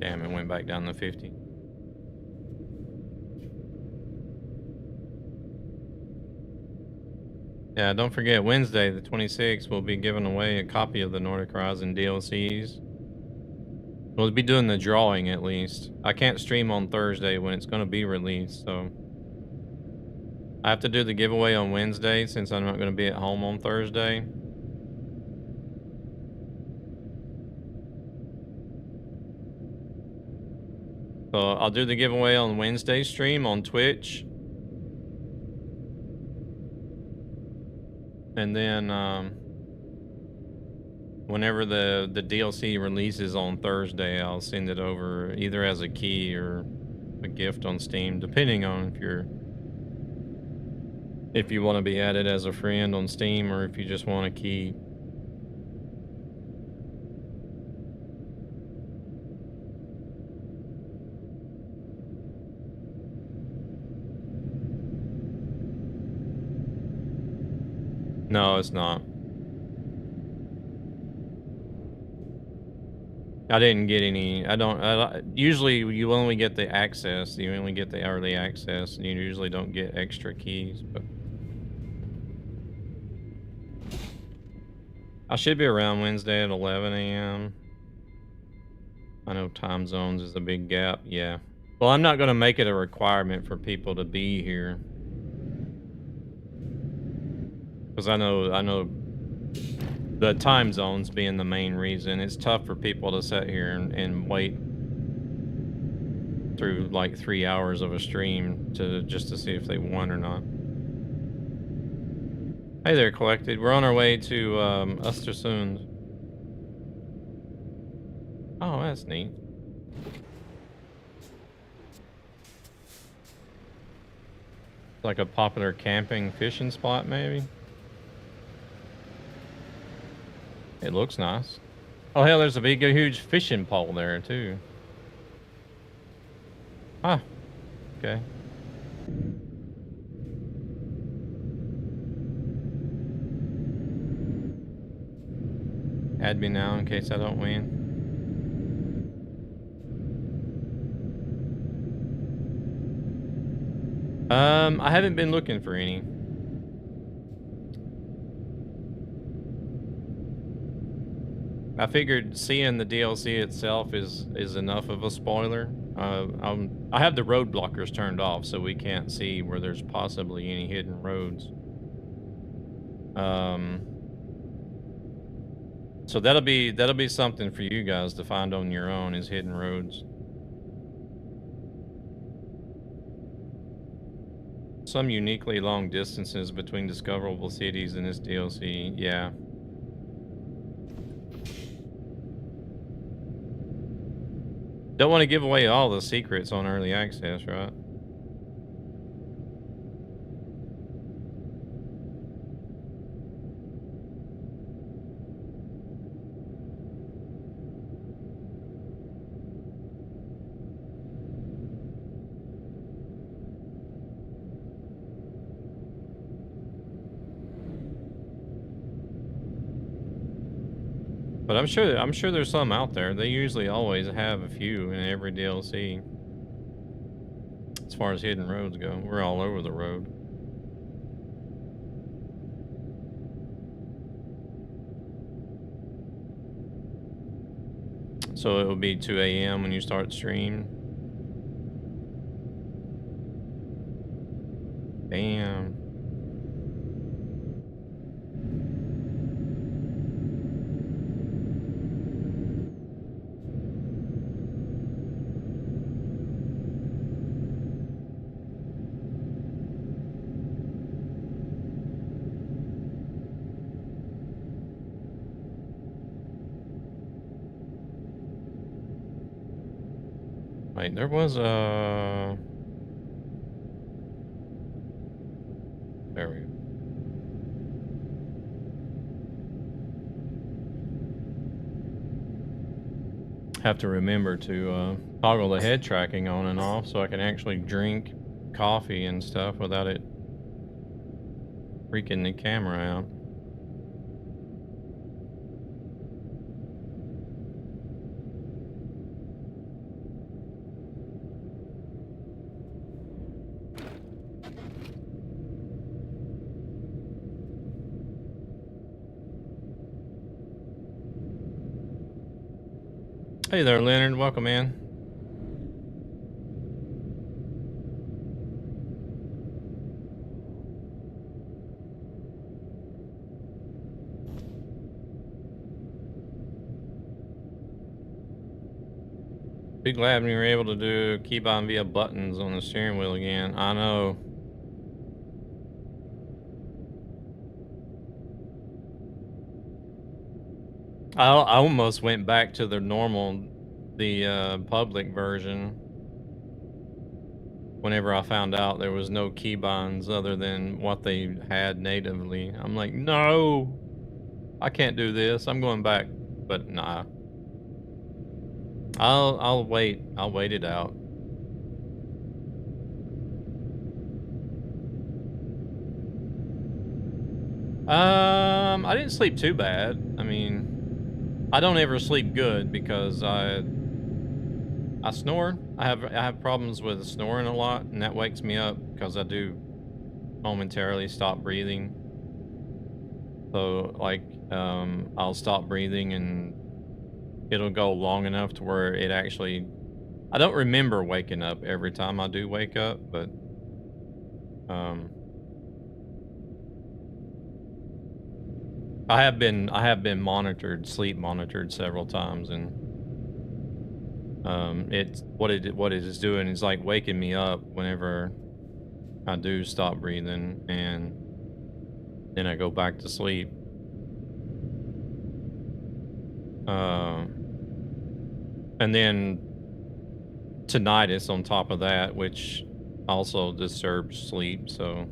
Damn, it went back down to 50. Yeah, don't forget, Wednesday, the 26th, we'll be giving away a copy of the Nordic Horizons DLCs. We'll be doing the drawing, at least. I can't stream on Thursday when it's going to be released, so... I have to do the giveaway on Wednesday, since I'm not going to be at home on Thursday. So, I'll do the giveaway on Wednesday stream on Twitch. And then, whenever the DLC releases on Thursday, I'll send it over either as a key or a gift on Steam, depending on if you want to be added as a friend on Steam or if you just want a key. No, it's not. I didn't get any. Usually you only get the access. You only get the early access, and you usually don't get extra keys. But I should be around Wednesday at 11 a.m. I know time zones is a big gap. Yeah. Well, I'm not going to make it a requirement for people to be here. Because I know the time zones being the main reason. It's tough for people to sit here and wait through like 3 hours of a stream just to see if they won or not. Hey there, Collected. We're on our way to Östersund. Oh, that's neat. Like a popular camping fishing spot, maybe? It looks nice. Oh, hell, there's a big, huge fishing pole there, too. Ah, okay. Add me now in case I don't win. I haven't been looking for any. I figured seeing the DLC itself is enough of a spoiler. I have the road blockers turned off, so we can't see where there's possibly any hidden roads. So that'll be something for you guys to find on your own, is hidden roads. Some uniquely long distances between discoverable cities in this DLC, yeah. Don't want to give away all the secrets on early access, right? But I'm sure there's some out there. They usually always have a few in every DLC. As far as hidden roads go, we're all over the road. So it will be 2 a.m. when you start stream. Damn. Wait, there was a... There we go. Have to remember to toggle the head tracking on and off so I can actually drink coffee and stuff without it freaking the camera out. Hey there, Leonard. Welcome in. Be glad when you were able to do keybind via buttons on the steering wheel again. I know. I almost went back to the public version whenever I found out there was no keybinds other than what they had natively. I'm like, no, I can't do this. I'm going back, but nah. I'll wait. I'll wait it out. I didn't sleep too bad. I mean, I don't ever sleep good because I snore. I have problems with snoring a lot, and that wakes me up because I do momentarily stop breathing. So like, I'll stop breathing and it'll go long enough to where it actually, I don't remember waking up every time I do wake up, but I have been monitored, sleep monitored several times, and It's what it is doing is like waking me up whenever I do stop breathing, and then I go back to sleep. And then tinnitus on top of that, which also disturbs sleep. So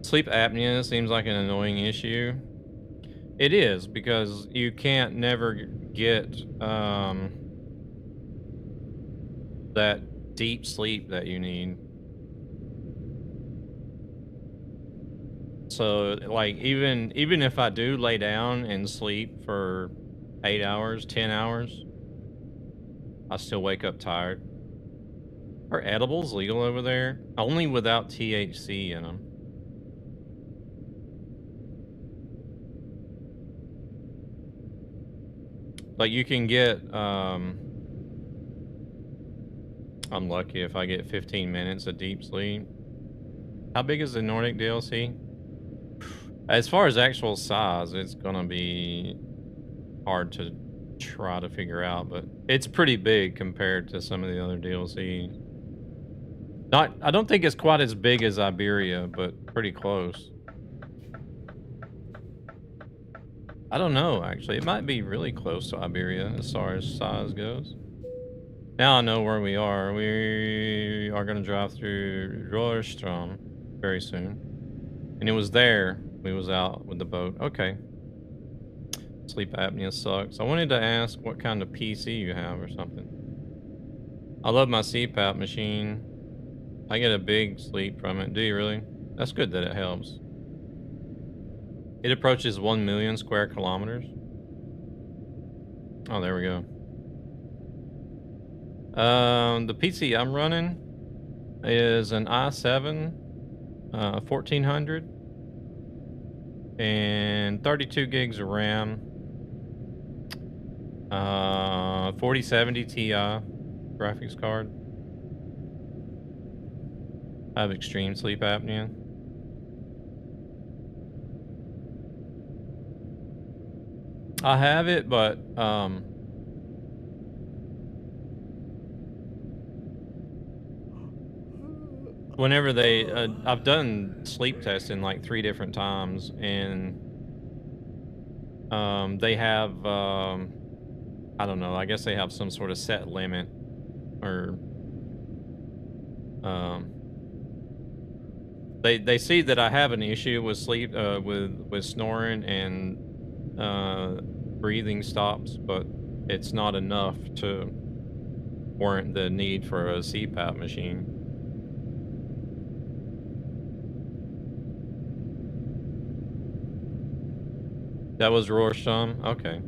sleep apnea seems like an annoying issue. It is, because you can't never get that deep sleep that you need. So like even if I do lay down and sleep for 8 hours, 10 hours, I still wake up tired. Are edibles legal over there? Only without THC in them. Like you can get, I'm lucky if I get 15 minutes of deep sleep. How big is the Nordic DLC? As far as actual size, it's gonna be hard to try to figure out, but it's pretty big compared to some of the other DLC. I don't think it's quite as big as Iberia, but pretty close. I don't know, actually. It might be really close to Iberia as far as size goes. Now I know where we are. We are going to drive through Rorstrom very soon. And it was there. We was out with the boat. Okay. Sleep apnea sucks. I wanted to ask what kind of PC you have or something. I love my CPAP machine. I get a big sleep from it. Do you really? That's good that it helps. It approaches 1 million square kilometers. Oh, there we go. The PC I'm running is an i7 1400 and 32 gigs of RAM. 4070 Ti graphics card. I have extreme sleep apnea. I have it, but whenever they I've done sleep testing like 3 different times, and they have I don't know, I guess they have some sort of set limit, or they see that I have an issue with sleep with snoring and breathing stops, but it's not enough to warrant the need for a CPAP machine. That was Rorschach? Okay.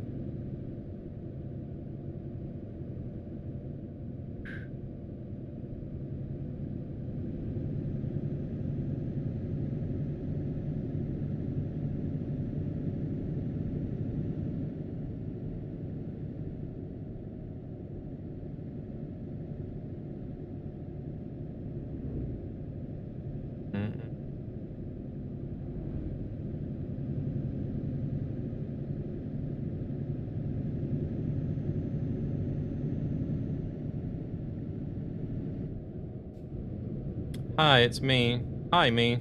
Hi, it's me. Hi, me.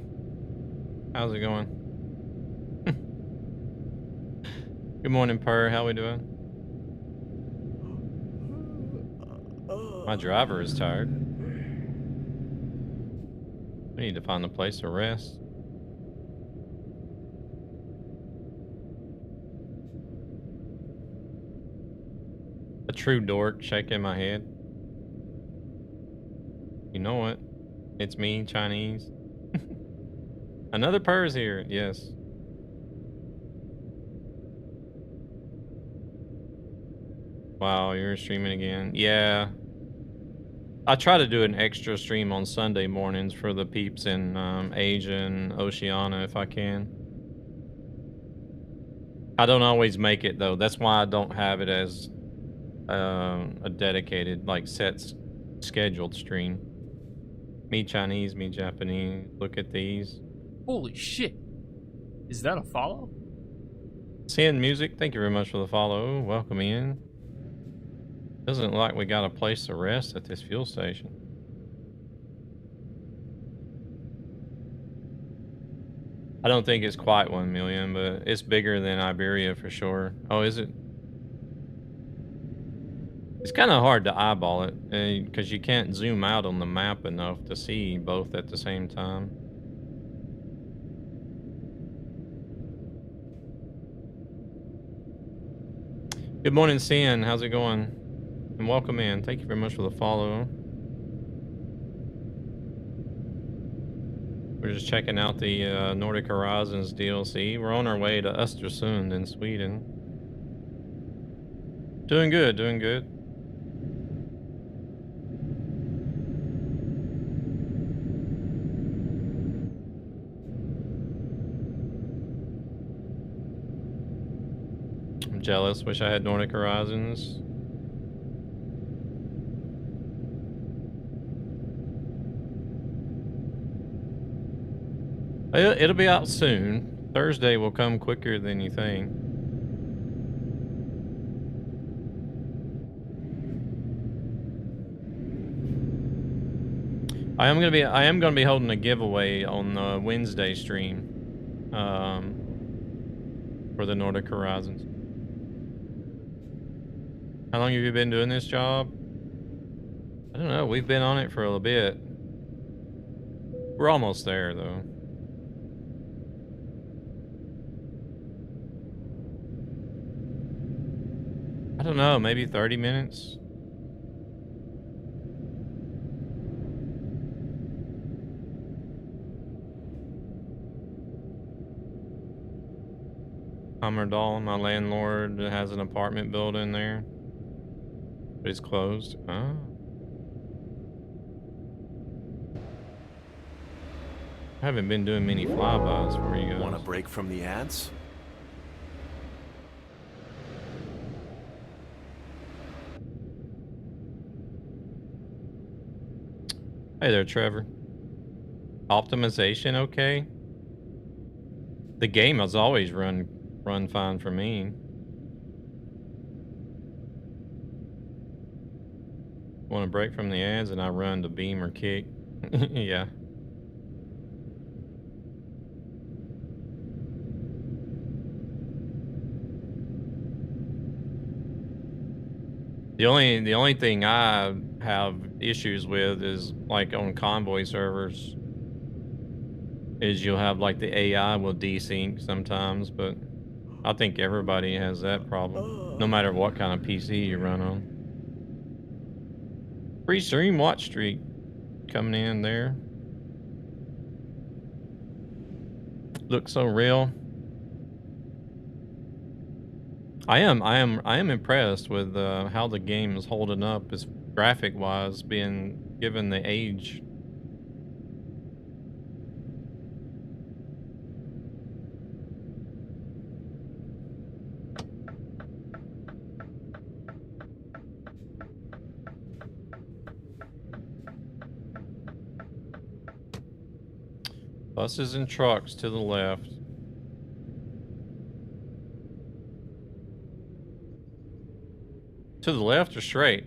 How's it going? Good morning, Purr. How we doing? My driver is tired. We need to find a place to rest. A true dork shaking my head. You know what? It's me, Chinese. Another Purr's here. Yes. Wow, you're streaming again. Yeah. I try to do an extra stream on Sunday mornings for the peeps in Asia and Oceania if I can. I don't always make it though. That's why I don't have it as a dedicated, like, set scheduled stream. Me Chinese, me Japanese. Look at these. Holy shit. Is that a follow? Sand Music, thank you very much for the follow. Welcome in. Doesn't look like we got a place to rest at this fuel station. I don't think it's quite 1 million, but it's bigger than Iberia for sure. Oh, is it? It's kind of hard to eyeball it because you can't zoom out on the map enough to see both at the same time. Good morning, Cian. How's it going? And welcome in. Thank you very much for the follow. We're just checking out the Nordic Horizons DLC. We're on our way to Östersund in Sweden. Doing good, doing good. I'm jealous. Wish I had Nordic Horizons. It'll be out soon. Thursday will come quicker than you think. I am gonna be holding a giveaway on the Wednesday stream, for the Nordic Horizons. How long have you been doing this job? I don't know. We've been on it for a little bit. We're almost there though. I don't know, maybe 30 minutes. Hammerdal, my landlord has an apartment building there. But it's closed. Oh. I haven't been doing many flybys for you guys. Want a break from the ads? Hey there, Trevor. Optimization okay? The game has always run fine for me. Want to break from the ads and I run to beam or kick. Yeah. The only thing I have issues with is like on convoy servers is you'll have like the AI will desync sometimes, but I think everybody has that problem, no matter what kind of PC you run on. Free stream watch streak coming in there. Looks so real. I am impressed with how the game is holding up as graphic wise, being given the age. Buses and trucks to the left. To the left or straight?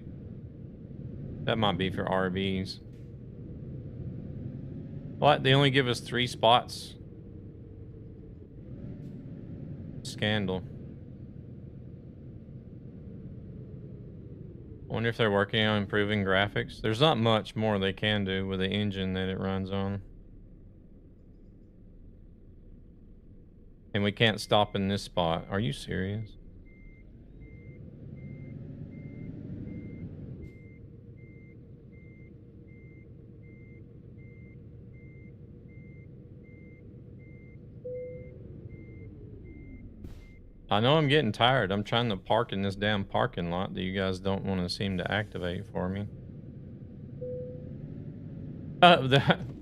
That might be for RVs. What? They only give us 3 spots. Scandal. I wonder if they're working on improving graphics. There's not much more they can do with the engine that it runs on. And we can't stop in this spot. Are you serious? I know I'm getting tired. I'm trying to park in this damn parking lot that you guys don't want to seem to activate for me.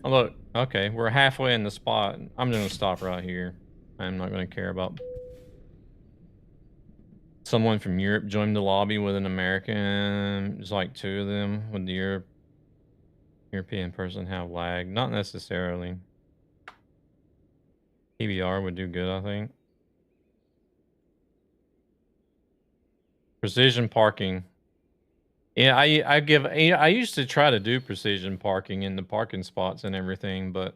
Look, okay, we're halfway in the spot. I'm gonna stop right here. I'm not gonna care about someone from Europe joined the lobby with an American. There's like 2 of them. Would the European person have lag? Not necessarily. PBR would do good, I think. Precision parking. Yeah, I used to try to do precision parking in the parking spots and everything, but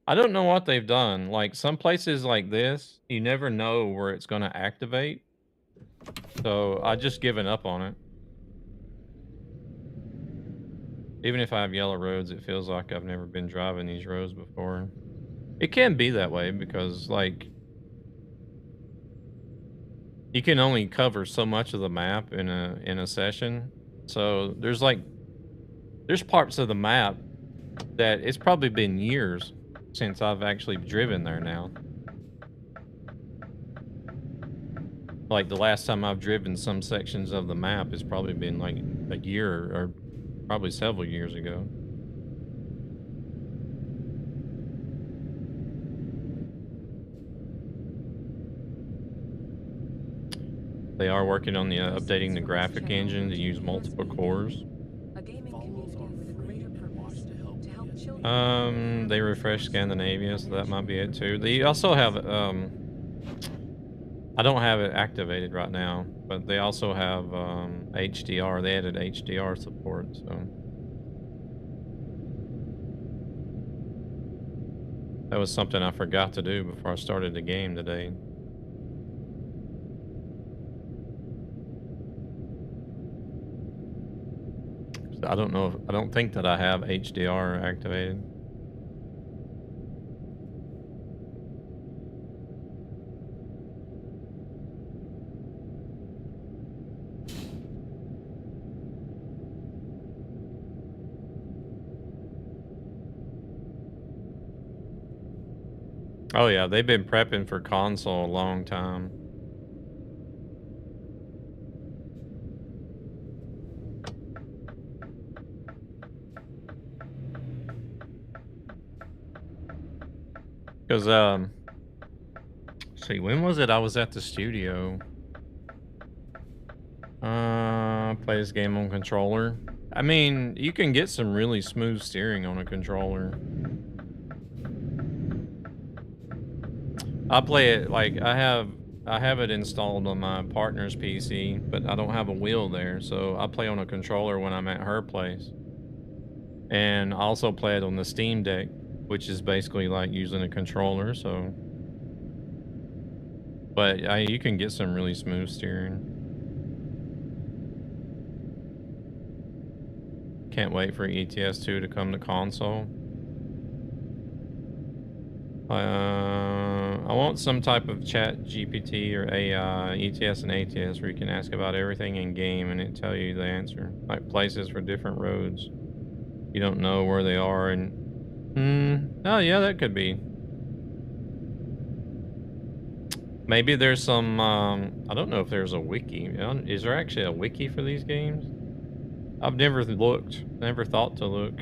I don't know what they've done. Like some places like this, you never know where it's going to activate. So I just given up on it. Even if I have yellow roads, it feels like I've never been driving these roads before. It can be that way because like you can only cover so much of the map in a session. So there's parts of the map that it's probably been years since I've actually driven there now. Like the last time I've driven some sections of the map has probably been like a year or probably several years ago. They are working on the updating the graphic engine to use multiple cores. A gaming community with a greater purpose to help children. They refreshed Scandinavia, so that might be it too. They also have I don't have it activated right now, but they also have HDR. They added HDR support, so that was something I forgot to do before I started the game today. I don't know. I don't think that I have HDR activated. Oh yeah, they've been prepping for console a long time. Because see, when was it I was at the studio? Play this game on controller. I mean, you can get some really smooth steering on a controller. I play it like I have it installed on my partner's PC, but I don't have a wheel there, so I play on a controller when I'm at her place. And I also play it on the Steam Deck, which is basically like using a controller, so but you can get some really smooth steering. Can't wait for ETS 2 to come to console. I want some type of chat GPT or AI, ETS and ATS, where you can ask about everything in game and it tell you the answer. Like places for different roads. You don't know where they are and oh yeah, that could be. Maybe there's some I don't know if there's a wiki. Is there actually a wiki for these games? I've never looked, never thought to look.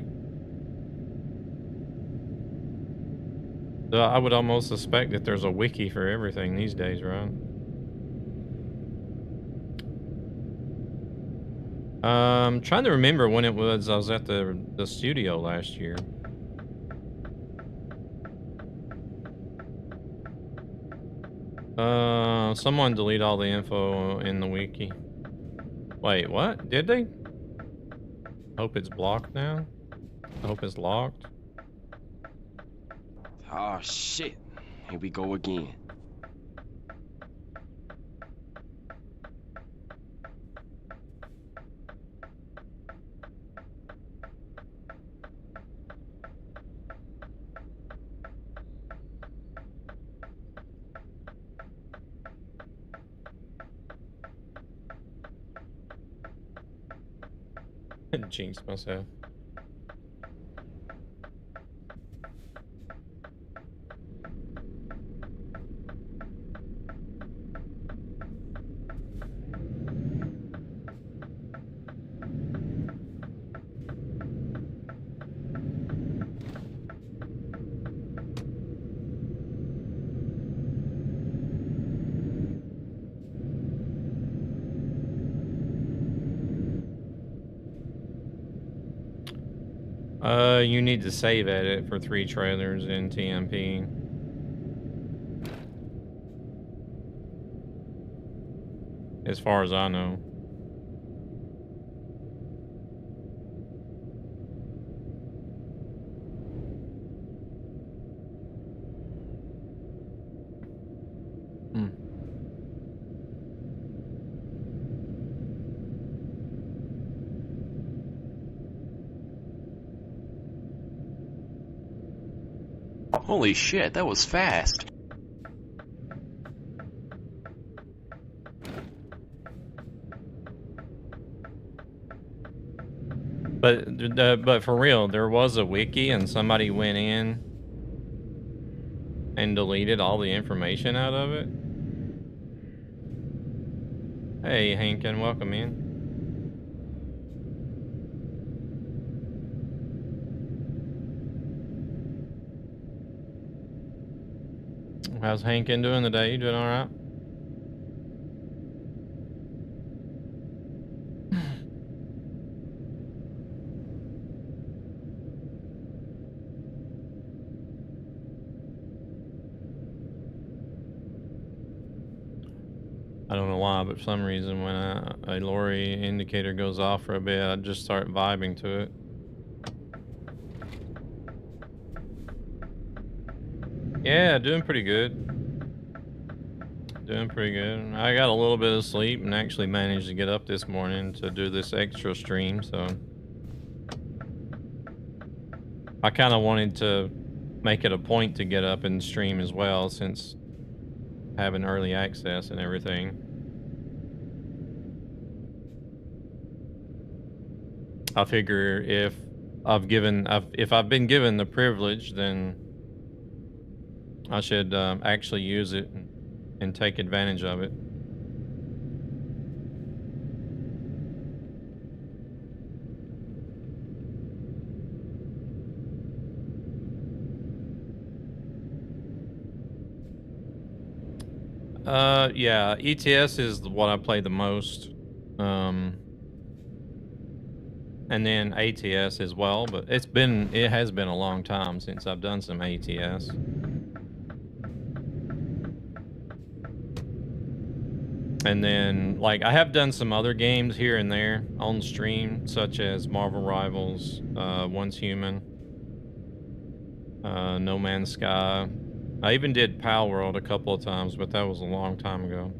I would almost suspect that there's a wiki for everything these days, right? Trying to remember when it was I was at the studio last year. Someone delete all the info in the wiki. Wait, what? Did they? Hope it's blocked now. I hope it's locked. Oh shit. Here we go again. Jinxed myself. You need to save edit for 3 trailers in TMP. As far as I know. Holy shit, that was fast. But for real, there was a wiki and somebody went in and deleted all the information out of it. Hey, Hankin, welcome in. How's Hankin doing today? You doing all right? I don't know why, but for some reason when a lorry indicator goes off for a bit, I just start vibing to it. Yeah, doing pretty good. Doing pretty good. I got a little bit of sleep and actually managed to get up this morning to do this extra stream, so I kind of wanted to make it a point to get up and stream as well, since having early access and everything. I figure if I've been given the privilege, then I should actually use it and take advantage of it. Yeah, ETS is what I play the most. And then ATS as well, but it has been a long time since I've done some ATS. And then, like, I have done some other games here and there on stream, such as Marvel Rivals, Once Human, No Man's Sky. I even did Pal World a couple of times, but that was a long time ago.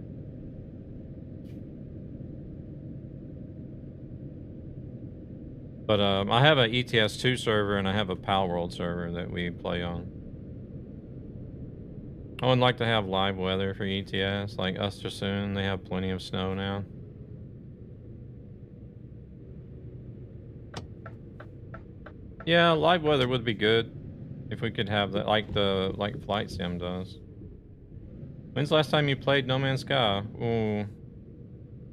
But I have a ETS2 server and I have a Pal World server that we play on. I would like to have live weather for ETS, like Östersund. They have plenty of snow now. Yeah, live weather would be good if we could have that, like Flight Sim does. When's the last time you played No Man's Sky? Ooh.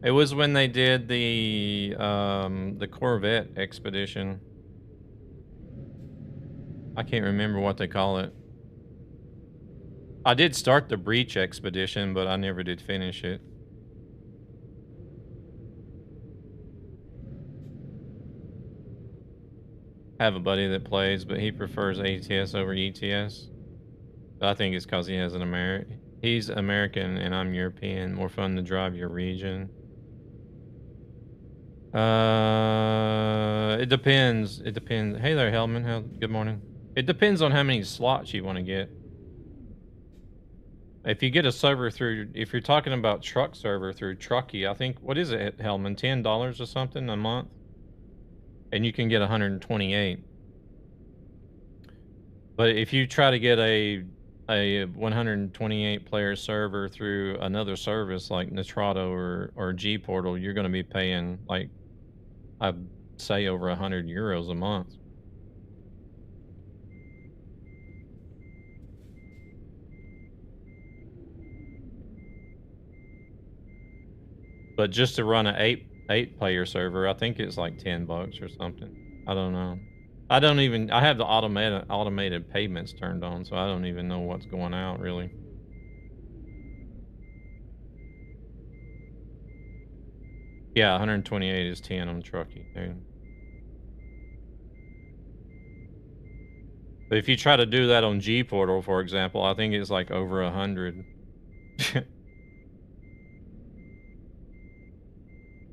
It was when they did the Corvette expedition. I can't remember what they call it. I did start the Breach expedition, but I never did finish it. I have a buddy that plays, but he prefers ATS over ETS. I think it's because he has he's American and I'm European. More fun to drive your region. It depends. It depends. Hey there, Hellman. Good morning. It depends on how many slots you want to get. If you get a server through, if you're talking about truck server through Truckee, I think, what is it, Hellman? $10 or something a month? And you can get 128. But if you try to get a 128 player server through another service like Nitrado or G Portal, you're going to be paying, like, I'd say over €100 a month. But just to run an eight player server, I think it's like $10 or something. I don't know. I have the automated payments turned on, so I don't even know what's going out really. Yeah, 128 is 10 on Truckee, dude. But if you try to do that on G Portal, for example, I think it's like over 100.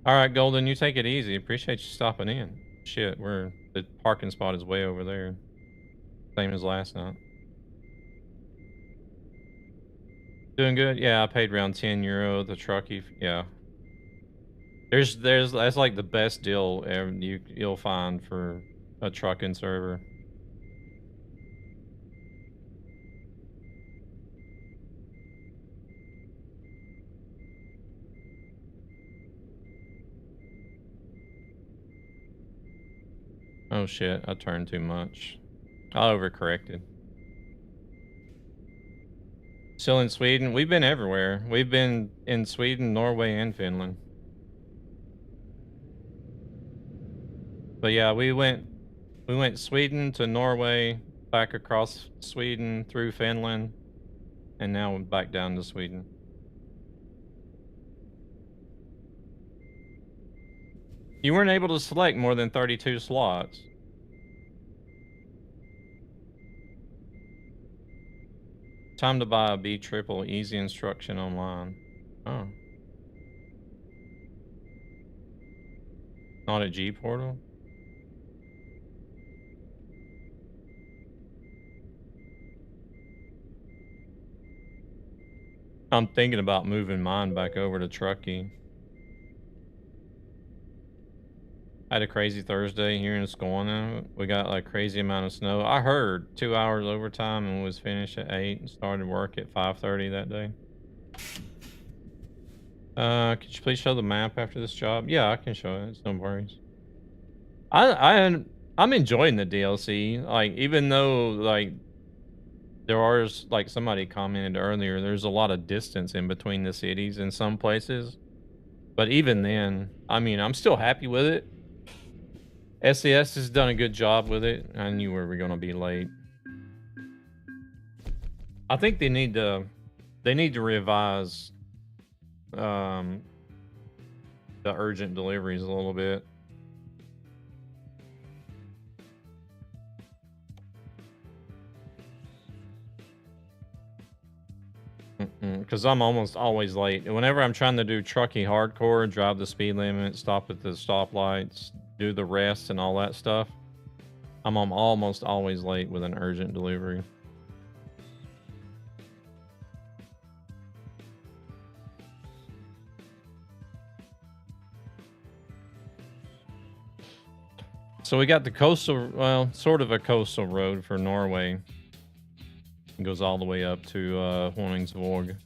All right, Golden, you take it easy. Appreciate you stopping in. Shit, the parking spot is way over there. Same as last night. Doing good? Yeah, I paid around €10 the Truckee. Yeah. That's like the best deal ever you'll find for a trucking server. Oh shit, I turned too much. I overcorrected. Still in Sweden? We've been everywhere. We've been in Sweden, Norway, and Finland. But yeah, we went Sweden to Norway, back across Sweden through Finland, and now we're back down to Sweden. You weren't able to select more than 32 slots. Time to buy a B triple, easy instruction online. Oh. Not a G portal? I'm thinking about moving mine back over to Truckee. I had a crazy Thursday here in Scandinavia. We got like crazy amount of snow. I heard 2 hours overtime and was finished at 8 and started work at 5:30 that day. Could you please show the map after this job? Yeah, I can show it. It's no worries. I'm enjoying the DLC. Like, even though like there are, like somebody commented earlier, there's a lot of distance in between the cities in some places. But even then, I mean, I'm still happy with it. SES has done a good job with it. I knew we were gonna be late. I think they need to revise the urgent deliveries a little bit. Because I'm almost always late. Whenever I'm trying to do Truckee hardcore, drive the speed limit, stop at the stoplights, do the rest and all that stuff, I'm almost always late with an urgent delivery. So we got the coastal, well, sort of a coastal road for Norway. It goes all the way up to Honningsvåg.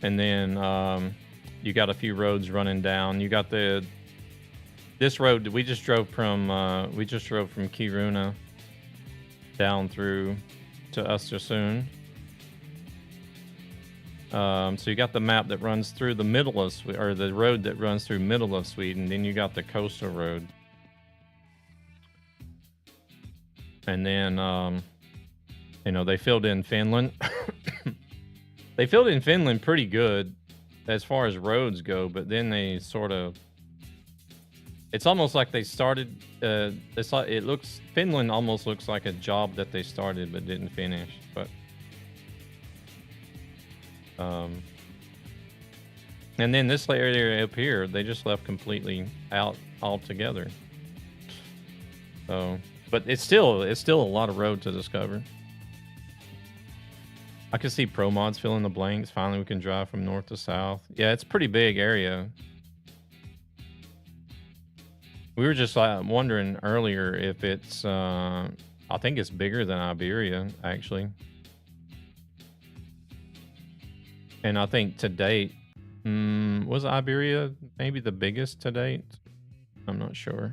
And then you got a few roads running down. You got this road we just drove from Kiruna down through to Östersund. So you got the map that runs through the middle of or the road that runs through middle of Sweden. Then you got the coastal road. And then, you know, they filled in Finland. They filled in Finland pretty good as far as roads go, but then they sort of, it's almost like they started, Finland almost looks like a job that they started but didn't finish, but, and then this area up here, they just left completely out altogether. So, but it's still a lot of road to discover. I can see pro mods fill in the blanks. Finally, we can drive from north to south. Yeah, it's a pretty big area. We were just wondering earlier if it's, I think it's bigger than Iberia, actually. And I think to date, was Iberia maybe the biggest to date? I'm not sure.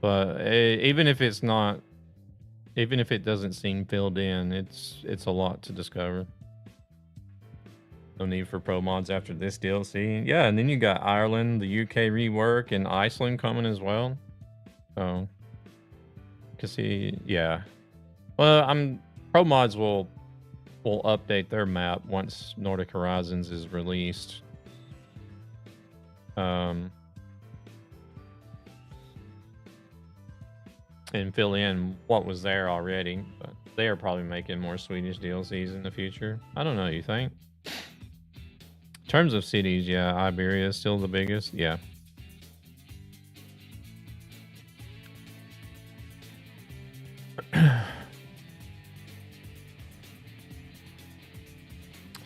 But even if it's not, even if it doesn't seem filled in, it's a lot to discover. No need for pro mods after this DLC. Yeah, and then you got Ireland, the UK rework, and Iceland coming as well. So, can see, yeah. Well, pro mods will update their map once Nordic Horizons is released. And fill in what was there already, but they are probably making more Swedish DLCs in the future. I don't know, you think? In terms of cities, yeah, Iberia is still the biggest, yeah.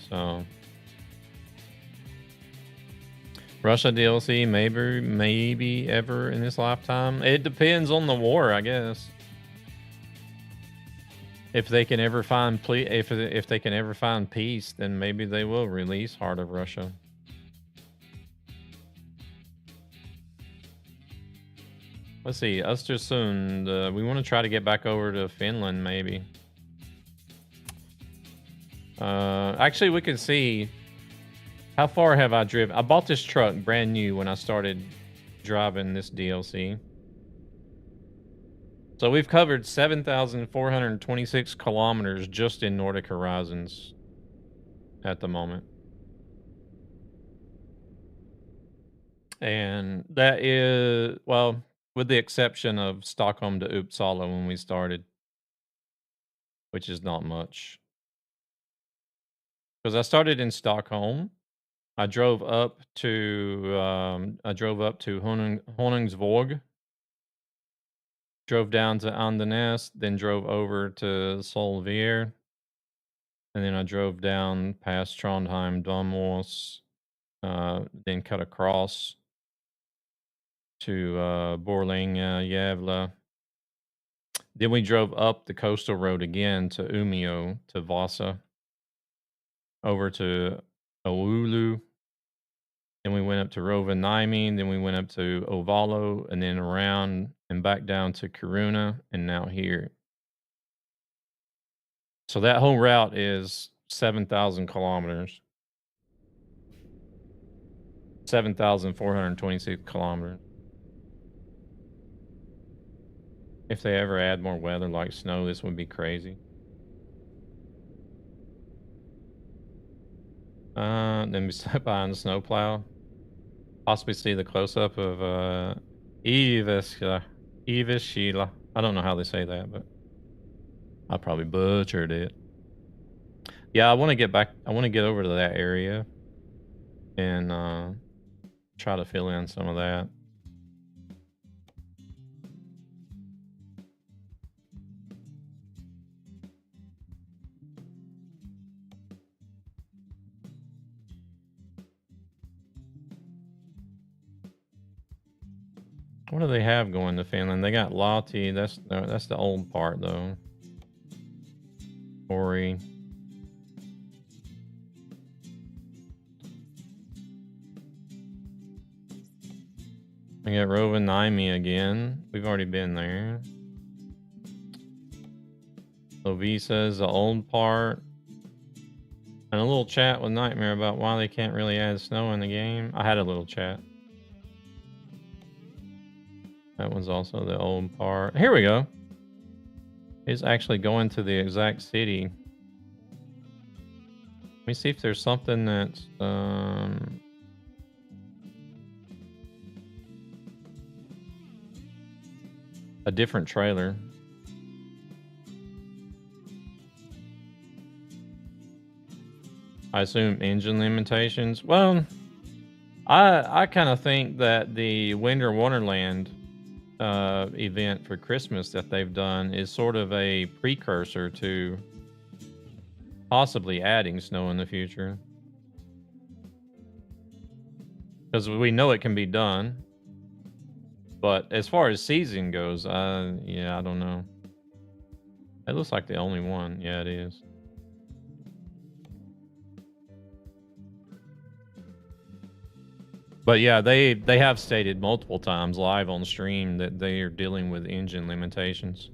So Russia DLC, maybe ever in this lifetime. It depends on the war, I guess. If they can ever find if they can ever find peace, then maybe they will release Heart of Russia. Let's see, Östersund. We want to try to get back over to Finland, maybe. Actually, we can see how far have I driven. I bought this truck brand new when I started driving this DLC. So we've covered 7,426 kilometers just in Nordic Horizons at the moment. And that is, well, with the exception of Stockholm to Uppsala when we started, which is not much. Because I started in Stockholm. I drove up to Honungsvåg, drove down to Andenes, then drove over to Solvier, and then I drove down past Trondheim, Domås, then cut across to Borlänge, Gävle. Then we drove up the coastal road again to Umeå, to Vasa, over to Oulu. Then we went up to Rovaniemi, then we went up to Ovalo, and then around and back down to Kiruna, and now here. So that whole route is 7,000 kilometers. 7,426 kilometers. If they ever add more weather like snow, this would be crazy. Then we step behind the snowplow. Possibly see the close-up of Iveskila. I don't know how they say that, but I probably butchered it. Yeah, I want to get back. I want to get over to that area and try to fill in some of that. What do they have going to Finland? They got Lahti. That's the old part though. Ori. I got Rovaniemi again. We've already been there. Lovisa is the old part. And a little chat with Nightmare about why they can't really add snow in the game. I had a little chat. That one's also the old part. Here we go. It's actually going to the exact city. Let me see if there's something that's a different trailer. I assume engine limitations. Well, I kind of think that the Winter Wonderland event for Christmas that they've done is sort of a precursor to possibly adding snow in the future. Because we know it can be done. But as far as season goes, yeah, I don't know. It looks like the only one. Yeah, it is. But yeah, they have stated multiple times live on stream that they are dealing with engine limitations.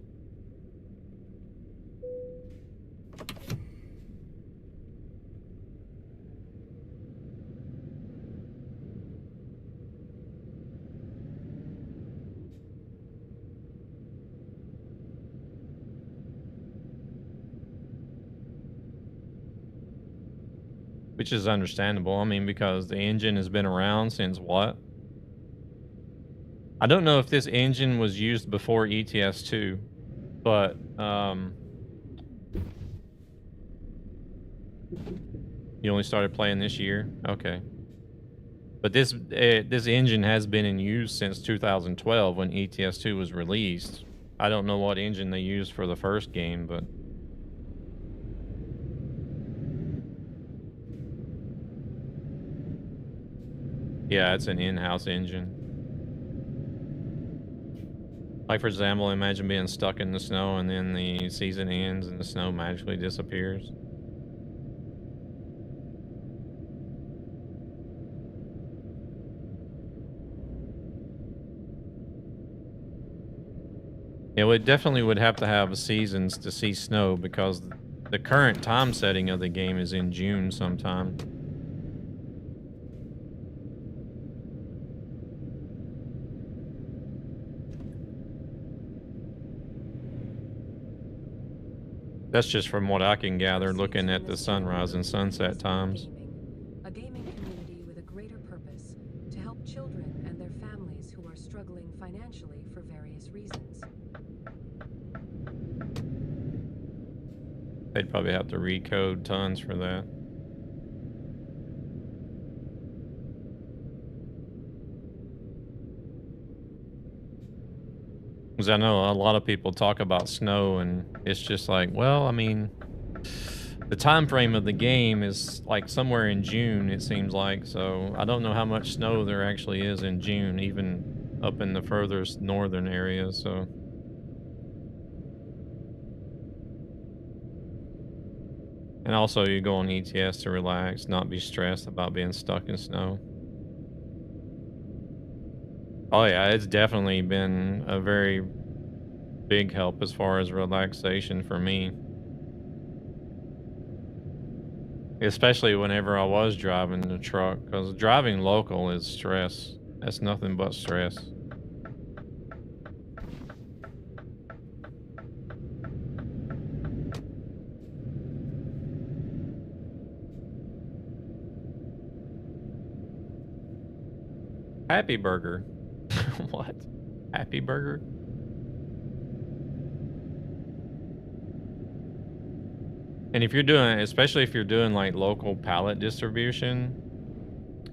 Which is understandable. I mean, because the engine has been around since what? I don't know if this engine was used before ETS2, but you only started playing this year? Okay. But this engine has been in use since 2012 when ETS2 was released. I don't know what engine they used for the first game, but yeah, it's an in-house engine. Like, for example, imagine being stuck in the snow and then the season ends and the snow magically disappears. Yeah, we definitely would have to have seasons to see snow because the current time setting of the game is in June sometime. That's just from what I can gather looking at the sunrise and sunset times. A gaming community with a greater purpose to help children and their families who are struggling financially for various reasons. They'd probably have to recode tons for that. Because I know a lot of people talk about snow and it's just like, well, I mean, the time frame of the game is like somewhere in June, it seems like. So I don't know how much snow there actually is in June, even up in the furthest northern areas. So and also you go on ETS to relax, not be stressed about being stuck in snow. Oh yeah, it's definitely been a very big help as far as relaxation for me. Especially whenever I was driving the truck, because driving local is stress. That's nothing but stress. Happy Burger. What? Happy Burger? And if you're doing, especially if you're doing like local pallet distribution,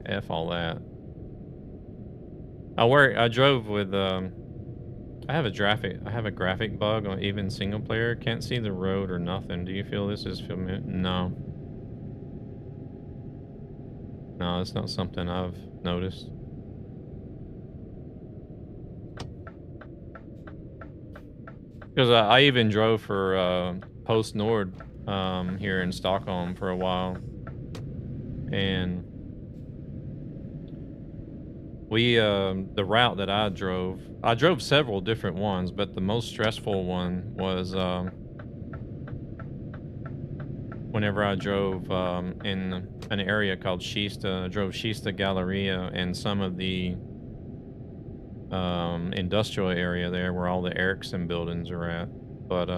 F all that. I drove with, I have a graphic bug on even single player. Can't see the road or nothing. Do you feel this is familiar? No. No, it's not something I've noticed. Because I even drove for Post Nord here in Stockholm for a while, and we the route that I drove several different ones, but the most stressful one was whenever I drove in an area called Kista. I drove Kista Galleria and some of the industrial area there where all the Ericsson buildings are at. But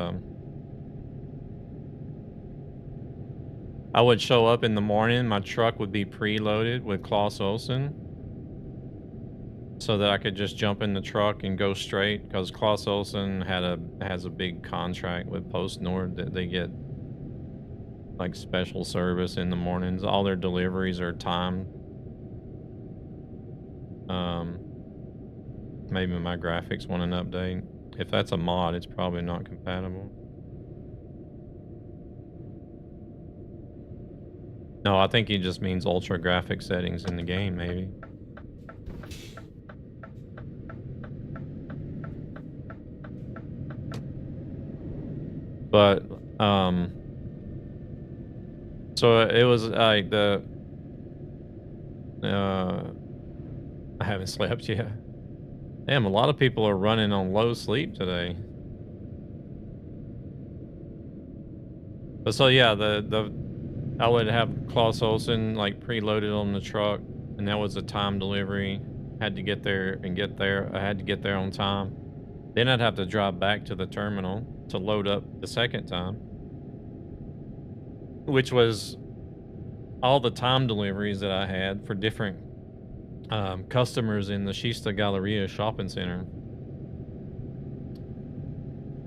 I would show up in the morning, my truck would be preloaded with Claes Olsen so that I could just jump in the truck and go straight, because Claes Olsen has a big contract with Post Nord that they get like special service in the mornings. All their deliveries are timed. Maybe my graphics want an update. If that's a mod, it's probably not compatible. No, I think he just means ultra graphic settings in the game, maybe. But, so it was like I haven't slept yet. Damn, a lot of people are running on low sleep today. But so yeah, I would have Claes Olsen like preloaded on the truck, and that was a time delivery. Had to get there and get there. I had to get there on time. Then I'd have to drive back to the terminal to load up the second time, which was all the time deliveries that I had for different customers in the Kista Galleria shopping center.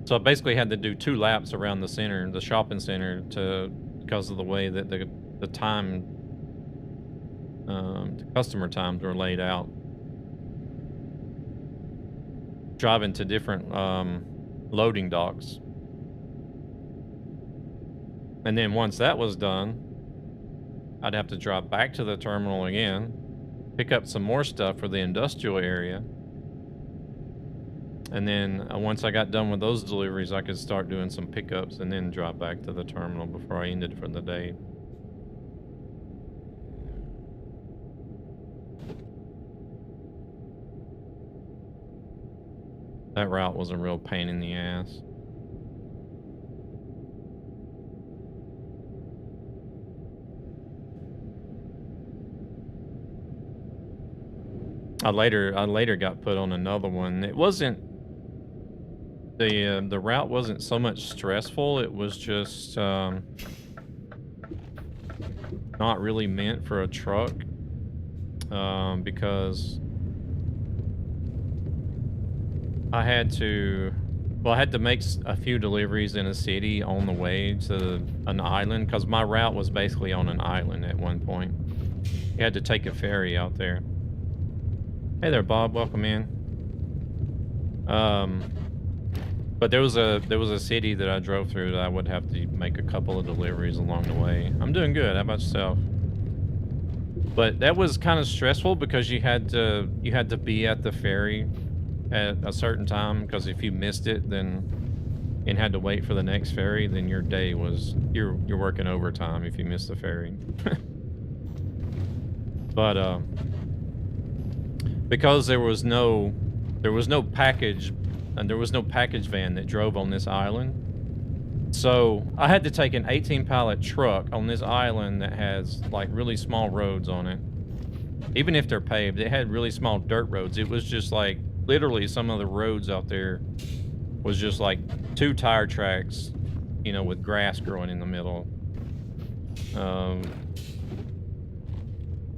So I basically had to do 2 laps around the center, the shopping center, because of the way that the time, the customer times were laid out. Driving to different loading docks. And then once that was done, I'd have to drive back to the terminal again, pick up some more stuff for the industrial area, And then once I got done with those deliveries, I could start doing some pickups and then drive back to the terminal before I ended for the day. That route was a real pain in the ass. I later got put on another one. It wasn't the route wasn't so much stressful. It was just not really meant for a truck because I had to make a few deliveries in a city on the way to an island because my route was basically on an island at one point. You had to take a ferry out there. Hey there, Bob. Welcome in. But there was a city that I drove through that I would have to make a couple of deliveries along the way. I'm doing good. How about yourself? But that was kind of stressful because you had to be at the ferry at a certain time, because if you missed it and had to wait for the next ferry, then your day was you're working overtime if you missed the ferry. But because there was no package, and there was no package van that drove on this island, so I had to take an 18 pallet truck on this island that has like really small roads on it. Even if they're paved, it had really small dirt roads. It was just like literally some of the roads out there was just like 2 tire tracks, you know, with grass growing in the middle.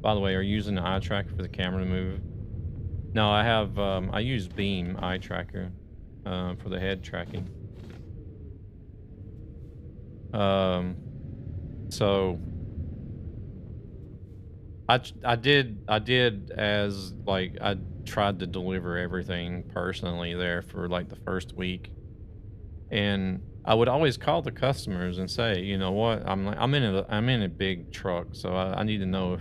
By the way, are you using the eye tracker for the camera to move? No, I have, I use Beam eye tracker for the head tracking. So I did as like I tried to deliver everything personally there for like the first week, and I would always call the customers and say, you know what, I'm in a big truck, so I need to know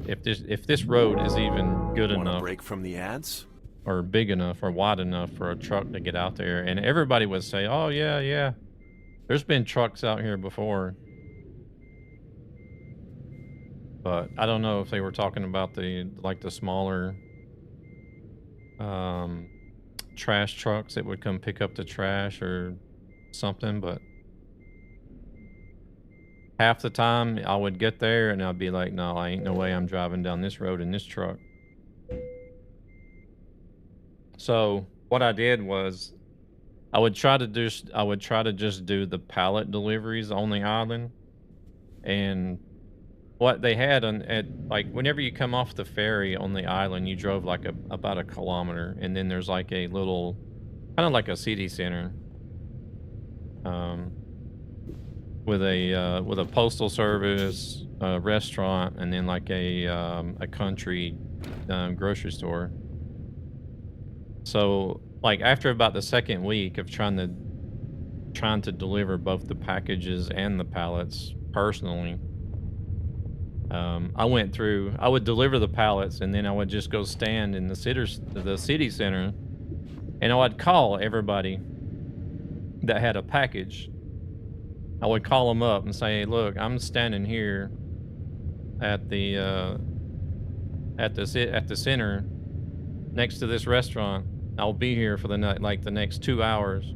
if this road is even good Want a enough break from the ads? or big enough or wide enough for a truck to get out there. And everybody would say, oh yeah, there's been trucks out here before. But I don't know if they were talking about the smaller trash trucks that would come pick up the trash or something, but half the time I would get there and I'd be like, no, I ain't no way I'm driving down this road in this truck. So what I did was I would try to just do the pallet deliveries on the island. And what they had like whenever you come off the ferry on the island, you drove like about a kilometer, and then there's like a little kind of like a city center with a postal service, a restaurant, and then like a country grocery store. So like after about the second week of trying to deliver both the packages and the pallets personally, I would deliver the pallets, and then I would just go stand in the city center, and I would call everybody that had a package. I would call them up and say, look, I'm standing here at the center next to this restaurant. I'll be here for the next 2 hours.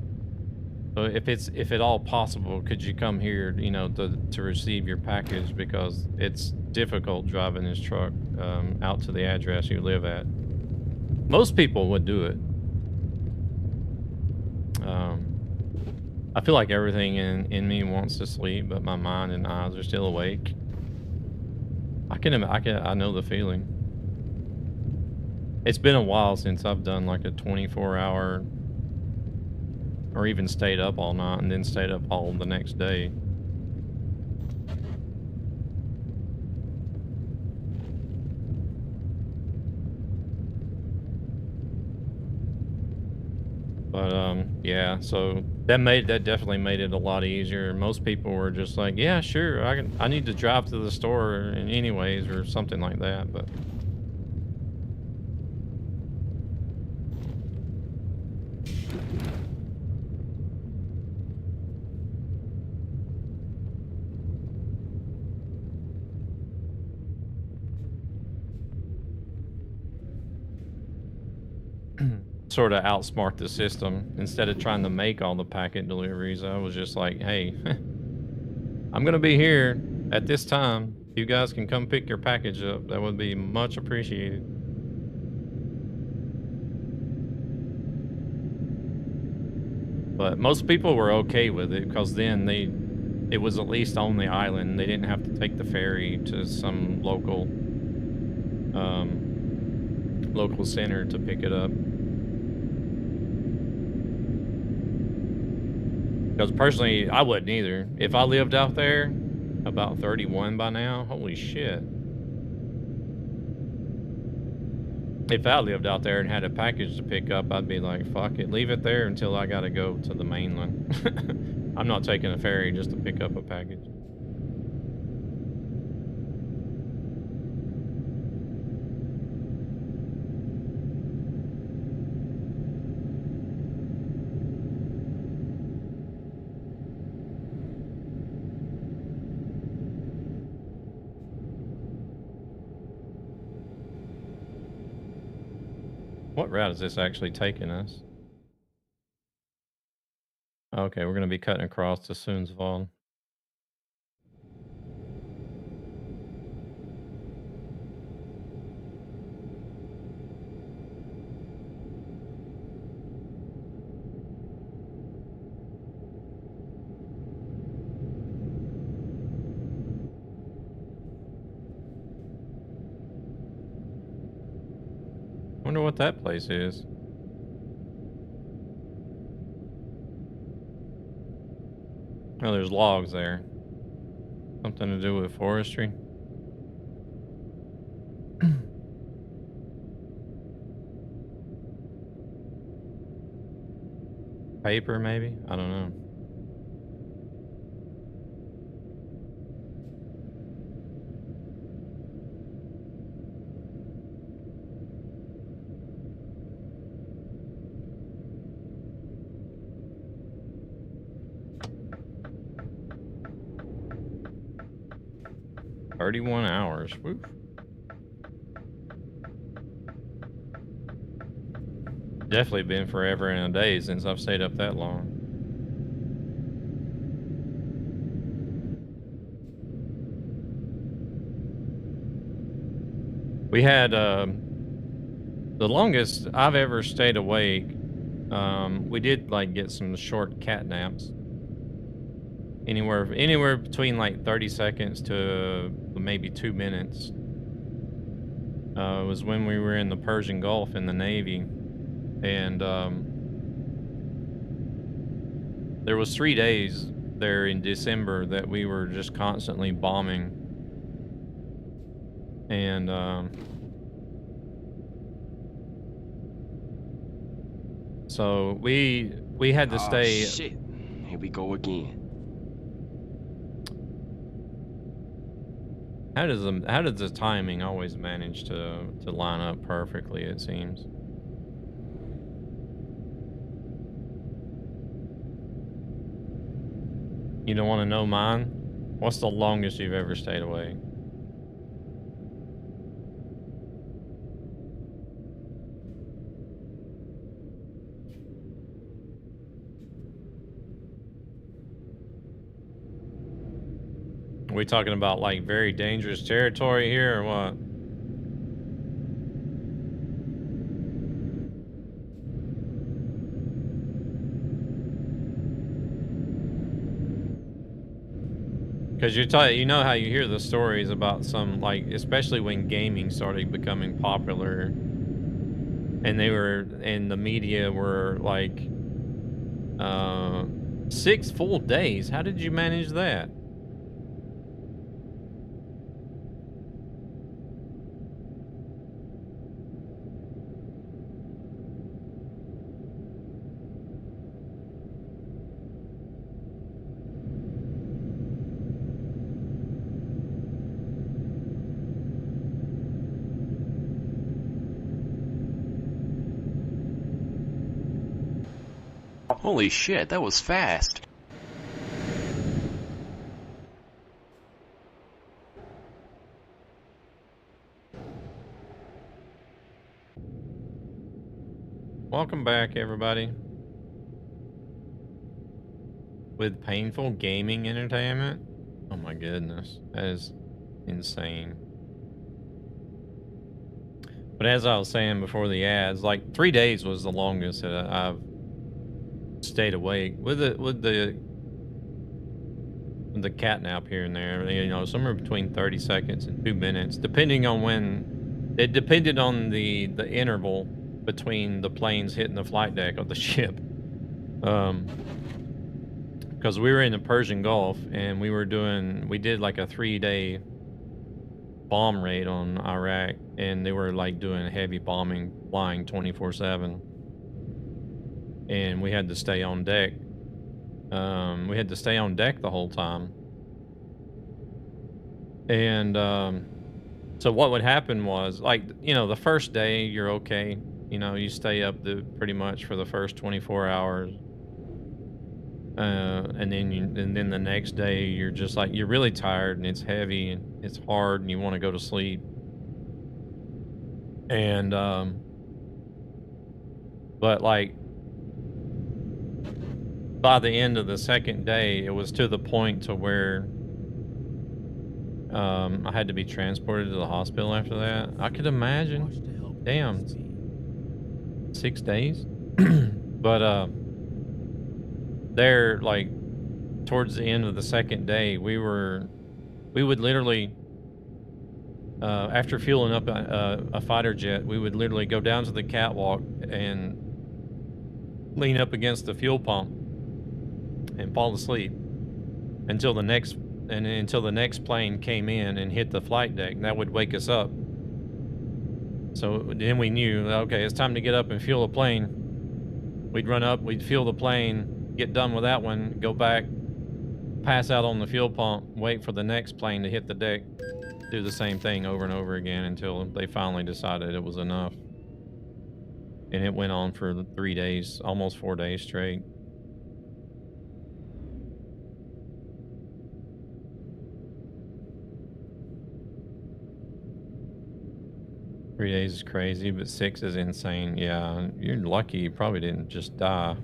So if at all possible, could you come here, you know, to receive your package, because it's difficult driving this truck out to the address you live at. Most people would do it. I feel like everything in me wants to sleep, but my mind and eyes are still awake. I know the feeling. It's been a while since I've done like a 24-hour, or even stayed up all night and then stayed up all the next day. But yeah, so that definitely made it a lot easier. Most people were just like, yeah, sure, I need to drive to the store anyways, or something like that. But sort of outsmart the system. Instead of trying to make all the packet deliveries, I was just like, hey, I'm going to be here at this time. You guys can come pick your package up. That would be much appreciated. But most people were okay with it because then it was at least on the island. They didn't have to take the ferry to some local center to pick it up. Because personally, I wouldn't either. If I lived out there, about 31 by now, holy shit. If I lived out there and had a package to pick up, I'd be like, fuck it, leave it there until I gotta go to the mainland. I'm not taking a ferry just to pick up a package. What route is this actually taking us? Okay, we're going to be cutting across to Sundsvall. Wonder what that place is. Oh, there's logs there. Something to do with forestry. Paper, maybe? I don't know. "31 hours. Woof. Definitely been forever and a day since I've stayed up that long. We had the longest I've ever stayed awake. We did like get some short cat naps. Anywhere between like 30 seconds to maybe 2 minutes. It was when we were in the Persian Gulf in the Navy, and there was 3 days there in December that we were just constantly bombing, and so we had to stay. Shit. Here we go again. How does the timing always manage to line up perfectly, it seems? You don't want to know mine? What's the longest you've ever stayed awake? Are we talking about like very dangerous territory here or what? Because you know how you hear the stories about some, like, especially when gaming started becoming popular, and the media were like, 6 full days. How did you manage that? Holy shit, that was fast. Welcome back, everybody. With painful gaming entertainment? Oh my goodness, that is insane. But as I was saying before the ads, like 3 days was the longest that I've stayed awake with the cat nap here and there. You know, somewhere between 30 seconds and 2 minutes, depending on when. It depended on the interval between the planes hitting the flight deck of the ship. Because we were in the Persian Gulf and we did like a 3-day bomb raid on Iraq, and they were like doing heavy bombing, flying 24/7, and we had to stay on deck. We had to stay on deck the whole time, and so what would happen was, like, you know, the first day you're okay, you know, you stay up pretty much for the first 24 hours. And then the next day you're just like, you're really tired and it's heavy and it's hard and you want to go to sleep. And but like by the end of the second day, it was to the point to where I had to be transported to the hospital after that. I could imagine. Damn, 6 days. But there, like, towards the end of the second day, we would literally, after fueling up a fighter jet, we would literally go down to the catwalk and lean up against the fuel pump and fall asleep until the next plane came in and hit the flight deck. That would wake us up. So then we knew, okay, it's time to get up and fuel a plane. We'd run up, we'd fuel the plane, get done with that one, go back, pass out on the fuel pump, wait for the next plane to hit the deck, do the same thing over and over again until they finally decided it was enough. And it went on for 3 days, almost 4 days straight. Three days is crazy, but 6 is insane. Yeah, you're lucky you probably didn't just die.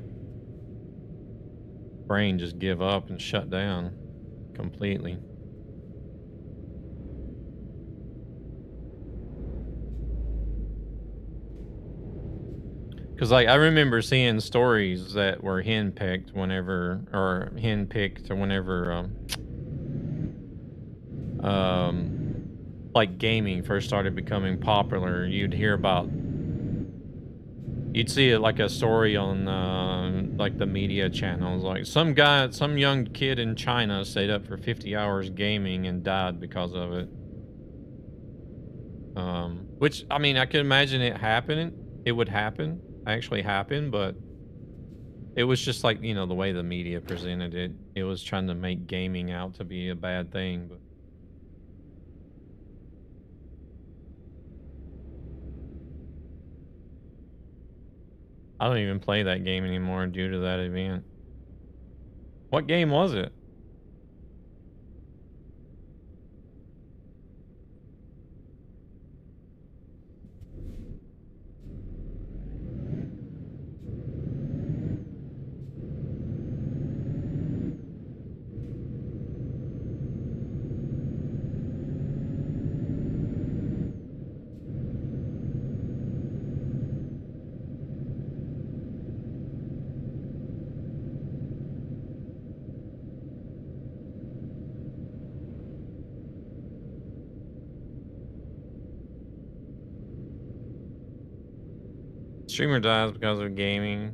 Brain just give up and shut down completely. Because, like, I remember seeing stories that were henpicked whenever like gaming first started becoming popular. You'd see it like a story on like the media channels, like some young kid in China stayed up for 50 hours gaming and died because of it. Which, I mean, I could imagine it would actually happen, but it was just like, you know, the way the media presented it. It was trying to make gaming out to be a bad thing, but I don't even play that game anymore due to that event. What game was it? Streamer dies because of gaming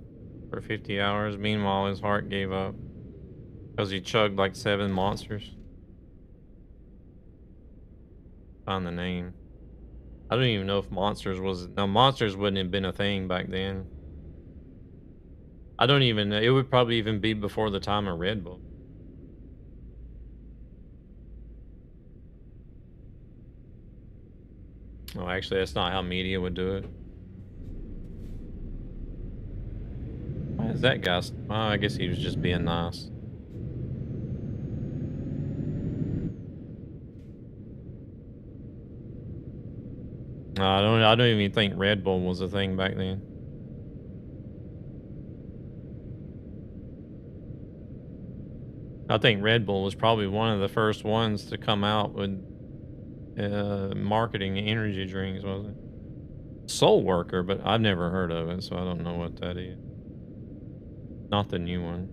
for 50 hours. Meanwhile, his heart gave up because he chugged like 7 monsters. Find the name. I don't even know if monsters wouldn't have been a thing back then. I don't even know. It would probably even be before the time of Red Bull. Oh, actually, that's not how media would do it. Why is that guy? Oh, I guess he was just being nice. No, I don't even think Red Bull was a thing back then. I think Red Bull was probably one of the first ones to come out with marketing energy drinks, wasn't it? Soul Worker, but I've never heard of it, so I don't know what that is. Not the new one.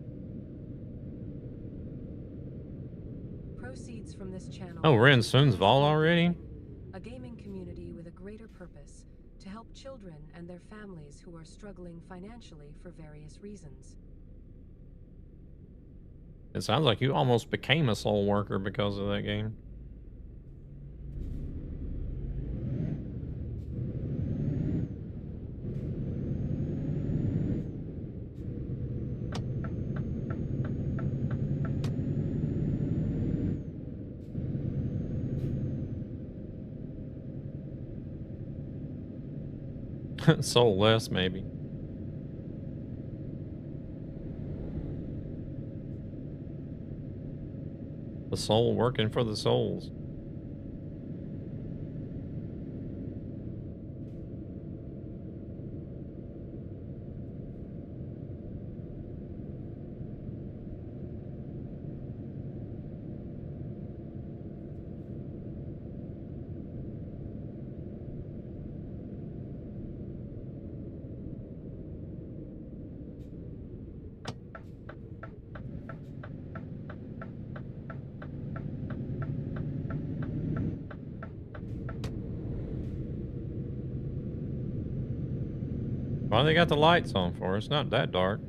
Proceeds from this channel. Oh, we're in go to Sundsvall ESB already? Gaming, a gaming community with a greater purpose to help children and their families who are struggling financially for various reasons. It sounds like you almost became a soul worker because of that game. Soulless, maybe. The soul working for the souls. Why they got the lights on for? It's not that dark.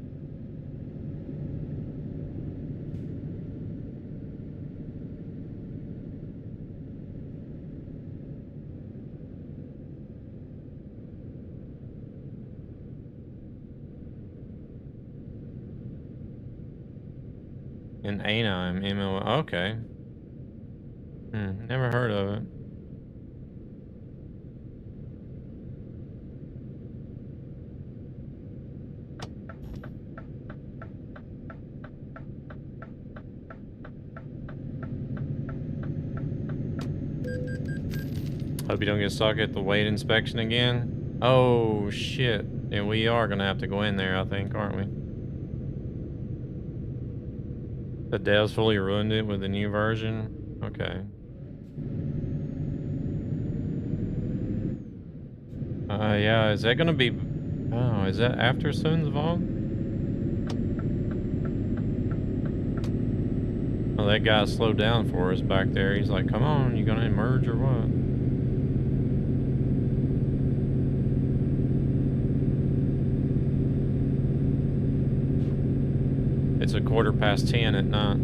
In Anaheim, okay. Never heard of it. Hope you don't get stuck at the weight inspection again. Oh, shit. Yeah, we are gonna have to go in there, I think, aren't we? The devs fully ruined it with the new version? Okay. Yeah, is that gonna be... Oh, is that after Sundsvall? Oh, that guy slowed down for us back there. He's like, come on, you gonna emerge or what? It's 10:15 at night.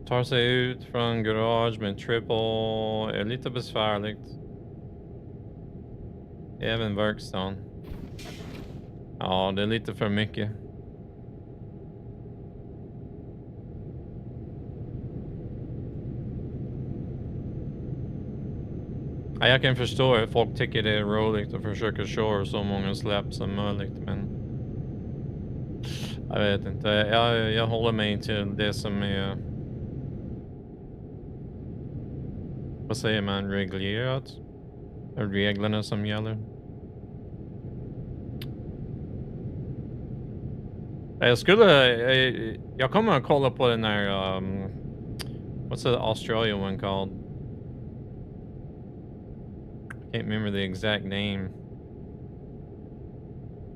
Tar sig ut från garage med triple är lite besvärligt. Även verkstaden. Ja, det är lite för mycket. Ja, jag kan förstå att folk tycker det är roligt att försöka köra så många släpp som möjligt, men jag vet inte. Jag håller mig till det som är, vad säger man, reglerat? Reglerna som gäller. Jag kommer att kolla på den här, what's the Australian one called? I can't remember the exact name.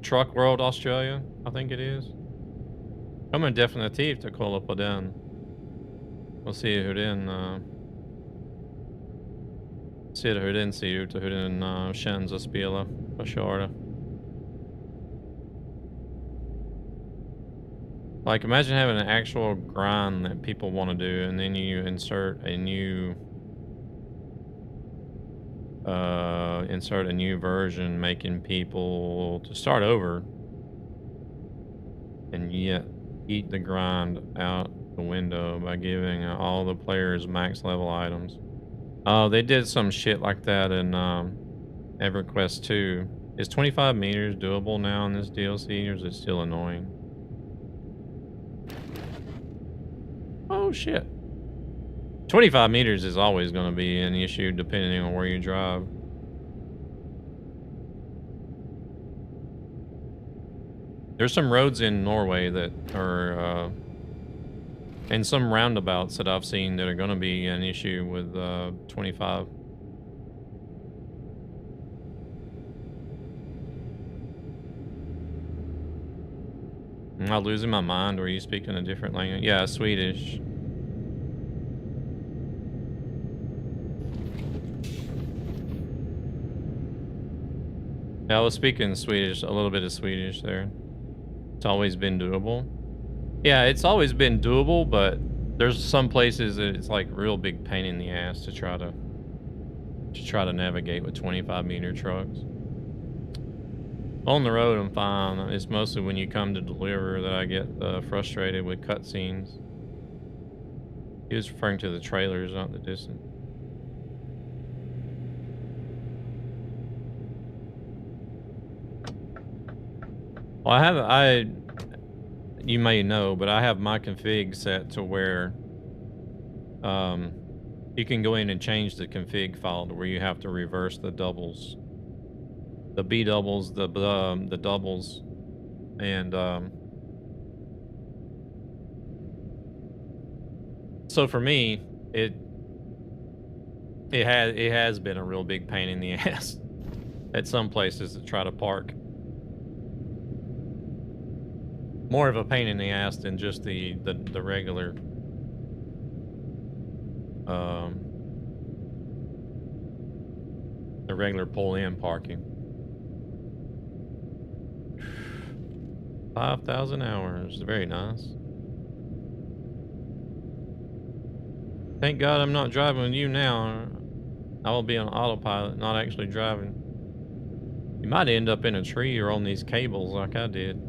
Truck World Australia, I think it is. Kommer definitivt att kolla på den. Och se hur den ser ut och hur den känns att spela och köra. Like, imagine having an actual grind that people want to do, and then you insert a new version, making people to start over, and yet eat the grind out the window by giving all the players max level items. Oh, they did some shit like that in EverQuest 2. Is 25 meters doable now in this DLC, or is it still annoying? Oh shit. 25 meters is always going to be an issue depending on where you drive. There's some roads in Norway that are, and some roundabouts that I've seen that are going to be an issue with 25. Am I losing my mind, or are you speaking a different language? Yeah, Swedish. Yeah, I was speaking Swedish, a little bit of Swedish there. It's always been doable. Yeah, it's always been doable, but there's some places that it's like real big pain in the ass to try to navigate with 25-meter trucks. On the road, I'm fine. It's mostly when you come to deliver that I get frustrated with cutscenes. He was referring to the trailers, not the distance. Well, you may know, but I have my config set to where you can go in and change the config file to where you have to reverse the doubles. The B doubles, the doubles, and so for me, it has been a real big pain in the ass at some places to try to park. More of a pain in the ass than just the regular the regular pull-in parking. 5,000 hours. Very nice. Thank God I'm not driving with you now. I will be on autopilot, not actually driving. You might end up in a tree or on these cables like I did.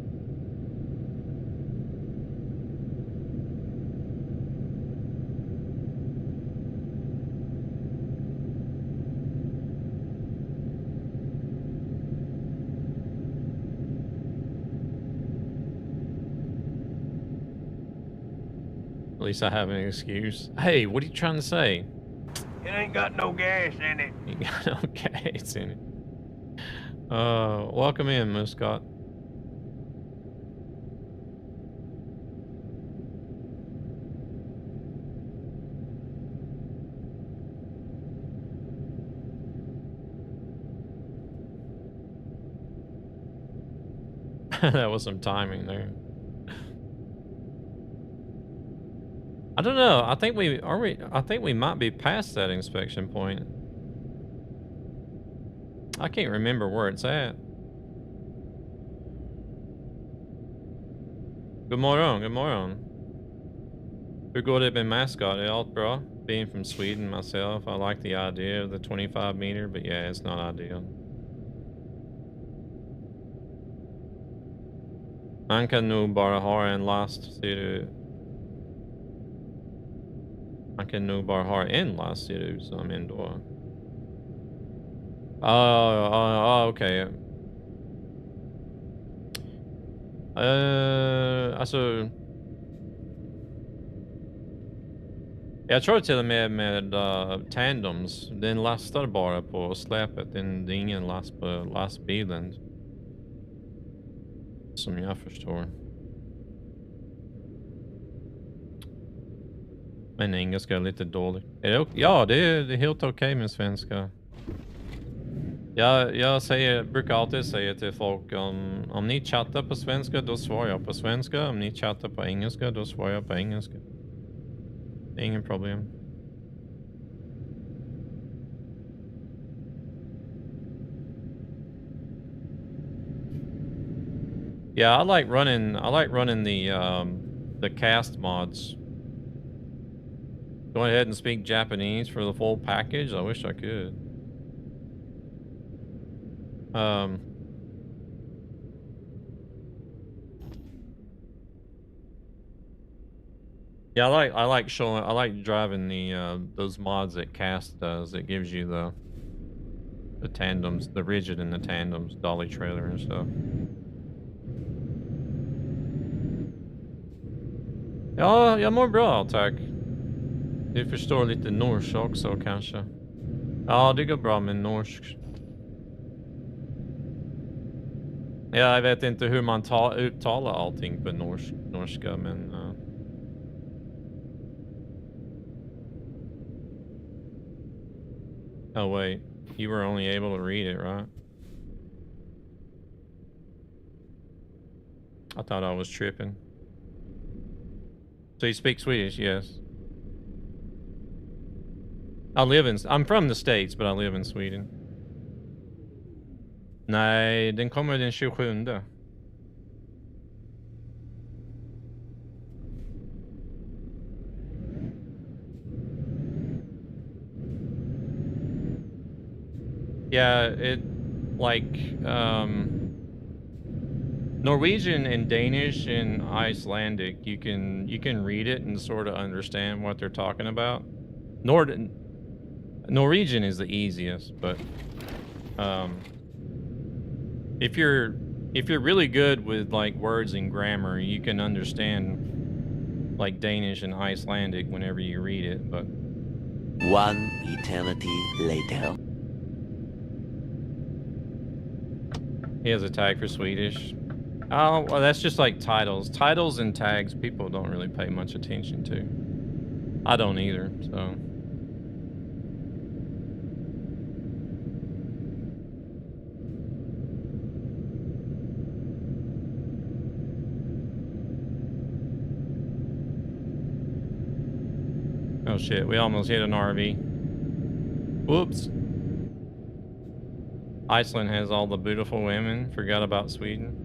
At least I have an excuse. Hey, what are you trying to say? It ain't got no gas in it. You got no gas in it. Welcome in, Miss Scott. That was some timing there. I don't know. I think we might be past that inspection point. I can't remember where it's at. Good morning, good morning. Hur går det med mascot? Är allt bra? Being from Sweden myself, I like the idea of the 25 meter, but yeah, it's not ideal. Man kan nog bara ha en last, ser du. Man kan nog bara ha en last, ser du, som ändå. Okej. Alltså. Jag tror till och med tandems, den lastar bara på släpet, det är ingen last på lastbilen. Som jag förstår. Men engelska är lite dåligt. Ja, det är helt okej med svenska. Jag brukar alltid säga till folk, om ni chattar på svenska, då svarar jag på svenska. Om ni chattar på engelska, då svarar jag på engelska. Det är ingen problem. Yeah, I like running the the cast mods. Go ahead and speak Japanese for the full package. I wish I could. Yeah, I like driving the those mods that Cast does. It gives you the tandems, the rigid and the tandems, dolly trailer and stuff. Ja, jag mår bra, tack. Du förstår lite norsk också kanske. Ja, det går bra med norsk. Ja, jag vet inte hur man uttalar allting på norska, men... Oh, wait. You were only able to read it, right? I thought I was tripping. So you speak Swedish, yes. I'm from the States, but I live in Sweden. Nej, den kommer den 27. Yeah, it like Norwegian and Danish and Icelandic, you can read it and sort of understand what they're talking about. Norwegian is the easiest, but if you're really good with like words and grammar, you can understand like Danish and Icelandic whenever you read it, but one eternity later. He has a tag for Swedish. Oh, well, that's just like titles. Titles and tags people don't really pay much attention to. I don't either, so. Oh shit, we almost hit an RV. Whoops. Iceland has all the beautiful women. Forgot about Sweden.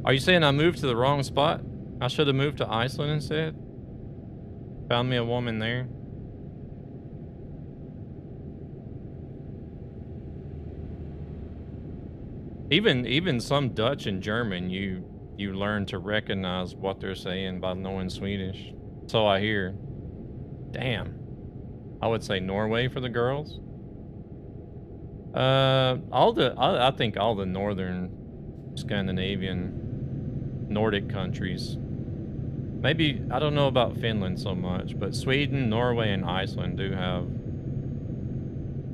Are you saying I moved to the wrong spot? I should have moved to Iceland instead? Found me a woman there. Even some Dutch and German, you learn to recognize what they're saying by knowing Swedish. So I hear. Damn. I would say Norway for the girls. I think all the northern Scandinavian Nordic countries. Maybe, I don't know about Finland so much, but Sweden, Norway, and Iceland do have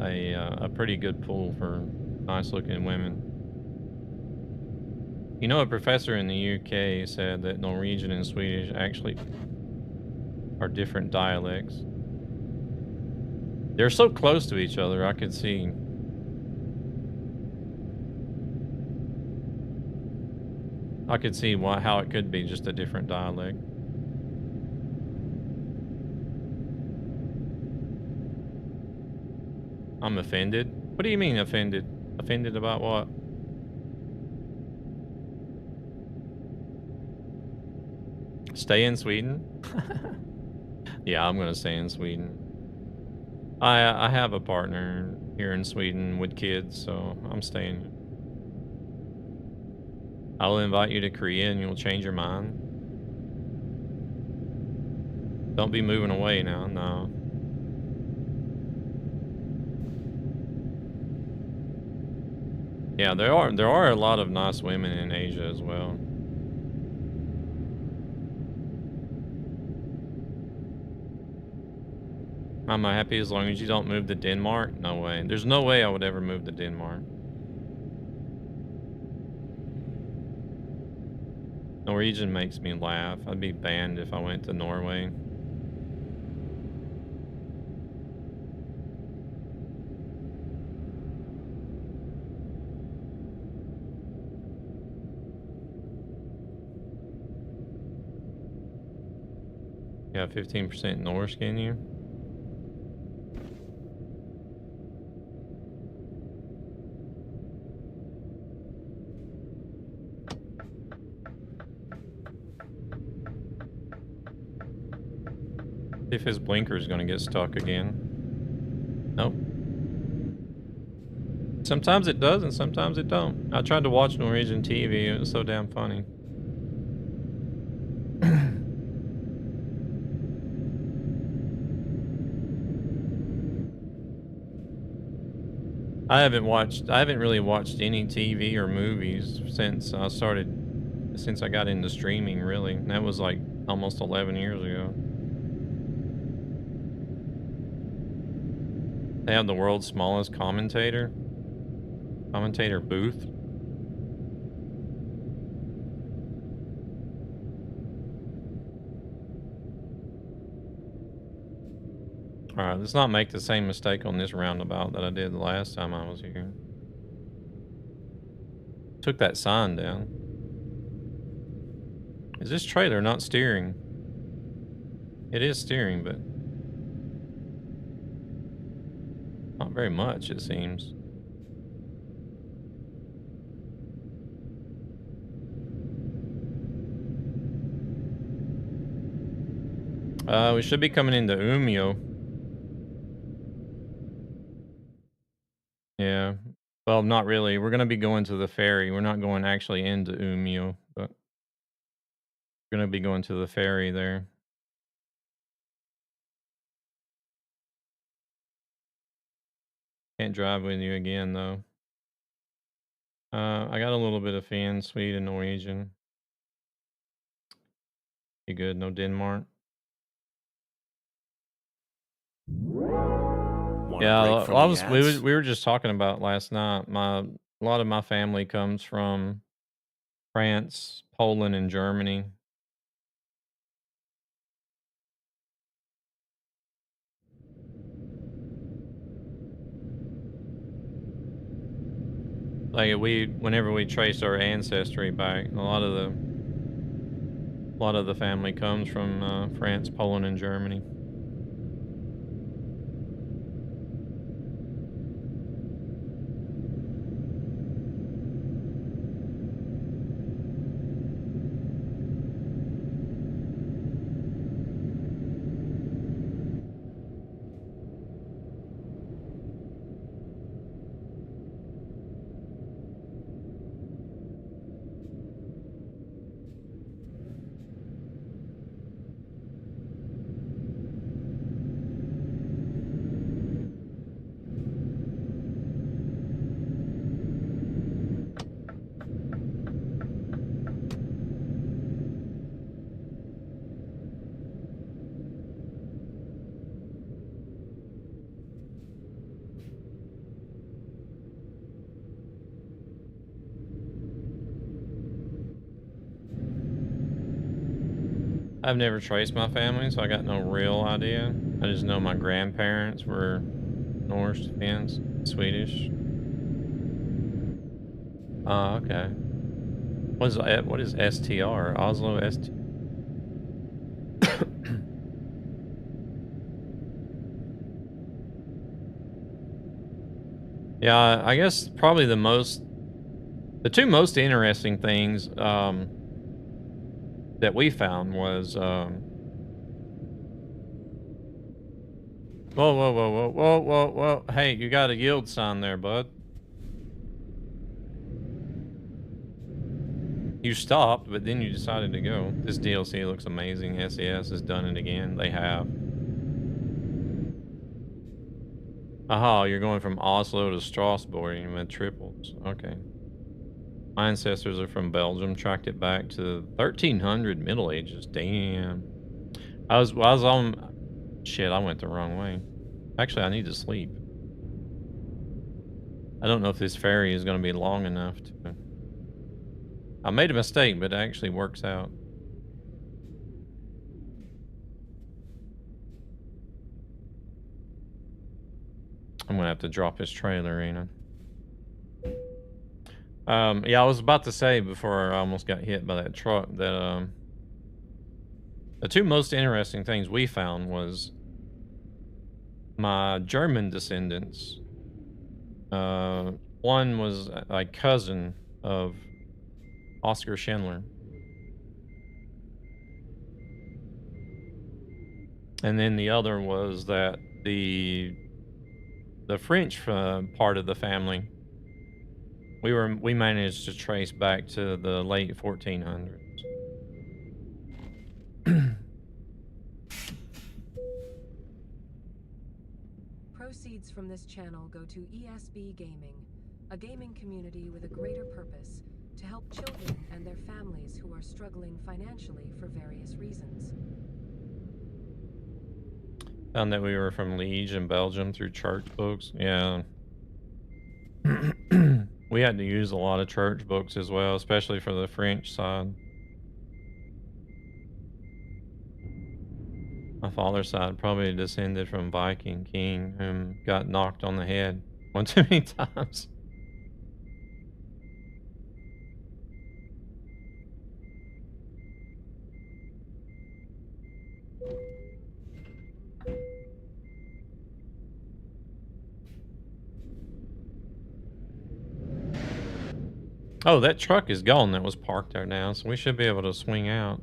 a pretty good pool for nice looking women. You know, a professor in the UK said that Norwegian and Swedish actually are different dialects. They're so close to each other, I could see. How it could be just a different dialect. I'm offended. What do you mean offended? Offended about what? Stay in Sweden? Yeah, I'm gonna stay in Sweden. I have a partner here in Sweden with kids, so I'm staying. I'll invite you to Korea and you'll change your mind. Don't be moving away now, no. Yeah, there are a lot of nice women in Asia as well. I'm happy as long as you don't move to Denmark. No way. There's no way I would ever move to Denmark. Norwegian makes me laugh. I'd be banned if I went to Norway. Yeah, 15% Norse, can you? If his blinker is gonna get stuck again. Nope. Sometimes it does and sometimes it don't. I tried to watch Norwegian TV, it was so damn funny. I haven't really watched any TV or movies since I got into streaming, really. That was like almost 11 years ago. They have the world's smallest commentator booth. All right, let's not make the same mistake on this roundabout that I did the last time I was here. Took that sign down. Is this trailer not steering? It is steering, but not very much, it seems. We should be coming into Umeå. Yeah. Well, not really. We're gonna be going to the ferry. We're not going actually into Umeå, but we're gonna be going to the ferry there. Can't drive with you again, though. I got a little bit of Finn, Swede, and Norwegian. You good? No Denmark? Want Yeah, a break from well, the ads? we were just talking about last night. A lot of my family comes from France, Poland, and Germany. Like whenever we trace our ancestry back, a lot of the family comes from France, Poland, and Germany. I've never traced my family, so I got no real idea. I just know my grandparents were Norse, Finns, Swedish. Oh, okay. What is STR? Oslo ST. Yeah, I guess probably the two most interesting things that we found was whoa, whoa, whoa, whoa, whoa, whoa, whoa. Hey, you got a yield sign there, bud. You stopped, but then you decided to go. This DLC looks amazing. SES has done it again. They have. Aha, you're going from Oslo to Strasbourg. You went triples. Okay. My ancestors are from Belgium. Tracked it back to 1300 Middle Ages. Damn. I was on. Shit, I went the wrong way. Actually, I need to sleep. I don't know if this ferry is going to be long enough to. I made a mistake, but it actually works out. I'm gonna have to drop his trailer, ain't I? Yeah, I was about to say before I almost got hit by that truck that the two most interesting things we found was my German descendants. One was a cousin of Oscar Schindler. And then the other was that the French part of the family, we managed to trace back to the late 1400s. Proceeds from this channel go to ESB Gaming, a gaming community with a greater purpose to help children and their families who are struggling financially for various reasons. Found that we were from Liège in Belgium through church books. Yeah. We had to use a lot of church books as well, especially for the French side. My father's side probably descended from Viking king whom got knocked on the head one too many times. Oh, that truck is gone that was parked there now, so we should be able to swing out.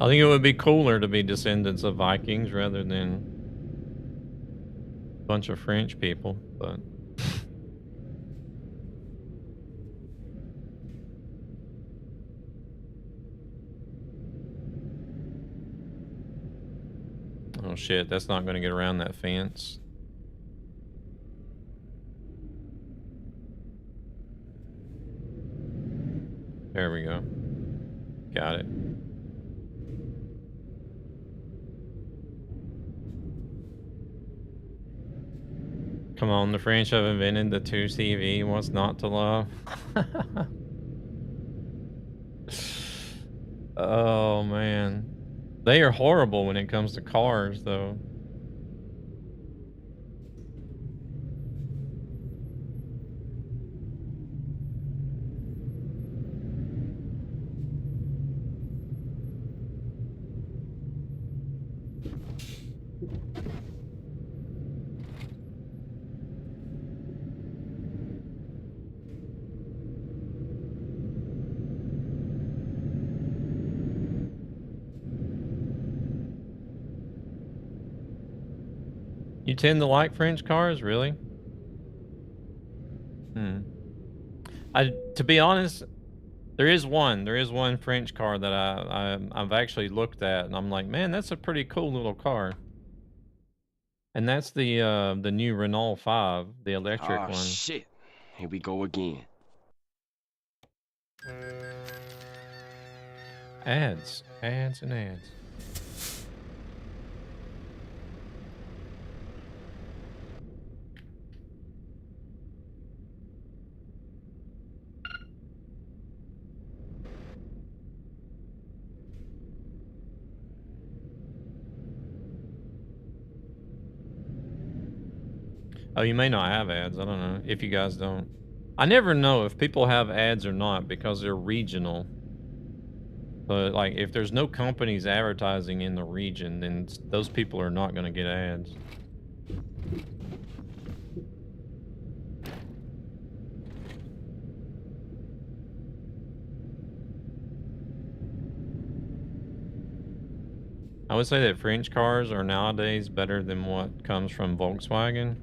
I think it would be cooler to be descendants of Vikings rather than a bunch of French people, but oh shit, that's not going to get around that fence. There we go. Got it. Come on, the French have invented the 2CV. What's not to love? Oh, man. They are horrible when it comes to cars, though. You tend to like French cars, really? To be honest, there is one French car that I've actually looked at, and I'm like, man, that's a pretty cool little car. And that's the new Renault 5, the electric Oh one. shit. Here we go again. Ads, and ads. Oh, you may not have ads. I don't know if you guys don't. I never know if people have ads or not because they're regional. But like, if there's no companies advertising in the region, then those people are not going to get ads. I would say that French cars are nowadays better than what comes from Volkswagen.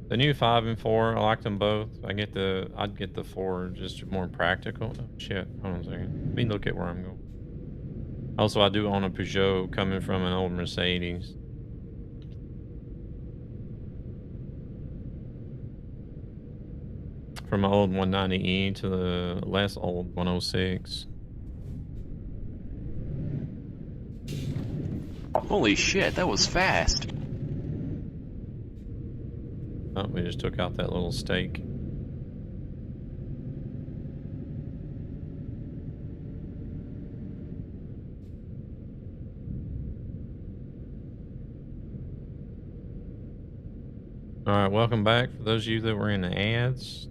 The new 5 and 4, I like them both. I'd get the 4, just more practical. Oh, shit, hold on a second. Let me look at where I'm going. Also, I do own a Peugeot coming from an old Mercedes. From my old 190E to the less old 106. Holy shit, that was fast. Oh, we just took out that little stake. All right, welcome back. For those of you that were in the ads,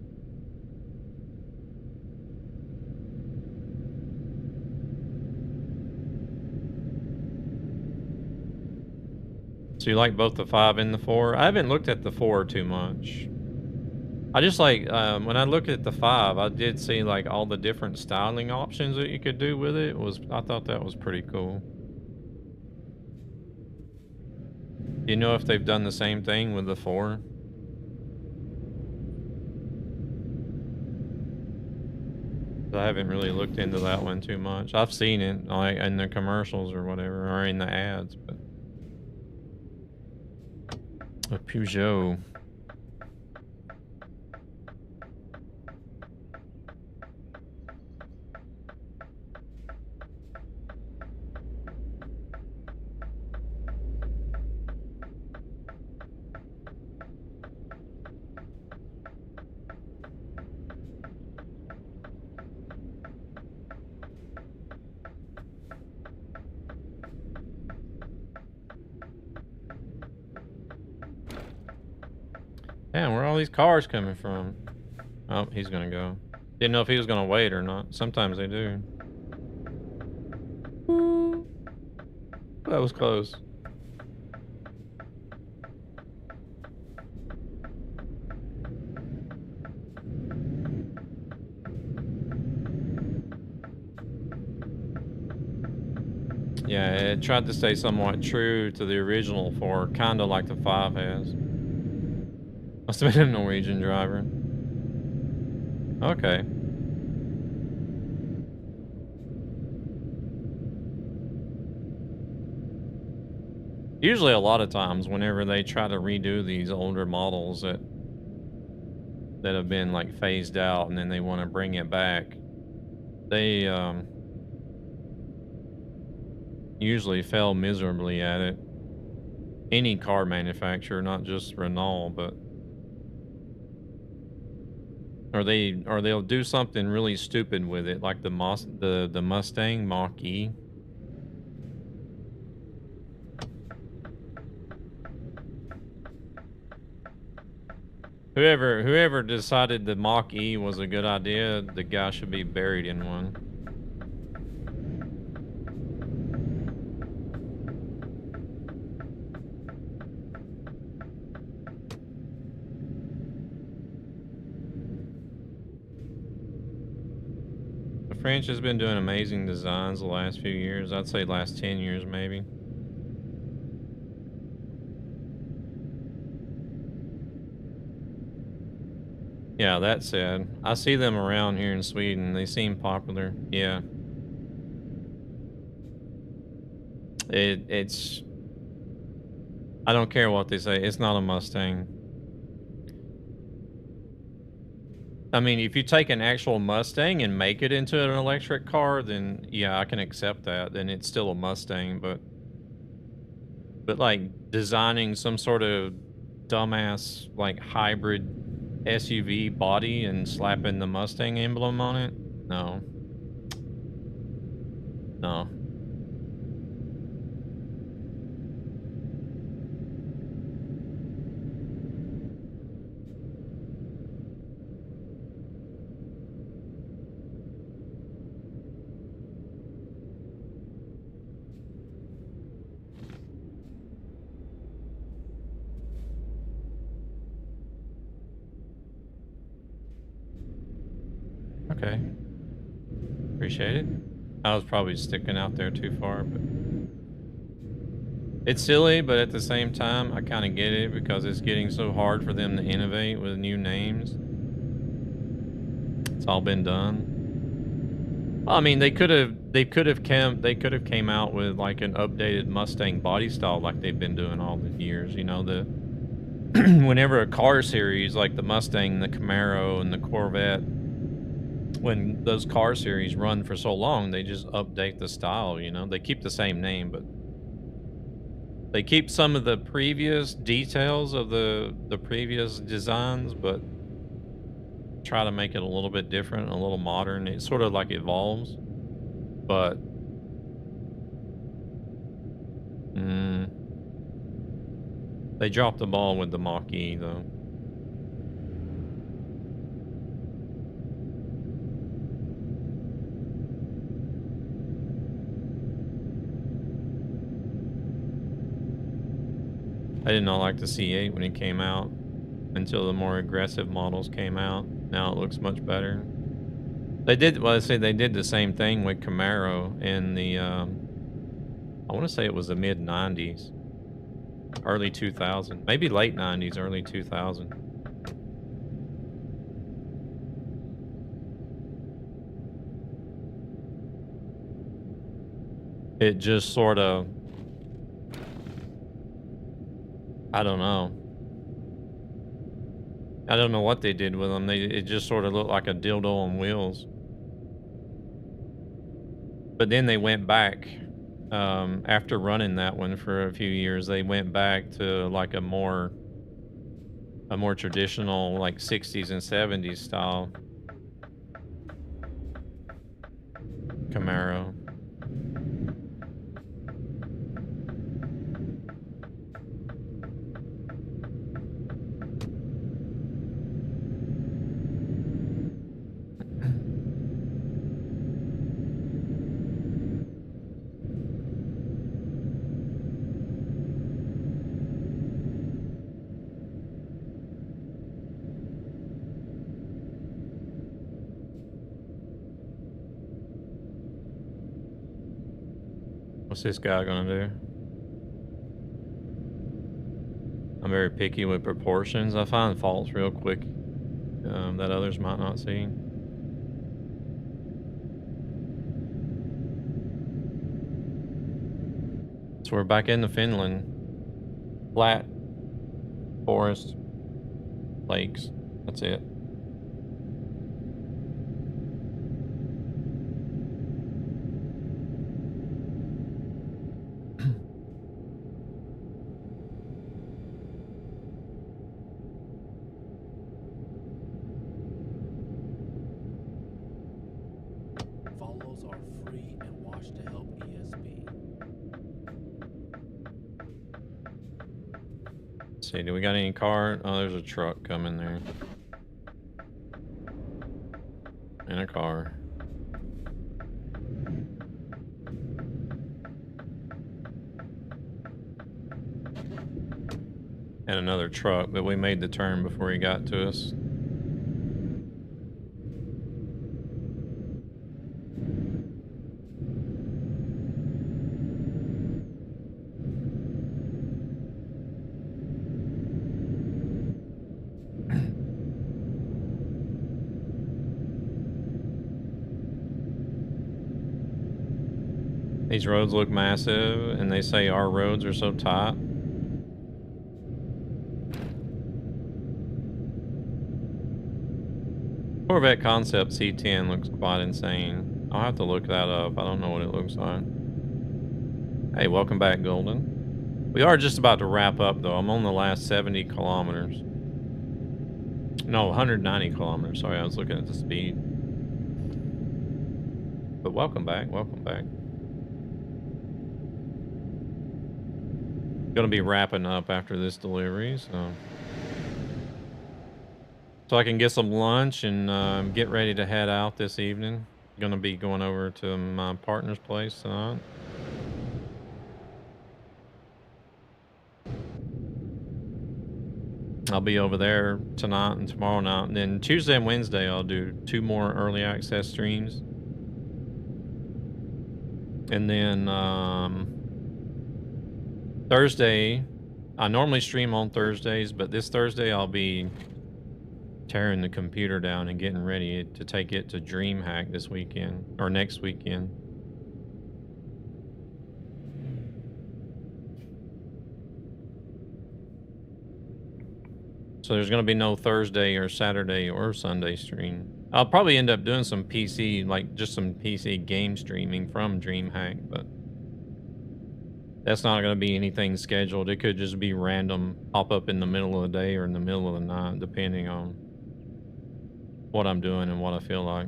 so you like both the 5 and the 4? I haven't looked at the 4 too much. I just like when I look at the 5, I did see like all the different styling options that you could do with it. I thought that was pretty cool. Do you know if they've done the same thing with the 4? I haven't really looked into that one too much. I've seen it like in the commercials or whatever, or in the ads, but a Peugeot. Damn, where are all these cars coming from? Oh, he's gonna go. Didn't know if he was gonna wait or not. Sometimes they do. Ooh, that was close. Yeah, it tried to stay somewhat true to the original 4, kind of like the 5 has. Must have been a Norwegian driver. Okay. Usually a lot of times whenever they try to redo these older models that have been like phased out and then they want to bring it back, they usually fail miserably at it. Any car manufacturer, not just Renault, but or they'll do something really stupid with it, like the Mustang Mach-E. Whoever decided the Mach-E was a good idea, the guy should be buried in one. The French has been doing amazing designs the last few years. I'd say last 10 years maybe. Yeah, that said, I see them around here in Sweden. They seem popular. Yeah. It's I don't care what they say. It's not a Mustang. I mean, if you take an actual Mustang and make it into an electric car, then yeah, I can accept that. Then it's still a Mustang, but like designing some sort of dumbass like hybrid SUV body and slapping the Mustang emblem on it? No. No. Okay. Appreciate it. I was probably sticking out there too far, but it's silly, but at the same time, I kind of get it because it's getting so hard for them to innovate with new names. It's all been done. Well, I mean, they could have came out with like an updated Mustang body style like they've been doing all the years. You know, the whenever a car series like the Mustang, the Camaro, and the Corvette, when those car series run for so long, they just update the style. You know, they keep the same name, but they keep some of the previous details of the previous designs, but try to make it a little bit different, a little modern. It sort of like evolves, but They dropped the ball with the Mach-E, though. I did not like the C8 when it came out until the more aggressive models came out. Now it looks much better. They did, well, I say they did the same thing with Camaro in the, I want to say it was the mid 90s, early 2000, maybe late 90s, early 2000. It just sort of, I don't know. I don't know what they did with them. It just sort of looked like a dildo on wheels. But then they went back, after running that one for a few years, they went back to like a more traditional, like 60s and 70s style Camaro. What's this guy gonna do? I'm very picky with proportions. I find faults real quick, that others might not see. So we're back into Finland. Flat forest, lakes. That's it. Follows are free and watch to help ESB. Let's see, do we got any car? Oh, there's a truck coming there. And a car. And another truck, but we made the turn before he got to us. These roads look massive, and they say our roads are so tight. Corvette Concept C10 looks quite insane. I'll have to look that up. I don't know what it looks like. Hey, welcome back, Golden. We are just about to wrap up, though. I'm on the last 70 kilometers. No, 190 kilometers. Sorry, I was looking at the speed. But welcome back. Welcome back. Gonna be wrapping up after this delivery, so I can get some lunch and get ready to head out this evening. Gonna be going over to my partner's place tonight. I'll be over there tonight and tomorrow night, and then Tuesday and Wednesday I'll do 2 more early access streams, and then Thursday, I normally stream on Thursdays, but this Thursday I'll be tearing the computer down and getting ready to take it to DreamHack this weekend, or next weekend. So there's going to be no Thursday or Saturday or Sunday stream. I'll probably end up doing some PC, like just some PC game streaming from DreamHack, but that's not going to be anything scheduled. It could just be random, pop up in the middle of the day or in the middle of the night, depending on what I'm doing and what I feel like.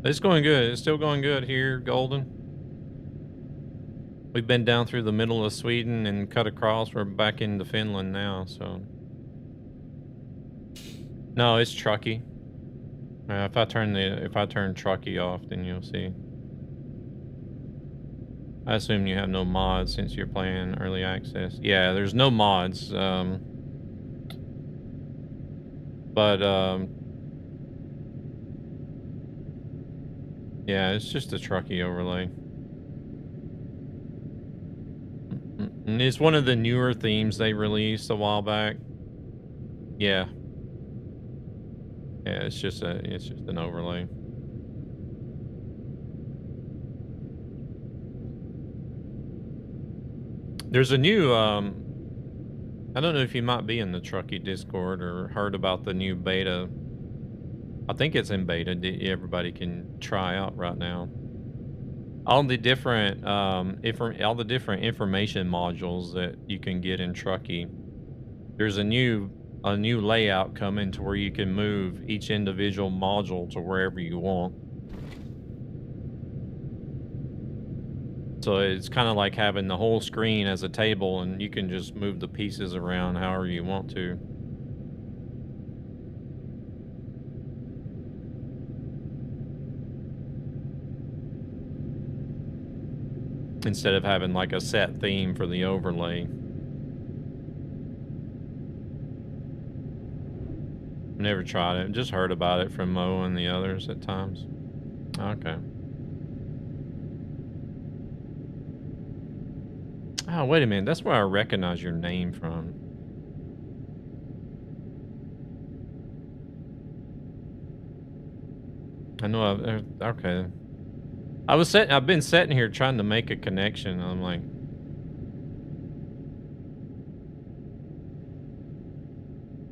It's going good. It's still going good here, Golden. We've been down through the middle of Sweden and cut across. We're back into Finland now, so. No, it's Truckee. If I turn Truckee off, then you'll see. I assume you have no mods since you're playing early access. Yeah, there's no mods. Yeah, it's just a Truckee overlay. And it's one of the newer themes they released a while back. Yeah. Yeah, it's just an overlay. There's a new I don't know if you might be in the Truckee Discord or heard about the new beta. I think it's in beta. Everybody can try out right now. All the different information modules that you can get in Truckee. There's a new layout coming to where you can move each individual module to wherever you want. So it's kind of like having the whole screen as a table, and you can just move the pieces around however you want to. Instead of having like a set theme for the overlay. Never tried it. Just heard about it from Mo and the others at times. Okay. Oh, wait a minute. That's where I recognize your name from. I know okay. I've been sitting here trying to make a connection. And I'm like,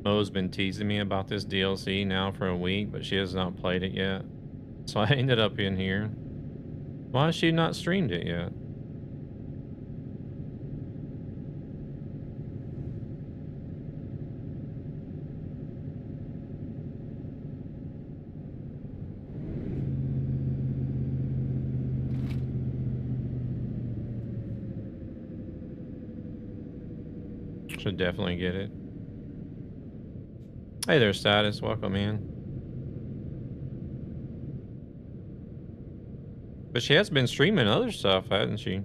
Mo's been teasing me about this DLC now for a week, but she has not played it yet. So I ended up in here. Why has she not streamed it yet? Should definitely get it. Hey there, Status. Welcome in. But she has been streaming other stuff, hasn't she?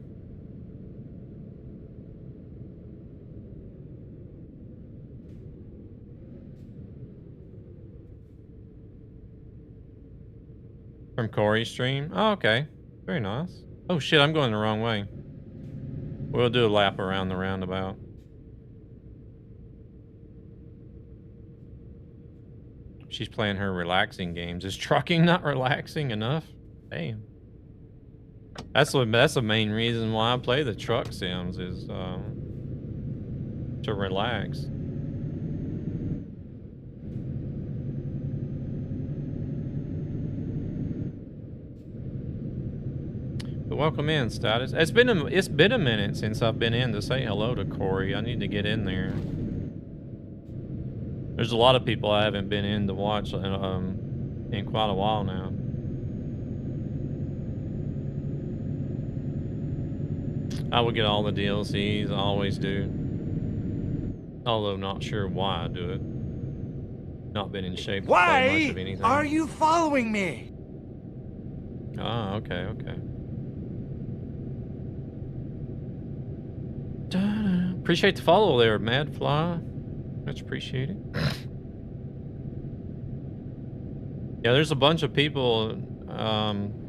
From Corey's stream? Oh, okay. Very nice. Oh shit, I'm going the wrong way. We'll do a lap around the roundabout. She's playing her relaxing games. Is trucking not relaxing enough? Damn. That's the main reason why I play the truck sims is to relax. But welcome in, Status. It's been a minute since I've been in to say hello to Corey. I need to get in there. There's a lot of people I haven't been in to watch in quite a while now. I would get all the DLCs, I always do. Although not sure why I do it. Not been in shape to play much of anything. Why are you following me? Ah, okay, okay. Appreciate the follow there, Madfly. Much appreciated. Yeah, there's a bunch of people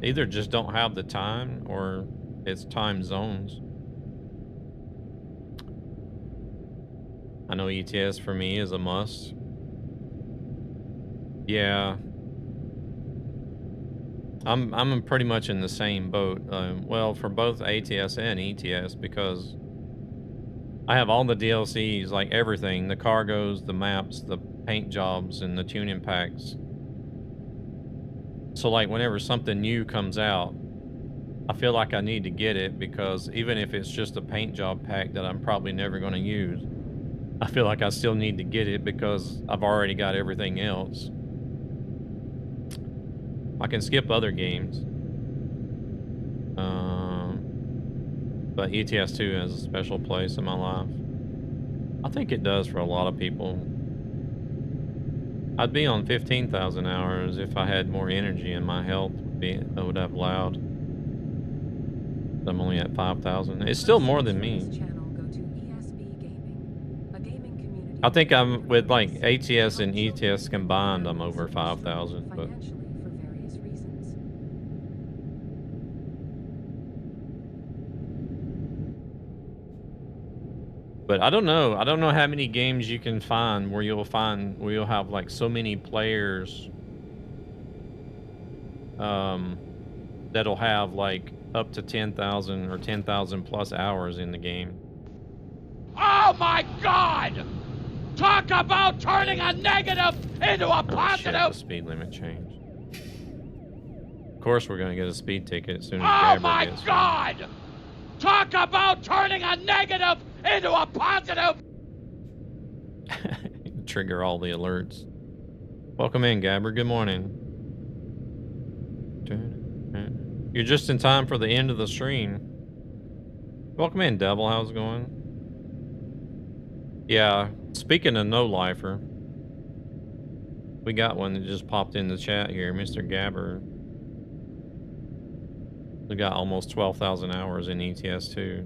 either just don't have the time or it's time zones. I know ETS for me is a must. Yeah. I'm pretty much in the same boat. Well, for both ATS and ETS, because I have all the DLCs, like everything, the cargoes, the maps, the paint jobs, and the tuning packs. So like whenever something new comes out, I feel like I need to get it, because even if it's just a paint job pack that I'm probably never going to use, I feel like I still need to get it because I've already got everything else. I can skip other games. But ETS 2 has a special place in my life. I think it does for a lot of people. I'd be on 15,000 hours if I had more energy and my health would have allowed. I'm only at 5,000. It's still more than me. I think I'm with like ATS and ETS combined, I'm over 5,000, but I don't know. I don't know how many games you can find where you'll have like so many players that'll have like up to 10,000 or 10,000 plus hours in the game. Oh my God! Talk about turning a negative into a positive! Oh shit, the speed limit changed. Of course we're gonna get a speed ticket as soon as Oh Gabber my gets God! Talk about turning a negative into a positive! Trigger all the alerts. Welcome in, Gabber. Good morning. You're just in time for the end of the stream. Welcome in, Devil. How's it going? Yeah, speaking of no-lifer, we got one that just popped in the chat here, Mr. Gabber. We got almost 12,000 hours in ETS 2.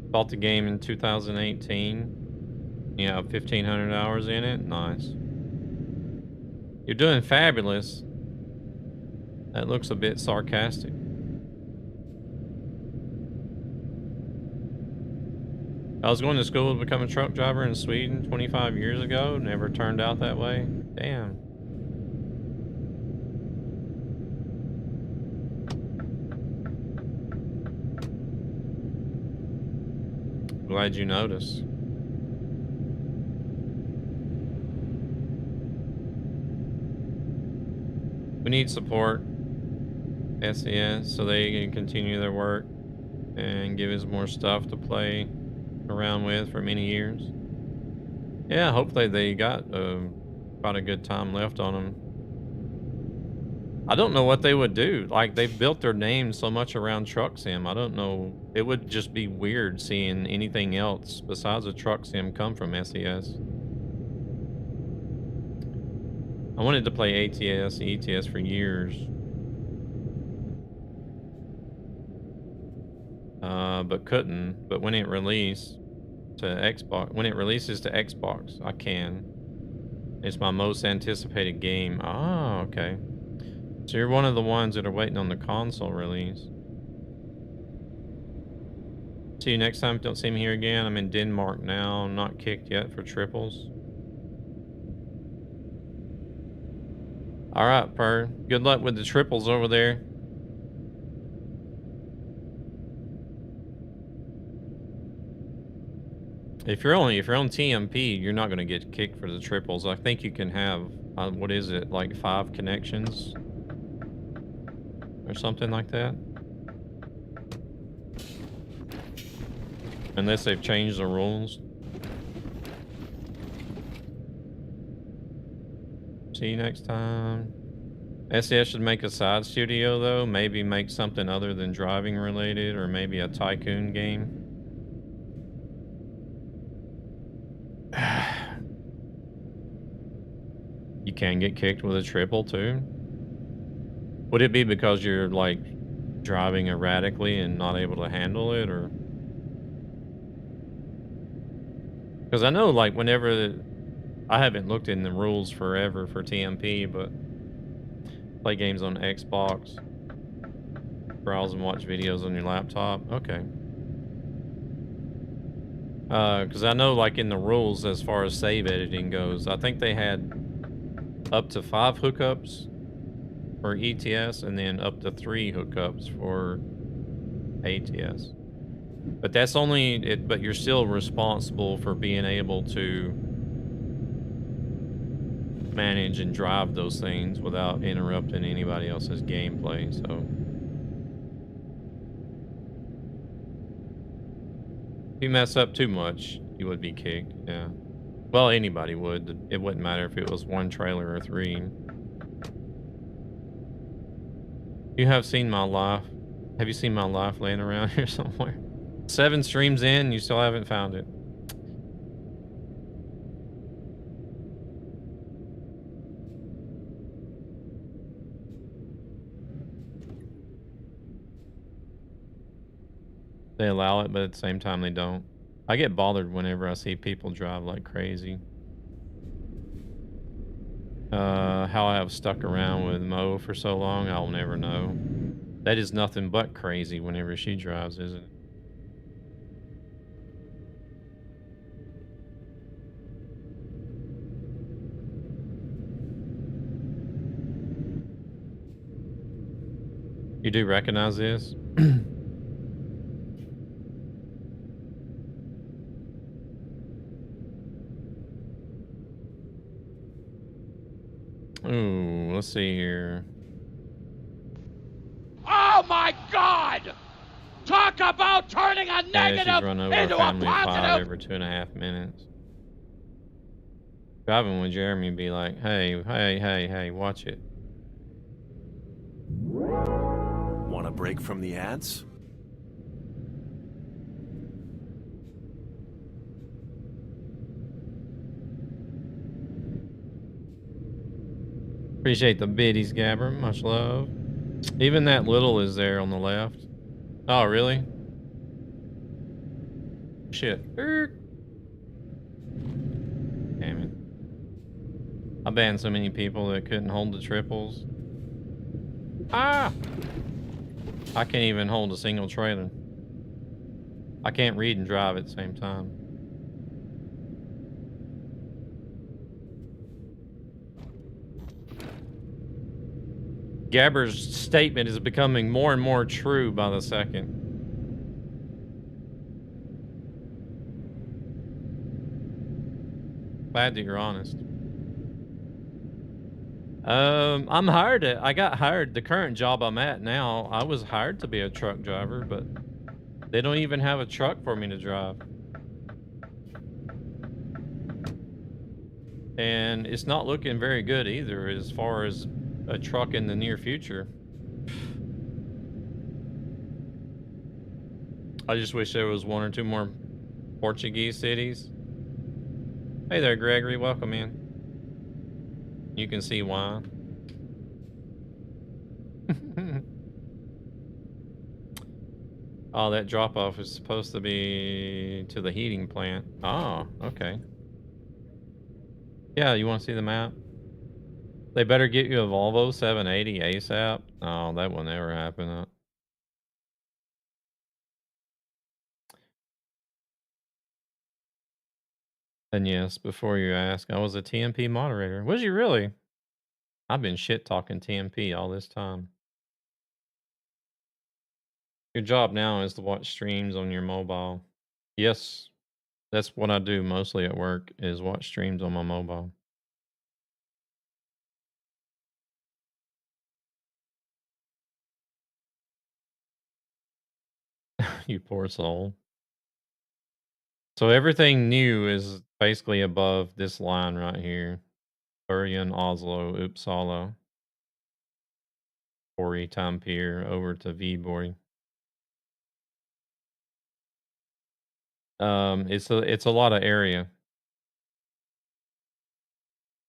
Bought the game in 2018. You have 1,500 hours in it. Nice. You're doing fabulous. That looks a bit sarcastic. I was going to school to become a truck driver in Sweden 25 years ago. Never turned out that way. Damn. Glad you noticed. We need support, SES, so they can continue their work and give us more stuff to play around with for many years. Yeah, hopefully they got quite a good time left on them. I don't know what they would do. Like, they've built their name so much around Truck Sim. I don't know. It would just be weird seeing anything else besides a Truck Sim come from SES. I wanted to play ATS, ETS for years. But couldn't. But when it released to Xbox, when it releases to Xbox, I can. It's my most anticipated game. Oh, okay. So you're one of the ones that are waiting on the console release. See you next time. Don't see me here again. I'm in Denmark now. I'm not kicked yet for triples. All right, Per. Good luck with the triples over there. If you're on TMP, you're not going to get kicked for the triples. I think you can have what is it, like 5 connections or something like that, unless they've changed the rules. See you next time. SES should make a side studio though. Maybe make something other than driving related, or maybe a tycoon game. You can get kicked with a triple too. Would it be because you're like driving erratically and not able to handle it, or? Because I know like whenever I haven't looked in the rules forever for TMP, but play games on Xbox, browse and watch videos on your laptop. Okay. Because I know like in the rules as far as save editing goes, I think they had up to 5 hookups for ETS and then up to 3 hookups for ATS. But that's only it, but you're still responsible for being able to manage and drive those things without interrupting anybody else's gameplay. So If you mess up too much, you would be kicked. Yeah. Well, anybody would. It wouldn't matter if it was 1 trailer or 3. You have seen my life. Have you seen my life laying around here somewhere? 7 streams in, you still haven't found it. They allow it, but at the same time they don't. I get bothered whenever I see people drive like crazy. How I have stuck around with Mo for so long, I'll never know. That is nothing but crazy whenever she drives, isn't it? You do recognize this? Ooh, let's see here. Oh my God! Talk about turning a Yeah, she's negative run over a into a family of 5 positive! every 2.5 minutes. Driving with Jeremy be like, hey, hey, hey, hey, watch it. Want a break from the ads? Appreciate the biddies, Gabber. Much love. Even that little is there on the left. Oh, really? Shit. Damn it. I banned so many people that couldn't hold the triples. Ah! I can't even hold a single trailer. I can't read and drive at the same time. Gabber's statement is becoming more and more true by the second. Glad that you're honest. I'm hired I got hired. The current job I'm at now, I was hired to be a truck driver, but they don't even have a truck for me to drive. And it's not looking very good either as far as a truck in the near future. I just wish there was 1 or 2 more Portuguese cities. Hey there, Gregory. Welcome in. You can see why. Oh, that drop off is supposed to be to the heating plant. Oh, okay. Yeah, you want to see the map? They better get you a Volvo 780 ASAP. Oh, that will never happen. And yes, before you ask, I was a TMP moderator. Was you really? I've been shit talking TMP all this time. Your job now is to watch streams on your mobile. Yes, that's what I do mostly at work is watch streams on my mobile. You poor soul. So everything new is basically above this line right here. Bergen, Oslo, Uppsala, Ori, Tampere, over to Viborg. It's a lot of area.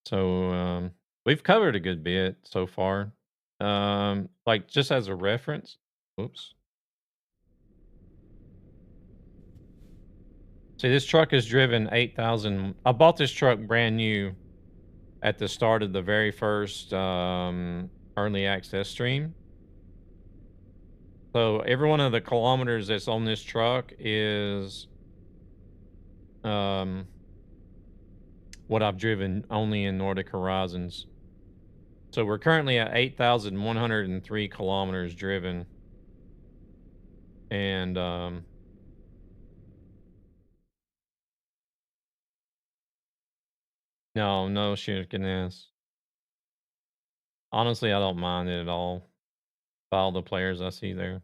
So we've covered a good bit so far. Like just as a reference. Oops. See, this truck is driven 8,000. I bought this truck brand new at the start of the very first early access stream. So every one of the kilometers that's on this truck is what I've driven only in Nordic Horizons. So we're currently at 8,103 kilometers driven. And no shitness. Honestly, I don't mind it at all. By all the players I see there.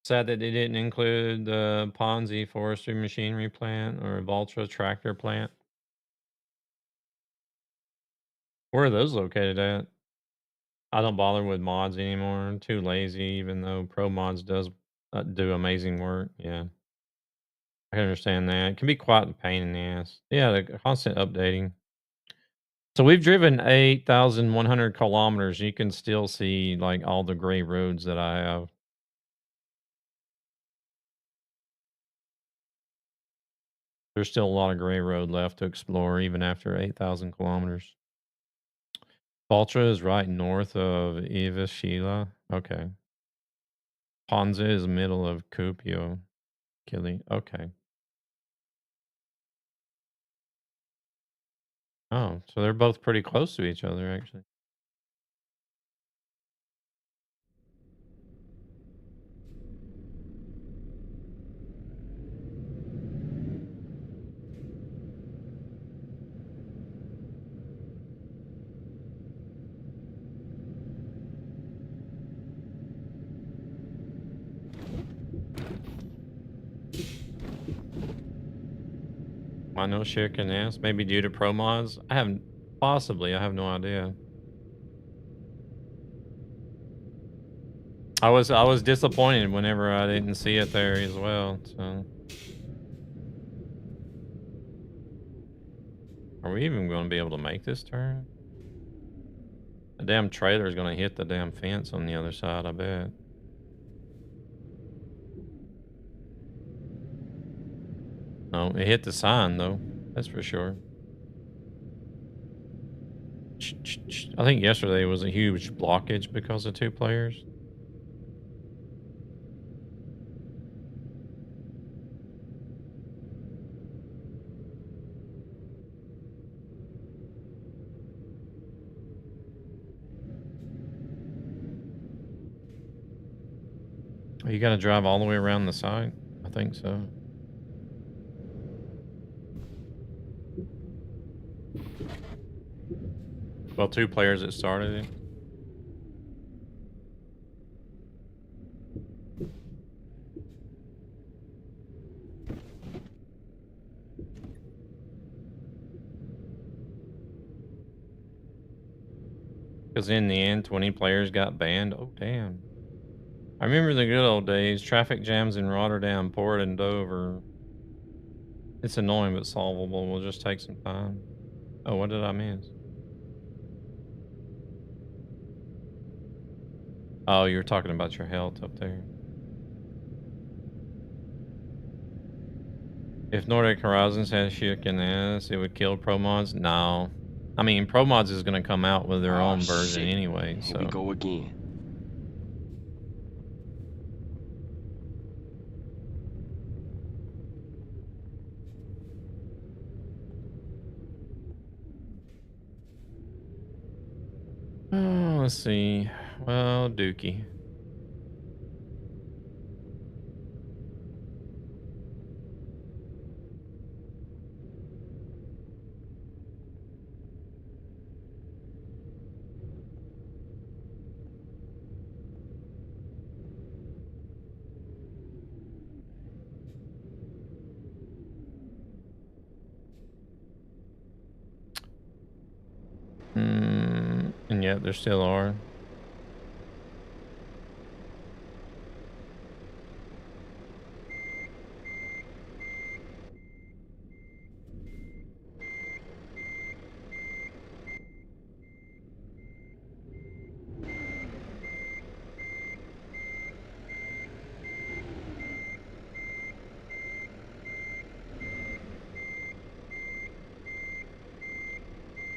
Sad that they didn't include the Ponzi forestry machinery plant or Valtra tractor plant. Where are those located at? I don't bother with mods anymore. I'm too lazy, even though Pro Mods does do amazing work. Yeah, I can understand that. It can be quite a pain in the ass. Yeah, the constant updating. So we've driven 8,100 kilometers. You can still see like all the gray roads that I have. There's still a lot of gray road left to explore, even after 8,000 kilometers. Baltra is right north of Ivashila. Okay. Ponza is middle of Kuopio. Kili. Okay. Oh, so they're both pretty close to each other, actually. Why no shaking ass? Maybe due to pro mods? I haven't. Possibly. I have no idea. I was disappointed whenever I didn't see it there as well. So, are we even going to be able to make this turn? The damn trailer is going to hit the damn fence on the other side, I bet. No, it hit the sign though. That's for sure. I think yesterday was a huge blockage because of 2 players. You got to drive all the way around the site? I think so. Well, 2 players that started it. Because in the end, 20 players got banned. Oh, damn. I remember the good old days. Traffic jams in Rotterdam, Port, and Dover. It's annoying but solvable. We'll just take some time. Oh, what did I miss? Oh, you were talking about your health up there. If Nordic Horizons had chicken ass, it would kill Pro Mods? No. I mean, Pro Mods is going to come out with their Oh own version shit. anyway, Here we so. go again. Oh, let's see. Well, Dookie. And yet there still are.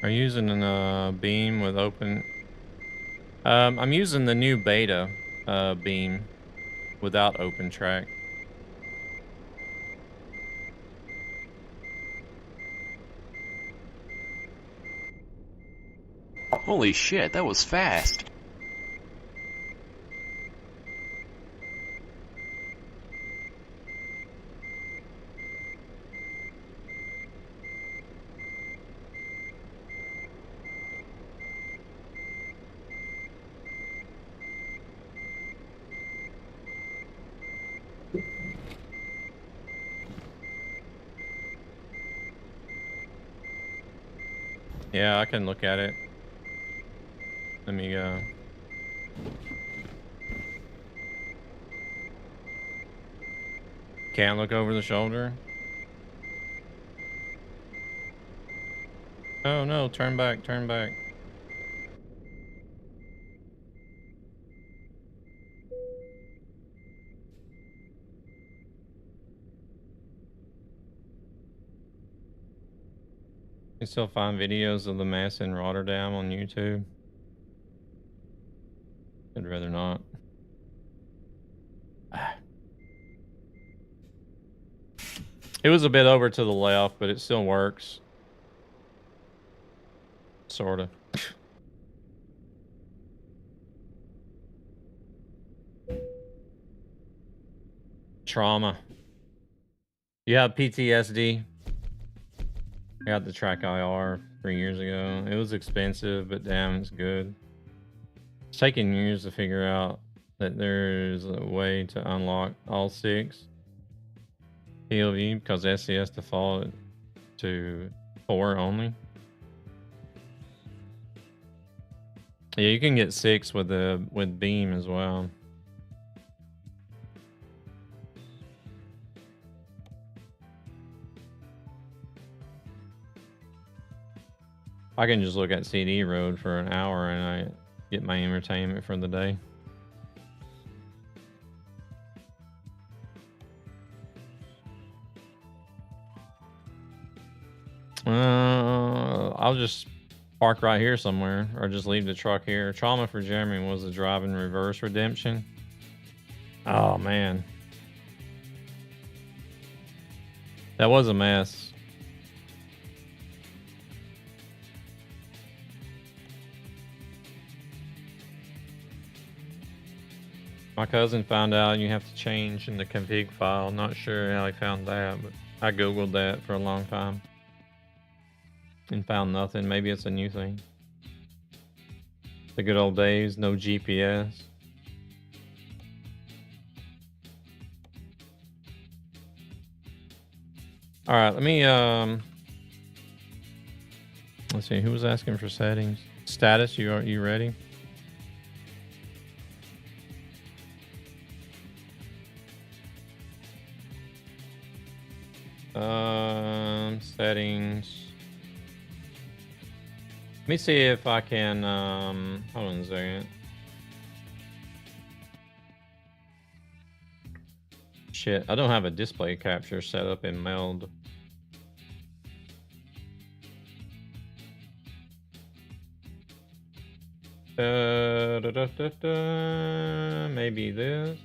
Are you using a beam with open? I'm using the new beta beam without open track. Holy shit, that was fast. Yeah, I can look at it. Let me go. Can't look over the shoulder. Oh no, turn back, turn back. You still find videos of the mass in Rotterdam on YouTube? I'd rather not. It was a bit over to the left, but it still works. Sorta. Trauma. You have PTSD? I got the Track IR 3 years ago. It was expensive, but damn, it's good. It's taken years to figure out that there's a way to unlock all 6 POV because SCS defaulted to 4 only. Yeah, you can get 6 with beam as well. I can just look at CD Road for an hour and I get my entertainment for the day. I'll just park right here somewhere or just leave the truck here. Trauma for Jeremy was the drive in reverse redemption. Oh man. That was a mess. My cousin found out you have to change in the config file. Not sure how he found that, but I googled that for a long time and found nothing. Maybe it's a new thing. The good old days, no GPS. All right, let me let's see who was asking for settings. Status, you ready? Settings. Let me see if I can hold on a second. Shit, I don't have a display capture set up in Meld. Maybe this.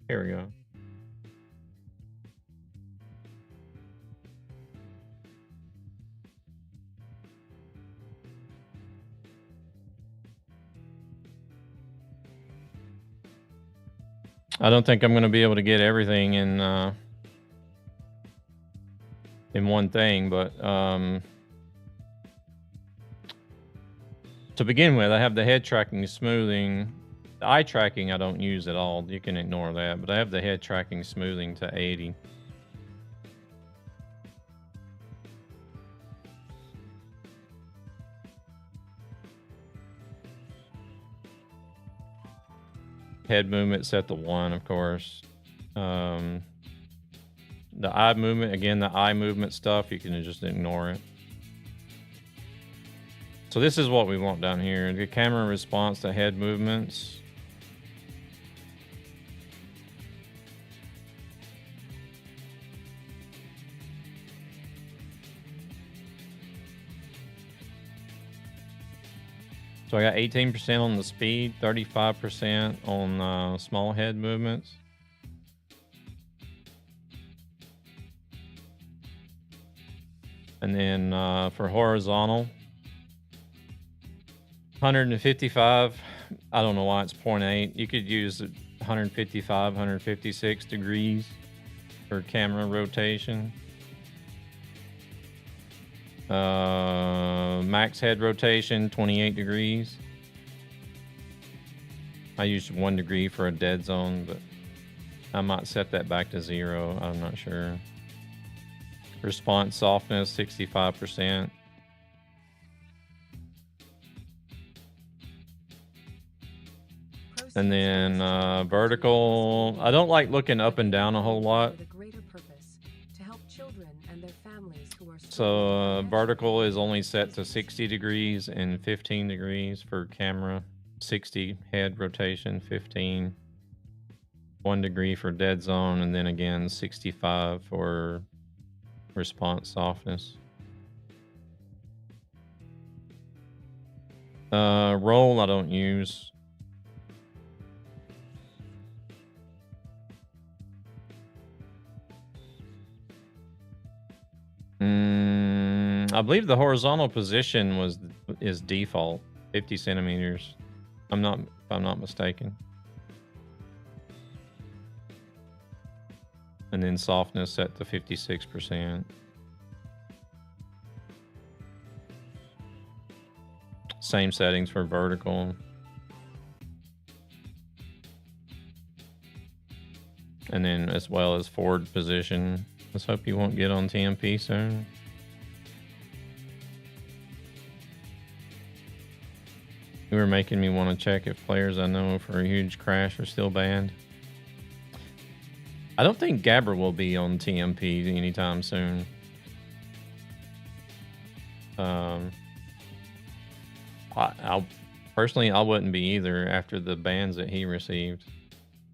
Here we go. I don't think I'm going to be able to get everything in one thing, but to begin with, I have the head tracking smoothing. The eye tracking I don't use at all. You can ignore that, but I have the head tracking smoothing to 80. Head movement set to 1, of course. The eye movement, again, the eye movement stuff, you can just ignore it. So this is what we want down here. The camera response to head movements. So I got 18% on the speed, 35% on small head movements. And then for horizontal, 155. I don't know why it's 0.8. You could use 155, 156 degrees for camera rotation. Max head rotation, 28 degrees. I used 1 degree for a dead zone, but I might set that back to 0. I'm not sure. Response softness 65%. And then vertical, I don't like looking up and down a whole lot. So vertical is only set to 60 degrees and 15 degrees for camera. 60 head rotation, 15. 1 degree for dead zone, and then again 65 for response softness. Roll I don't use. I believe the horizontal position is default 50 centimeters. If I'm not mistaken. And then softness set to 56%. Same settings for vertical. And then as well as forward position. Let's hope you won't get on TMP soon. You were making me want to check if players I know for a huge crash are still banned. I don't think Gabber will be on TMP anytime soon. I personally, I wouldn't be either after the bans that he received.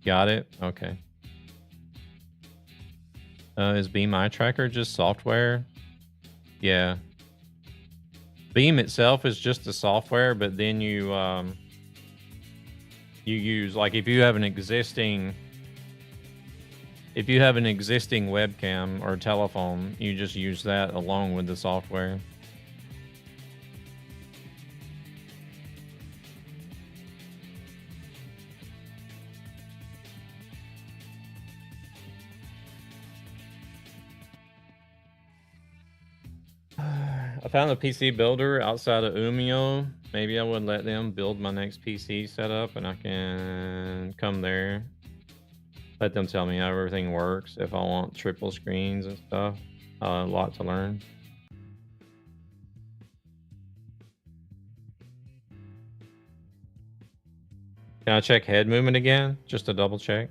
Got it? Okay. Is Beam Eye Tracker just software? Yeah. Beam itself is just the software, but then you use, like, if you have an existing webcam or telephone, you just use that along with the software. I found a PC builder outside of Umio. Maybe I would let them build my next PC setup and I can come there. Let them tell me how everything works. If I want triple screens and stuff. A lot to learn. Can I check head movement again? Just to double check.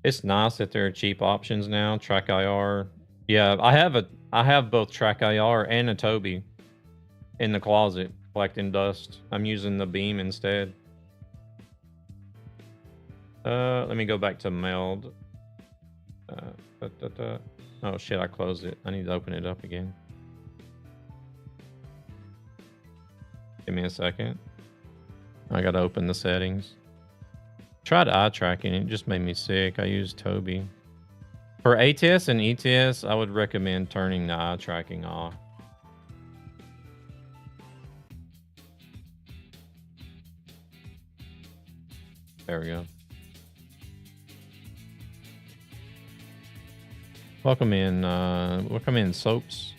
It's nice that there are cheap options now. Track IR. Yeah, I have both Track IR and a Tobii in the closet collecting dust. I'm using the Beam instead. Let me go back to meld. Oh shit, I closed it. I need to open it up again. Give me a second. I gotta open the settings. Tried eye tracking, it just made me sick. I used Tobii. For ATS and ETS, I would recommend turning the eye tracking off. There we go. Welcome in, Soaps.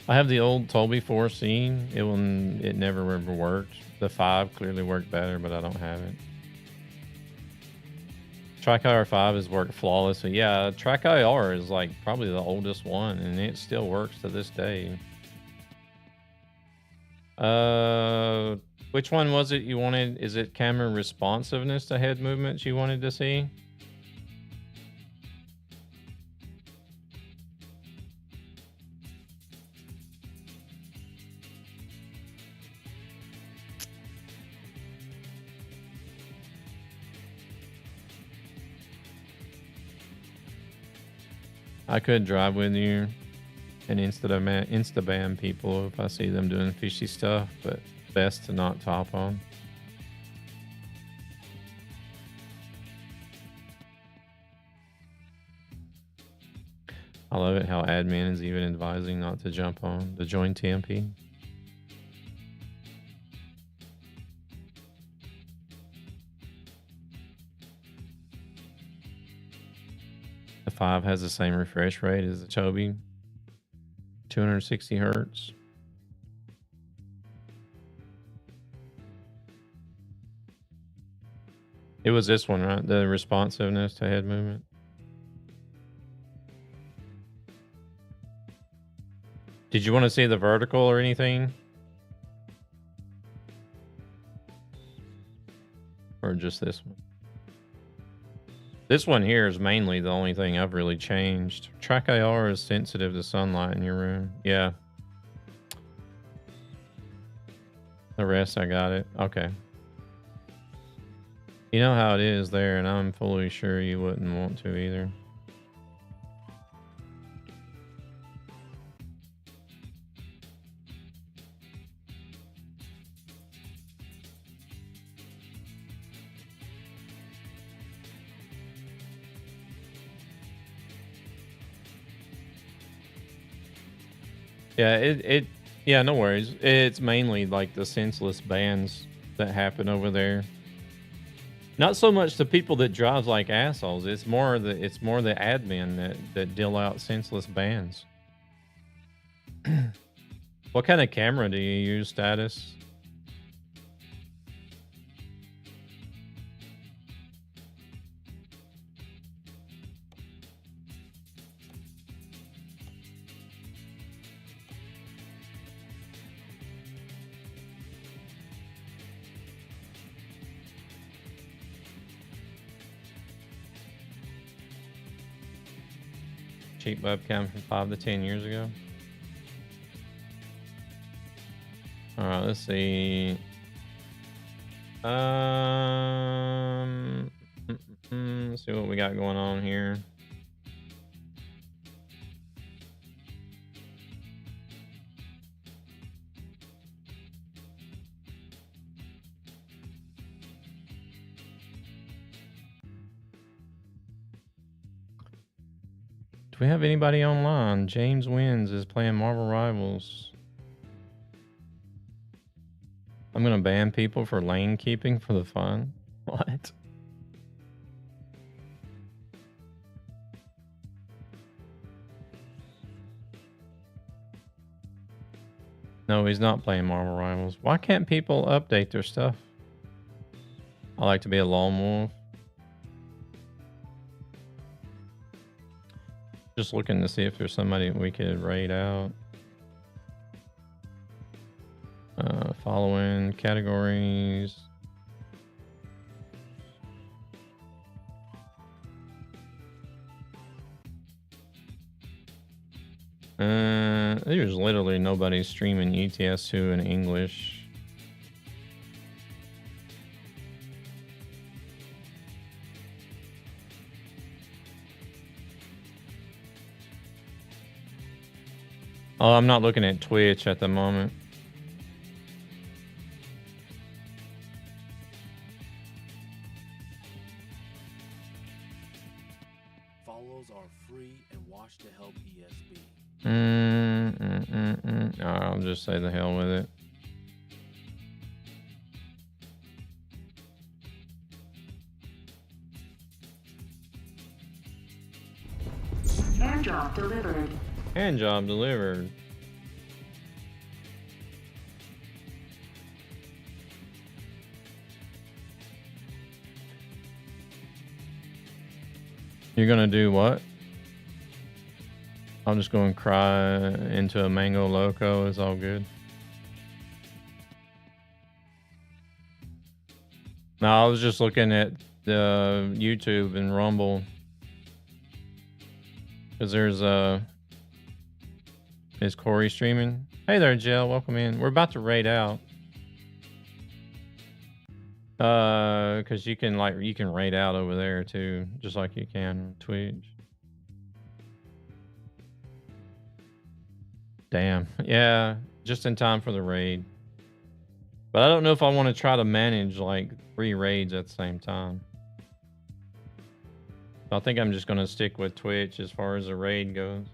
I have the old Tobii 4C. It never ever worked. The 5 clearly worked better, but I don't have it. Track IR 5 has worked flawlessly. Yeah, Track IR is like probably the oldest one, and it still works to this day. Which one was it you wanted? Is it camera responsiveness to head movements you wanted to see? I could drive with you and insta-ban people if I see them doing fishy stuff, but best to not top on. I love it how admin is even advising not to jump on the join TMP. The 5 has the same refresh rate as the Tobii. 260 hertz. It was this one, right? The responsiveness to head movement. Did you want to see the vertical or anything? Or just this one? This one here is mainly the only thing I've really changed. Track AR is sensitive to sunlight in your room. Yeah. The rest, I got it. Okay. You know how it is there, and I'm fully sure you wouldn't want to either. Yeah, yeah, no worries. It's mainly like the senseless bans that happen over there. Not so much the people that drive like assholes. It's more the admin that deal out senseless bans. What kind of camera do you use, Status? Cheap webcam from 5 to 10 years ago. All right, let's see. Let's see what we got going on here. Do we have anybody online? James Wins is playing Marvel Rivals. I'm gonna ban people for lane keeping for the fun. What? No, he's not playing Marvel Rivals. Why can't people update their stuff? I like to be a lone wolf. Just looking to see if there's somebody we could raid out. Following categories. There's literally nobody streaming ETS2 in English. Oh, I'm not looking at Twitch at the moment. Follows are free and watch to help ESB. I'll just say the hell with it. Airdrop delivered. Hand job delivered. You're gonna do what? I'm just going to cry into a mango loco. It's all good. No, I was just looking at the YouTube and Rumble. Because there's is Corey streaming? Hey there, Jill. Welcome in. We're about to raid out. Because you can raid out over there too, just like you can on Twitch. Damn. Yeah, just in time for the raid. But I don't know if I want to try to manage like 3 raids at the same time. So I think I'm just going to stick with Twitch as far as the raid goes.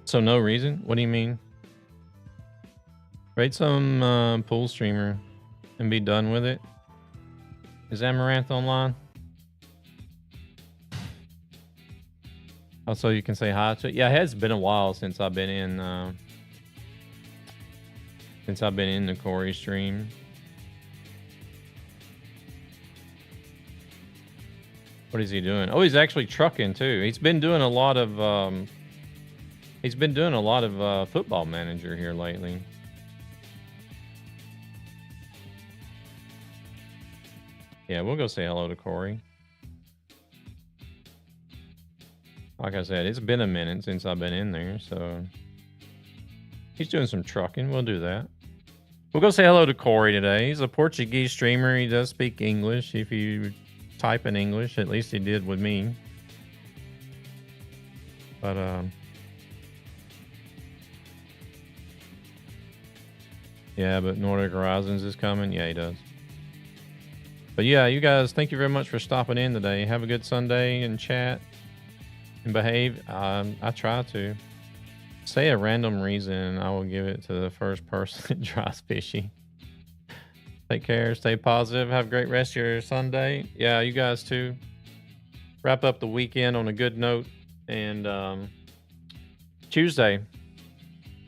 So no reason? What do you mean? Raid some pool streamer and be done with it. Is Amaranth online? Also, you can say hi to it. Yeah, it has been a while since I've been in the Corey stream. What is he doing? Oh, he's actually trucking too. He's been doing a lot of Football Manager here lately. Yeah, we'll go say hello to Corey. Like I said, it's been a minute since I've been in there, so he's doing some trucking. We'll do that. We'll go say hello to Corey today. He's a Portuguese streamer. He does speak English. If you type in English, at least he did with me. But yeah, but Nordic Horizons is coming. Yeah, he does. But yeah, you guys, thank you very much for stopping in today. Have a good Sunday and chat and behave. I try to say a random reason. I will give it to the first person that drives fishy. Take care. Stay positive. Have a great rest of your Sunday. Yeah, you guys too. Wrap up the weekend on a good note. And Tuesday.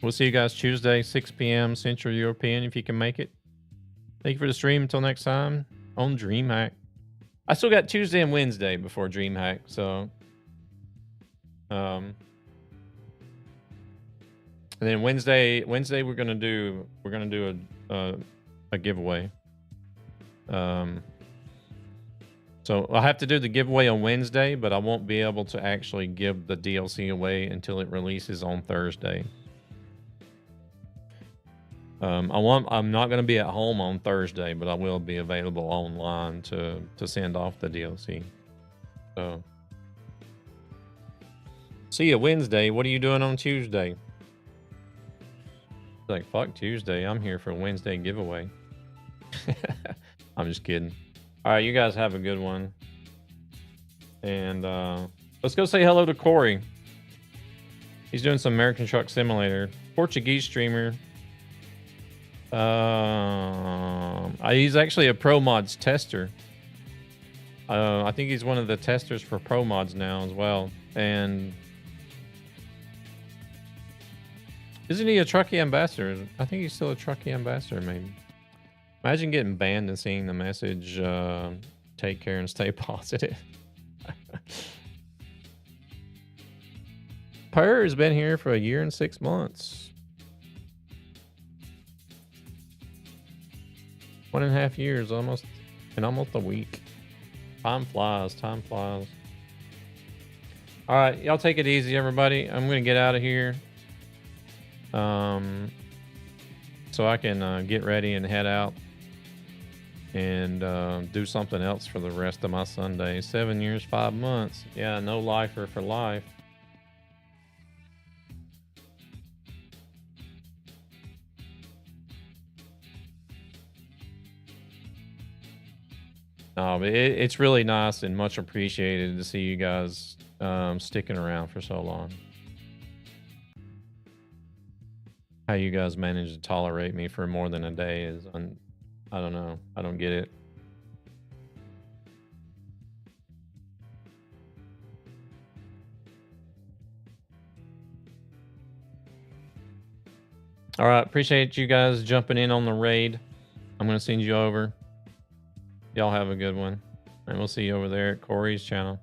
We'll see you guys Tuesday, 6 p.m. Central European, if you can make it. Thank you for the stream. Until next time on DreamHack. I still got Tuesday and Wednesday before DreamHack, so and then Wednesday we're gonna do a giveaway. So I'll have to do the giveaway on Wednesday, but I won't be able to actually give the DLC away until it releases on Thursday. I'm not going to be at home on Thursday, but I will be available online to send off the DLC. So see you Wednesday. What are you doing on Tuesday? Like, fuck Tuesday. I'm here for a Wednesday giveaway. I'm just kidding. All right, you guys have a good one. And let's go say hello to Corey. He's doing some American Truck Simulator. Portuguese streamer. He's actually a Pro Mods tester. I think he's one of the testers for Pro Mods now as well. And isn't he a Truckee ambassador? I think he's still a Truckee ambassador, maybe. Imagine getting banned and seeing the message, take care and stay positive. Per has been here for 1 year and 6 months. 1.5 years, almost a week. Time flies, time flies. All right, y'all take it easy, everybody. I'm gonna get out of here. So I can get ready and head out and do something else for the rest of my Sunday. 7 years, 5 months. Yeah, no lifer for life. No, but it's really nice and much appreciated to see you guys sticking around for so long. How you guys manage to tolerate me for more than a day is, I don't know. I don't get it. All right, appreciate you guys jumping in on the raid. I'm going to send you over. Y'all have a good one. And we'll see you over there at Corey's channel.